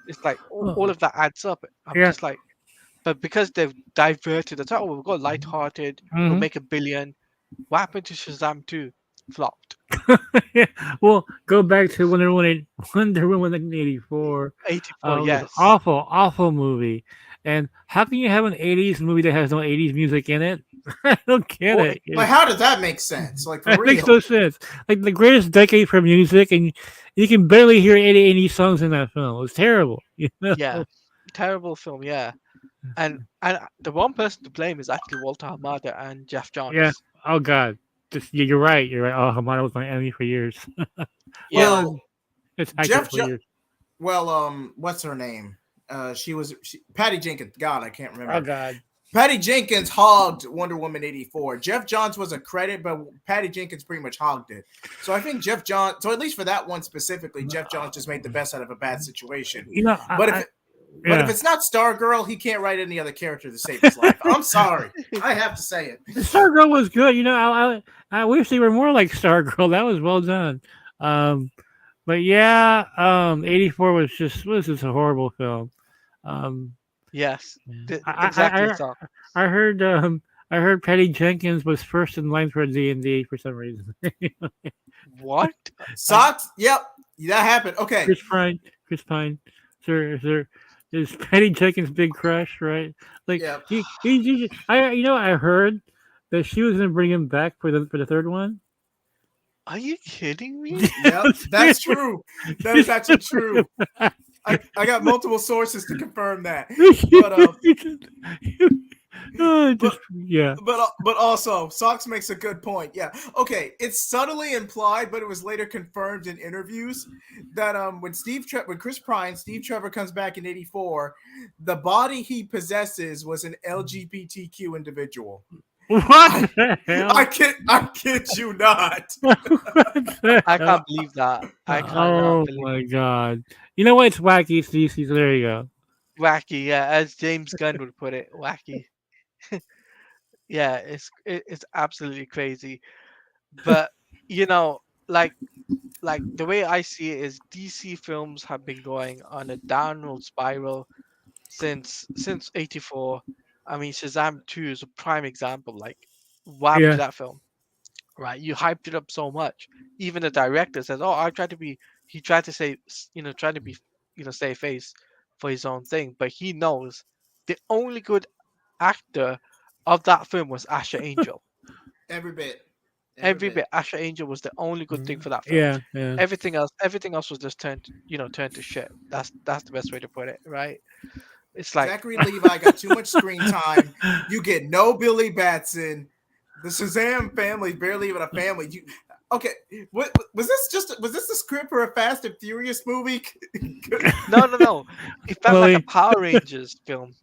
It's like all Oh, of that adds up. I'm yeah. just like, but because they've diverted it, oh, we've got light-hearted, it'll Hmm. make 1 billion. What happened to Shazam 2? Flopped. Yeah. Well, go back to Wonder Woman 1984. 84, It was yes. awful, awful movie. And how can you have an 80s movie that has no 80s music in it? I don't get Or it. Like, how does that make sense? Like, for It makes real. no sense. Like the greatest decade for music, and you can barely hear any songs in that film. It was terrible. yeah, terrible film, yeah. And the one person to blame is actually Walter Hamada and Jeff Yeah. Johns. Oh God. Just you're right. You're right. Oh, Hamada was my enemy for years. Yeah, Well, Well, it's accurate Jeff, for years. well, what's her name? Patty Jenkins. God, I can't Oh remember. God. Patty Jenkins hogged Wonder Woman 84. Jeff Johns was a credit, but Patty Jenkins pretty much hogged it. So I think Jeff Johns, so at least for that one specifically, Jeff Johns just made the best out of a bad situation. You know, But I, if but if yeah. it's not Stargirl, he can't write any other character to save his life. I'm sorry. I have to say it. Stargirl was good. I wish they were more like Stargirl. That was well done. Um, but yeah, 84 was just a horrible film. Um, yes, exactly I, so. I heard I heard Patty Jenkins was first in line for a D&D for some reason. What? Socks? Yep. That happened. Okay. Chris Pine, sir, is Patty Jenkins' big crush, right? Like Yep. I heard that she was gonna bring him back for the third one. Are you kidding me? Yep. That's true. That is actually true. I got multiple sources to confirm that. But Just yeah, but also Socks makes a good point. Yeah. Okay. It's subtly implied, but it was later confirmed in interviews that when Chris Pine, Steve Trevor comes back in '84, the body he possesses was an LGBTQ individual. What I, the hell? I kid you not. What the I hell? can't believe that. I cannot Oh believe my god! You know what? It's wacky. It's DC. So there you go. wacky. Yeah, as James Gunn would put it, wacky. Yeah, it's absolutely crazy. But you know, like the way I see it is DC films have been going on a downward spiral since '84. I mean, Shazam 2 is a prime example. Like, what happened to Yeah, that film? Right? You hyped it up so much. Even the director says, "Oh, I tried to be." He tried to say, trying to be, save face for his own thing. But he knows the only good actor of that film was Asher Angel. Every bit. Every Every bit. bit, Asher Angel was the only good thing for that film. yeah, yeah. Everything else was just turned to shit. That's the best way to put it, right? It's like, Zachary Levi got too much screen time. You get no Billy Batson. The Shazam family barely even a family. Okay? Was this the script for a Fast and Furious movie? no, no, no. It felt like a Chloe. Power Rangers film.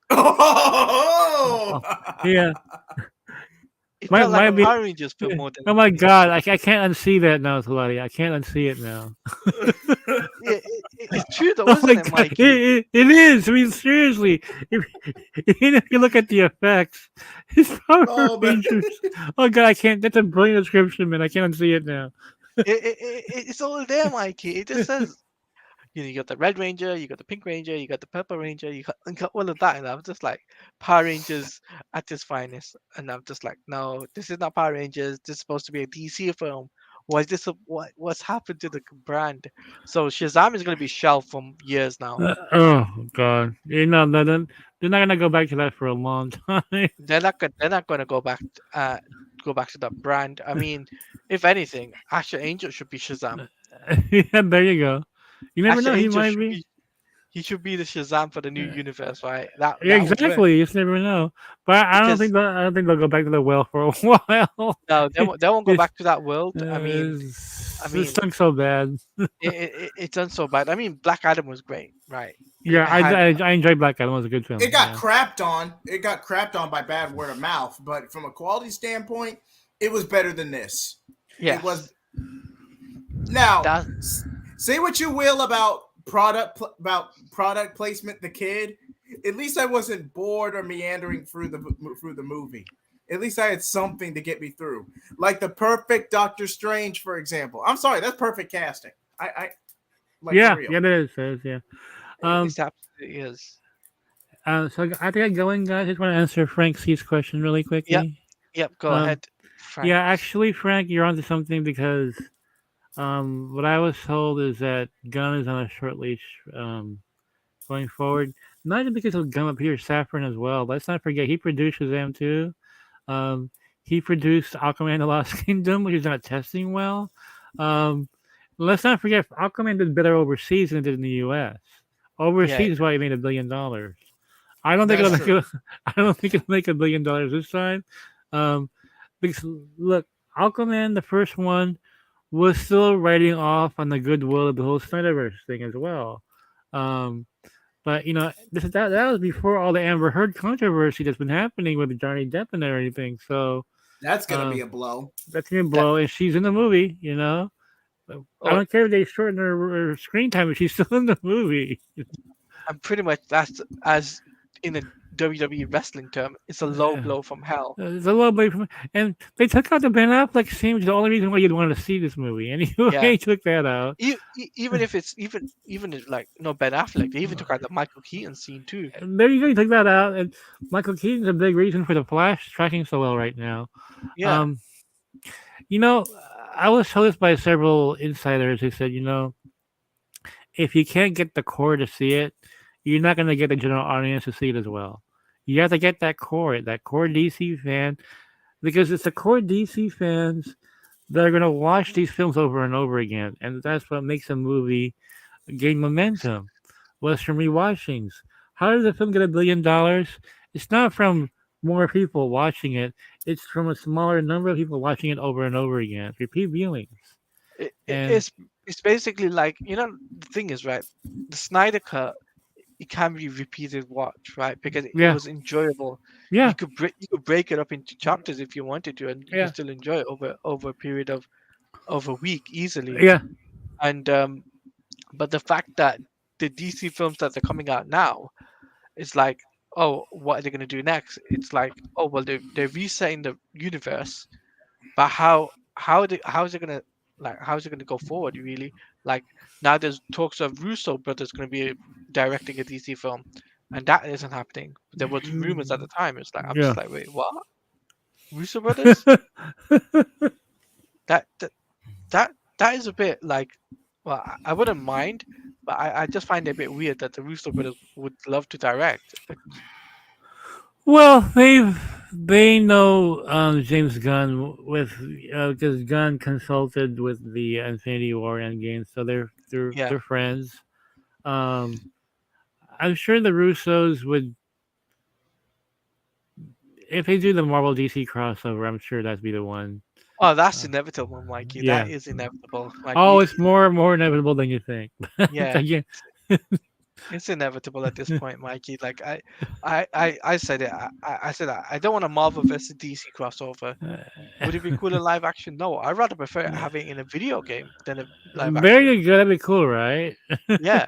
Oh! Yeah. It Might felt like might a be. Power Rangers film more than Oh my anything. god! I can't unsee that now, Talati. I can't unsee it now. Yeah, it's true though, Oh my isn't it, god! Mikey? It is. I mean, seriously. If, if you look at the effects, it's Power Oh man. Rangers. Oh god! I can't. That's a brilliant description, man. I can't unsee it now. It's all there, Mikey. It just says, you got the Red Ranger, you got the Pink Ranger, you got the Purple Ranger, you got all of that, and I'm just like, Power Rangers at its finest, and I'm just like, no, this is not Power Rangers. This is supposed to be a DC film. Why is this? What's happened to the brand? So Shazam is going to be shelved for years now. Oh god! You know, they're not gonna go back to that for a long time. They're not going to go back to that brand. I mean, if anything, Asher Angel should be Shazam. Yeah, there you go. You never Asher know. He Angel might should be. be He should be the Shazam for the new universe, right? That Yeah, that would work exactly. You just never know. But because I don't think they'll go back to the well for a while. no, they won't go It's, back to that world. I it mean, stunk so bad. it's done so bad. I mean, Black Adam was great, right? It Yeah, had I enjoyed Black Adam. It was a good film. It got Yeah. crapped on. It got crapped on by bad word of mouth, but from a quality standpoint, it was better than this. It yes, was. Now, that say what you will about product placement. The kid, at least I wasn't bored or meandering through the movie. At least I had something to get me through, like the perfect Doctor Strange, for example. I'm sorry, that's perfect casting. I like Yeah, for real. yeah, it is. Yeah. Um. it absolutely is. So I think I'm going, guys. I just want to answer Frank C's question really Yep, quickly. yep. Go Um. ahead, Frank. Yeah, actually, Frank, you're onto something because what I was told is that Gunn is on a short leash going forward. Not even because of Gunn, but Peter Safran as well. Let's not forget he produced Shazam too. Um, he produced Aquaman: The Lost Kingdom, which is not testing well. Um, let's not forget Aquaman did better overseas than it did in the U.S. Yeah, Overseas is why he made $1 billion. I don't think That's it'll make true. I don't think it'll make $1 billion this time. Um, because look, Aquaman, the first one, was still writing off on the goodwill of the whole Snyderverse thing as well. Um, but that was before all the Amber Heard controversy that's been happening with Johnny Depp and everything. So That's gonna be um, a blow. that's gonna that. blow, and she's in the movie. I Oh, don't care if they shorten her screen time, but she's still in the movie. and pretty much that's as in a WWE wrestling term. It's a low Yeah. blow from hell. It's a little bit from, and they took out the Ben Affleck scene, which is the only reason why you'd want to see this movie. Anyway, Yeah. took that out. Even if it's even if like no Ben Affleck, they even took out the Michael Keaton scene too. And there you go, you took that out, and Michael Keaton's a big reason for the Flash tracking so well right now. Yeah, Um, you know, I was told this by several insiders who said, if you can't get the core to see it, you're not going to get the general audience to see it as well. You have to get that core DC fan, because it's the core DC fans that are going to watch these films over and over again, and that's what makes a movie gain momentum. Was from rewatchings. How does a film get $1 billion? It's not from more people watching it. It's from a smaller number of people watching it over and over again. Repeat viewings. it, it- And it's it's basically like the thing is right. The Snyder Cut it can be repeated watch, right? Because it Yeah. was enjoyable. Yeah. You could break it up into chapters if you wanted to, and you can Yeah. still enjoy it over a period of a week easily. Yeah. And but the fact that the DC films that are coming out now, it's like, oh, what are they gonna do next? It's like, oh well, they're resetting the universe, but how is it gonna, like, how is it gonna go forward really? Like, now there's talks of Russo brothers gonna be directing a DC film, and that isn't happening. There was rumors at the time. It's like, I'm Yeah. just like, wait, what? Russo brothers? That that that is a bit like, well, I wouldn't mind, but I just find it a bit weird that the Russo brothers would love to direct. Well, they know James Gunn with because Gunn consulted with the Infinity War Endgame, so Yeah. they're friends. Um, I'm sure the Russos would, if they do the Marvel DC crossover. I'm sure that'd be the one. Oh, that's Uh, inevitable, Mikey. That yeah. is inevitable. Like Oh, you, it's more inevitable than you think. yeah. Again, It's inevitable at this point, Mikey. Like I said it. I said I don't want a Marvel versus DC crossover. Would it be cool in live action? No, I'd rather prefer having it in a video game than a live there action. you go. That'd be cool, right? Yeah,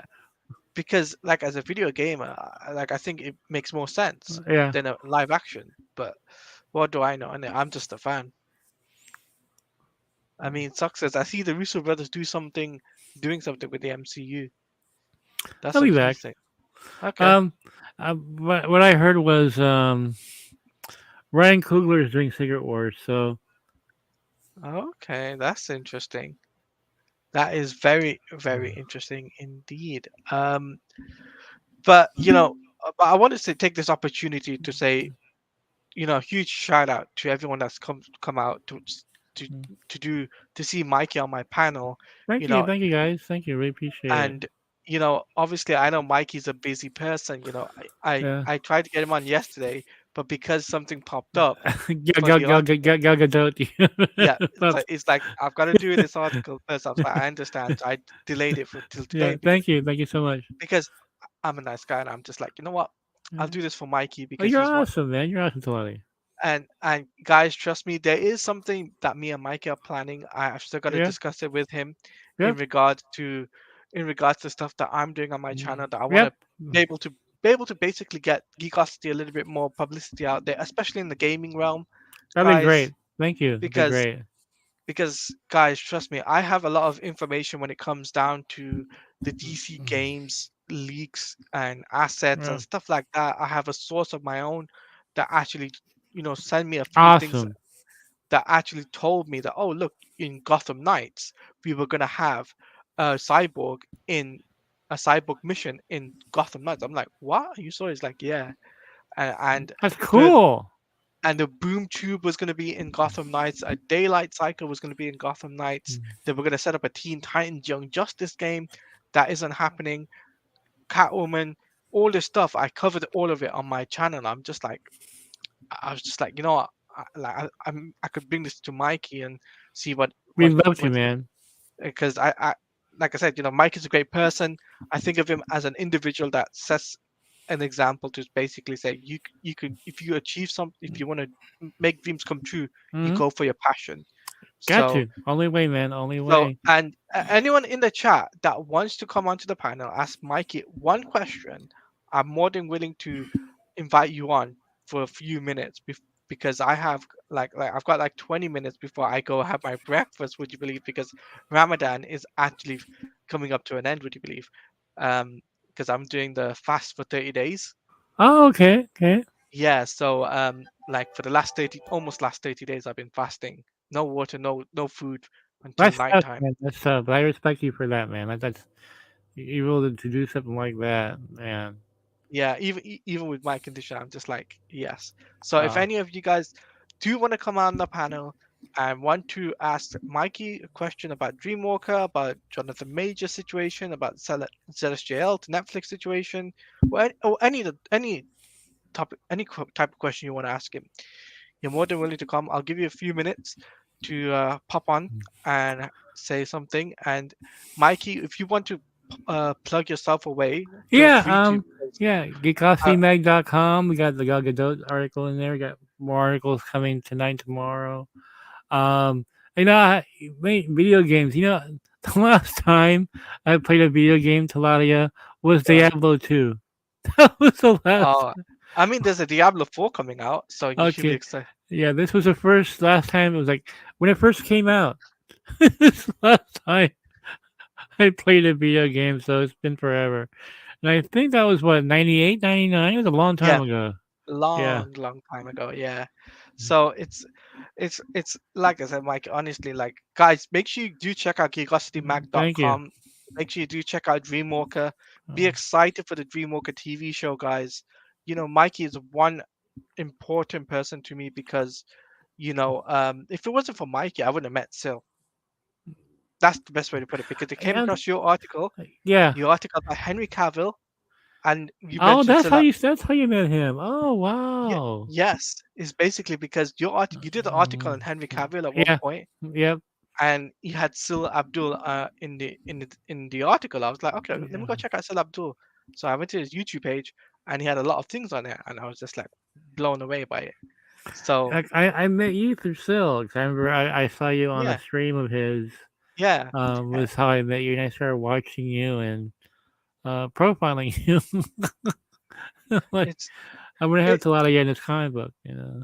because like as a video gamer, like I think it makes more sense Yeah. than a live action. But what do I know? And I'm just a fan. I mean, it sucks as I see the Russo brothers doing something with the MCU. That's I'll be back. interesting. Okay. Um, what I heard was Ryan Coogler is doing Secret Wars, so Okay, that's interesting. That is very, very mm, interesting indeed. But but I wanted to take this opportunity to say, huge shout out to everyone that's come out to mm. to do to see Mikey on my panel, you know, thank you guys, thank you, really appreciate it. and obviously I know Mikey's a busy person. Yeah. I tried to get him on yesterday, but because something popped up for Gal the Gal article, Gal Gal Gadot. yeah, it's But, like I've got to do this article first. I was like, I understand. So I delayed it for till yeah, today because thank you so much. because I'm a nice guy and I'm just like, you know what? I'll Yeah. do this for Mikey Oh, because you're he's one. awesome, man. You're awesome, Tolani. And guys, trust me, there is something that me and Mikey are planning. I've still got to Yeah. discuss it with him Yeah. in regards to stuff that I'm doing on my Mm. channel that I want Yep. to be able to basically get Geekosity a little bit more publicity out there, especially in the gaming realm, That'd be guys. great. Thank you. That'd be Because great. guys, trust me, I have a lot of information when it comes down to the DC Mm. games leaks and assets Yeah. and stuff like that. I have a source of my own that actually, send me a few things Awesome. that actually told me that, oh look, in Gotham Knights we were gonna have a cyborg in a cyborg mission in Gotham Knights. I'm like, what? You saw? It's like, yeah, and That's the cool. and the boom tube was going to be in Gotham Knights. A daylight cycle was going to be in Gotham Knights. Mm. They were going to set up a Teen Titans Young Justice game. That isn't happening. Catwoman, all this stuff. I covered all of it on my channel. I was just like, you know what? I could bring this to Mikey and see We love you, what man. because like I said, Mike is a great person. I think of him as an individual that sets an example to basically say you can, if you achieve something, if you want to make dreams come true, you Hmm. go for your passion. Got So to. Only way, man. Only way. and anyone in the chat that wants to come onto the panel, ask Mikey one question. I'm more than willing to invite you on for a few minutes because I have I've got like 20 minutes before I go have my breakfast. Would you believe? Because Ramadan is actually coming up to an end. Would you believe? Because I'm doing the fast for 30 days. Oh, okay. Okay. Yeah, so like for the almost last 30 days, I've been fasting. No water, no food until That's tough, nighttime. man. That's tough. But I respect you for that, man. That's you able to do something like that, man. Yeah, even with my condition, I'm just like, yes. So if Uh, any of you guys do want to come on the panel and want to ask Mikey a question about Dreamwalker, about Jonathan Major situation, about Celestial to Netflix situation, or any topic, type of question you want to ask him, you're more than willing to come. I'll give you a few minutes to pop on and say something. And Mikey, if you want to plug yourself away, feel Yeah, free to. Because, yeah, uh, geekositymag.com. We got the Gal Gadot article in there. We got more articles coming tonight, tomorrow. Um, video games. The last time I played a video game, Taladia, was uh, Diablo 2. That was the last. uh, I mean, there's a Diablo 4 coming out, so you should be Okay, excited. yeah, this was the last time. It was like when it first came out. This last time I played a video game, so it's been forever. And I think that was what 98, 99. It was a long time Yeah, ago. Yeah. long time ago. Yeah, so it's like I said, Mike. Honestly, like guys, make sure you do check out Thank you. curiositymag.com. Make sure you do check out Dreamwalker. Be Oh, excited for the Dreamwalker TV show, guys. Mikey is one important person to me because if it wasn't for Mikey, I wouldn't have met Sil. That's the best way to put it because it came yeah. across your article, Yeah. by Henry Cavill, and you Oh, mentioned that's Sil. how you met him. Oh, Yeah, wow. yes, it's basically because you did an article on Henry Cavill at one Yeah. point, Yep. and you had Sil Abdul in the article. I was like, okay, let me go Yeah. check out Sil Abdul. So I went to his YouTube page, and he had a lot of things on it, and I was just like blown away by it. So I met you through Silk. I remember I saw you on a yeah, stream of his. yeah, Was how I met you, and I started watching you and profiling you. Like it's I'm gonna have it. to lot of in this comic book.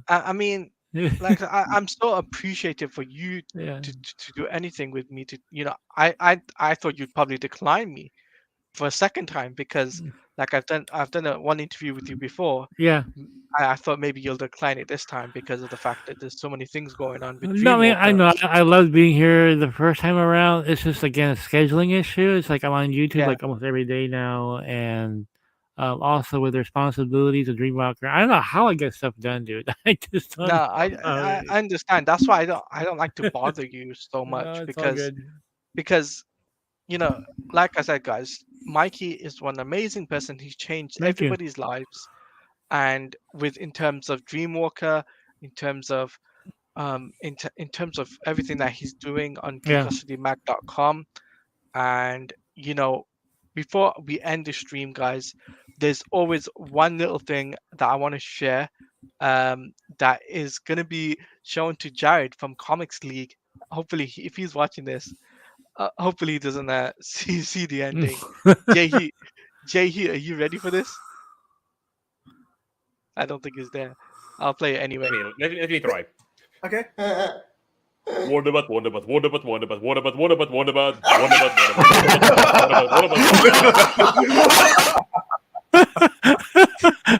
I mean, like I'm so appreciative for you Yeah. to do anything with me. I thought you'd probably decline me for a second time because like I've done one interview with you before. Yeah. I thought maybe you'll decline it this time because of the fact that there's so many things going on with No, I mean I Dreamwalker. know I loved being here the first time around. It's just again a scheduling issue. It's like I'm on YouTube Yeah, like almost every day now, and also with responsibilities of Dreamwalker. I don't know how I get stuff done, dude. I just no, don't I, know how I I understand. That's why I don't like to bother you so no, much it's all because good. because you know, like I said, guys, Mikey is one amazing person. He's changed Thank you. everybody's lives, and in terms of Dreamwalker, in terms of in terms of everything that he's doing on Yeah. geekositymag.com. And before we end the stream, guys, there's always one little thing that I want to share, that is going to be shown to Jared from Comics League. Hopefully if he's watching this, hopefully he doesn't see the ending. Jay, are you ready for this? I don't think he's there. I'll play it anyway. Let me try. Okay. Wonderbot, Wonderbot, Wonderbot, Wonderbot, Wonderbot, Wonderbot, Wonderbot, Wonderbot.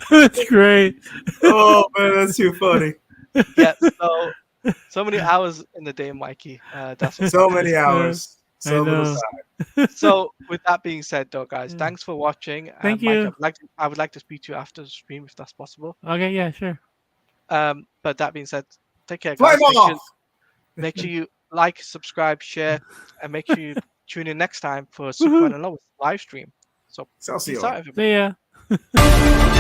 That's great. Oh man, that's too funny. Yeah, so many hours in the day, Mikey. That's what So it many is. hours. I So little know. time. So with that being said, though, guys, Yeah. thanks for watching. Thank Mike, you. I would like to speak to you after the stream if that's possible. Okay, yeah, sure. But that being said, take care, Flame guys. off. Make sure you like, subscribe, share, and make sure you tune in next time for Superman and Lois live stream. So peace Excelsior. out, everybody. See ya.